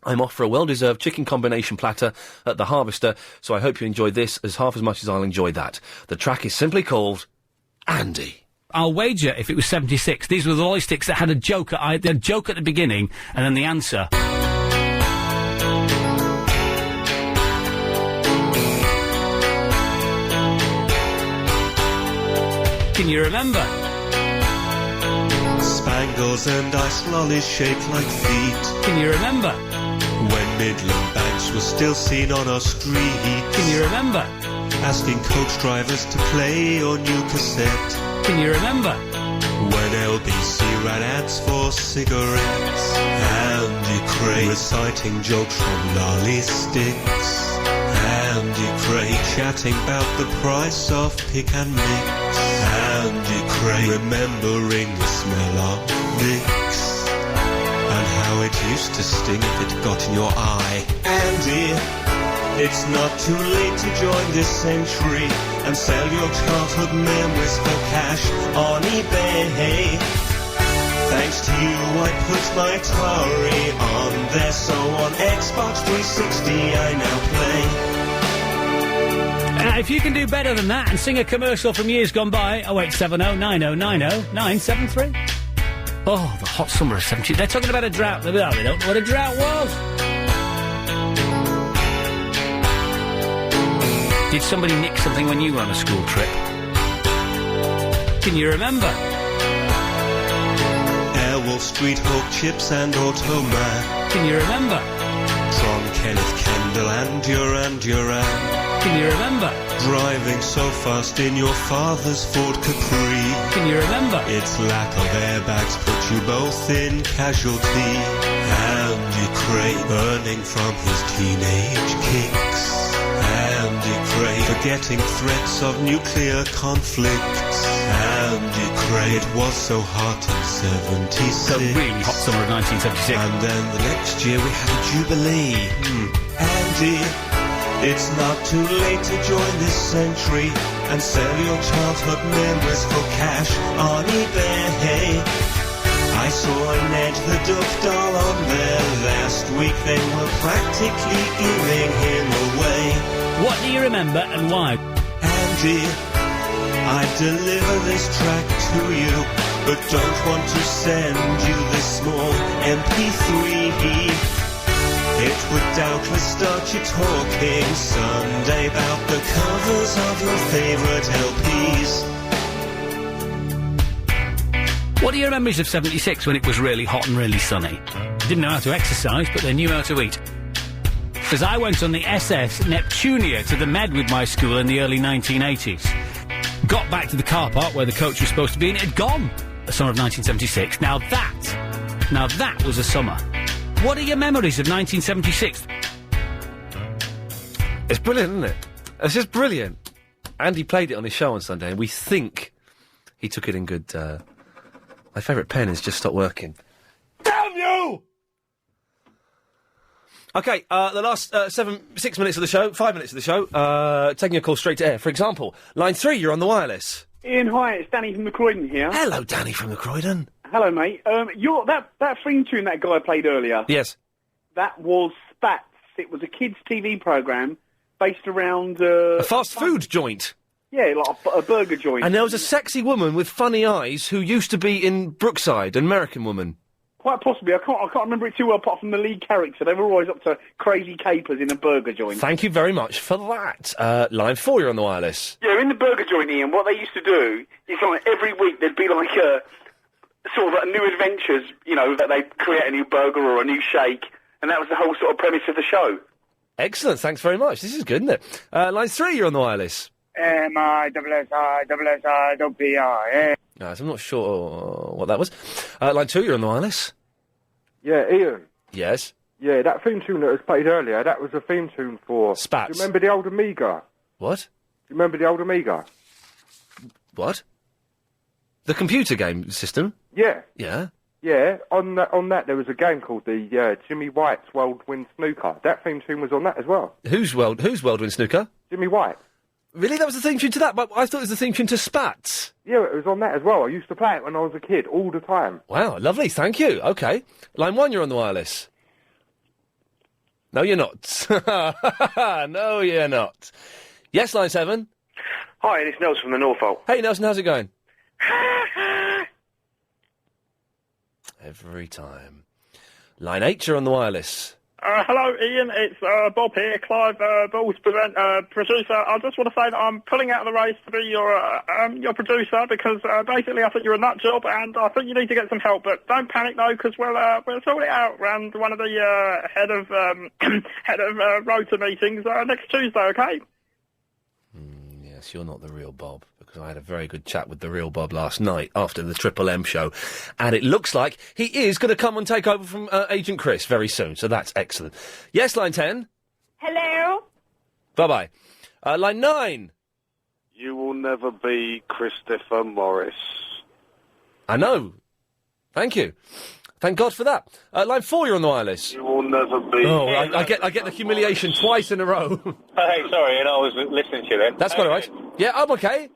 I'm off for a well-deserved chicken combination platter at the Harvester, so I hope you enjoyed this as half as much as I'll enjoy that. The track is simply called Andy. I'll wager if it was 76, these were the lolly sticks that had a joke at the beginning, and then the answer. Can you remember? Spangles and ice lollies shaped like feet. Can you remember? When Midland Banks was still seen on our street. Can you remember? Asking coach drivers to play your new cassette. Can you remember? When LBC ran ads for cigarettes. Andy Craig reciting jokes from lolly sticks. Andy Craig chatting about the price of pick and mix. Andy Craig remembering the smell of mix. And how it used to sting if it got in your eye. Andy, it's not too late to join this century and sell your childhood memories for cash on eBay. Thanks to you, I put my Atari on there, so on Xbox 360 I now play. If you can do better than that and sing a commercial from years gone by, 0870 9090 973. Oh, the hot summer of 70. They're talking about a drought. They don't know what a drought was. Did somebody nick something when you were on a school trip? Can you remember? Airwolf, Street Hawk, Chips and Automat. Can you remember? Tron, Kenneth Kendall and Duran. Can you remember? Driving so fast in your father's Ford Capri. Can you remember? Its lack of airbags put you both in casualty. Andy Craig burning from his teenage kicks. Andy Craig forgetting threats of nuclear conflicts. Andy Craig, it was so hot in 76. A really hot summer of 1976. And then the next year we had a jubilee. Andy, it's not too late to join this century and sell your childhood memories for cash on eBay. I saw Ned the Duck doll on there last week. They were practically giving him away. What do you remember and why? Andy, I deliver this track to you, but don't want to send you this small MP3. It would doubtless start you talking someday about the covers of your favourite LPs. What are your memories of 76 when it was really hot and really sunny? Didn't know how to exercise, but they knew how to eat. Because I went on the SS Neptunia to the Med with my school in the early 1980s. Got back to the car park where the coach was supposed to be and it had gone. The summer of 1976. Now that was a summer. What are your memories of 1976? It's brilliant, isn't it? It's just brilliant. Andy played it on his show on Sunday, and we think he took it in good... My favourite pen has just stopped working. Damn you! OK, the last 6 minutes of the show, 5 minutes of the show, taking a call straight to air. For example, line 3, you're on the wireless. Ian, hi, it's Danny from the Croydon here. Hello, Danny from the Croydon. Hello, mate. That theme tune that guy played earlier. Yes. That was Spats. It was a kids' TV programme based around... a fast food joint. Yeah, like a burger joint. And there was a sexy woman with funny eyes who used to be in Brookside, an American woman. Quite possibly. I can't remember it too well apart from the lead character. They were always up to crazy capers in a burger joint. Thank you very much for that. Line 4, you're on the wireless. Yeah, in the burger joint, Ian, what they used to do is like every week there'd be like sort of new adventures, you know, that they'd create a new burger or a new shake, and that was the whole sort of premise of the show. Excellent, thanks very much. This is good, isn't it? Line 3, you're on the wireless. MISSI No, so I'm not sure what that was. Line 2, you're on the wireless. Yeah, Ian. Yes. Yeah, that theme tune that was played earlier, that was a theme tune for... Spats. Do you remember the old Amiga? What? Do you remember the old Amiga? What? The computer game system? Yeah. Yeah. Yeah, on that there was a game called the Jimmy White's Worldwind Snooker. That theme tune was on that as well. Who's Worldwind Snooker? Jimmy White. Really? That was the theme tune to that? But I thought it was the theme tune to Spats. Yeah, it was on that as well. I used to play it when I was a kid, all the time. Wow, lovely, thank you. Okay. Line 1, you're on the wireless. No, you're not. No, you're not. Yes, line 7. Hi, it's Nelson from the Norfolk. Hey, Nelson, how's it going? Every time. Line 8, you're on the wireless. Hello, Ian. It's Bob here, Clive Ball's producer. I just want to say that I'm pulling out of the race to be your producer because basically I think you're a nut job and I think you need to get some help. But don't panic though, because we'll sort it out around one of the head of rota meetings next Tuesday. Okay? Yes, you're not the real Bob, because I had a very good chat with the real Bob last night after the Triple M show, and it looks like he is going to come and take over from Agent Chris very soon, so that's excellent. Yes, line 10. Hello? Bye-bye. Line 9. You will never be Christopher Morris. I know. Thank you. Thank God for that. Line 4, you're on the wireless. You will never be... Oh, I get the humiliation twice in a row. Hey, sorry, and I was listening to you then. That's quite all right. Yeah, I'm okay.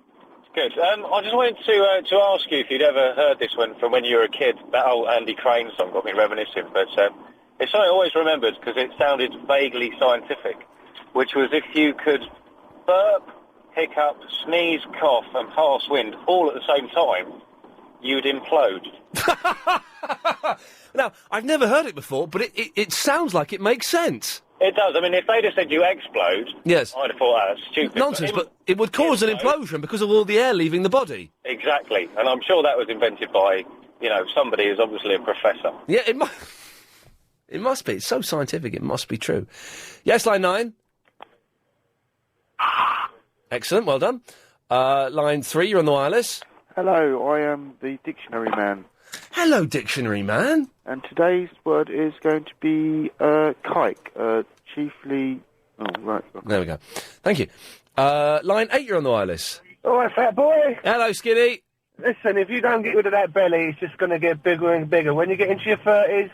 Good. I just wanted to ask you if you'd ever heard this one from when you were a kid. That old Andy Crane song got me reminiscing, but it's something I always remembered because it sounded vaguely scientific, which was if you could burp, hiccup, sneeze, cough, and pass wind all at the same time, you'd implode. Now, I've never heard it before, but it sounds like it makes sense. It does. I mean, if they'd have said you explode, yes, I'd have thought that's stupid. Nonsense, but it would cause an implosion because of all the air leaving the body. Exactly, and I'm sure that was invented by, somebody who's obviously a professor. Yeah, it must be. It's so scientific, it must be true. Yes, line 9. Excellent, well done. Line 3, you're on the wireless. Hello, I am the Dictionary Man. Hello, Dictionary Man. And today's word is going to be kike, chiefly... Oh, right. Okay. There we go. Thank you. Line 8, you're on the wireless. All right, fat boy. Hello, Skinny. Listen, if you don't get rid of that belly, it's just going to get bigger and bigger. When you get into your 30s,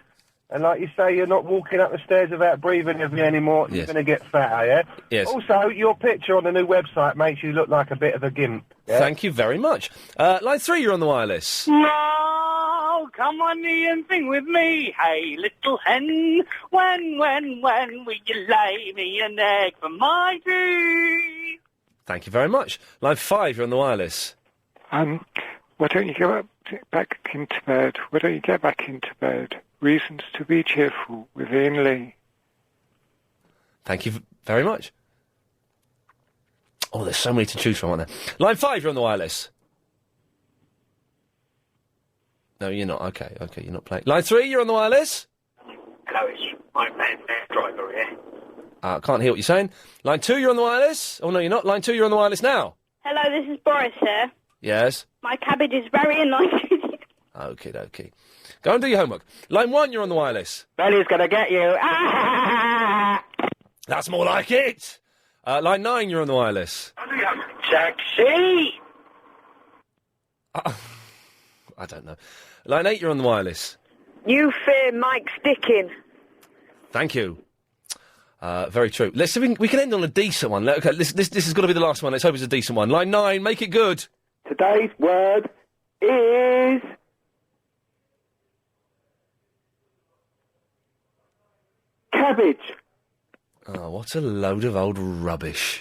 and like you say, you're not walking up the stairs without breathing heavily anymore, Yes. you're going to get fatter, yeah? Yes. Also, your picture on the new website makes you look like a bit of a gimp. Yeah? Thank you very much. Line 3, you're on the wireless. No, come on and sing with me. Hey, little hen, when will you lay me an egg for my tea? Thank you very much. Line 5, you're on the wireless. Why don't you go back into bed? Why don't you get back into bed? Reasons to be cheerful with Ian Lee. Thank you very much. Oh, there's so many to choose from, aren't there? Line 5, you're on the wireless. No, you're not. Okay, you're not playing. Line 3, you're on the wireless. Hello, it's my man, driver here. Can't hear what you're saying. Line 2, you're on the wireless. Oh, no, you're not. Line 2, you're on the wireless now. Hello, this is Boris here. Yes. My cabbage is very annoying. Okay. Go and do your homework. Line 1, you're on the wireless. Belly's going to get you. That's more like it. Line 9, you're on the wireless. Taxi! I don't know. Line 8, you're on the wireless. You fear Mike Sticking. Thank you. Very true. Let's see if we can end on a decent one. Okay, this has got to be the last one. Let's hope it's a decent one. Line 9, make it good. Today's word is... cabbage. Oh, what a load of old rubbish.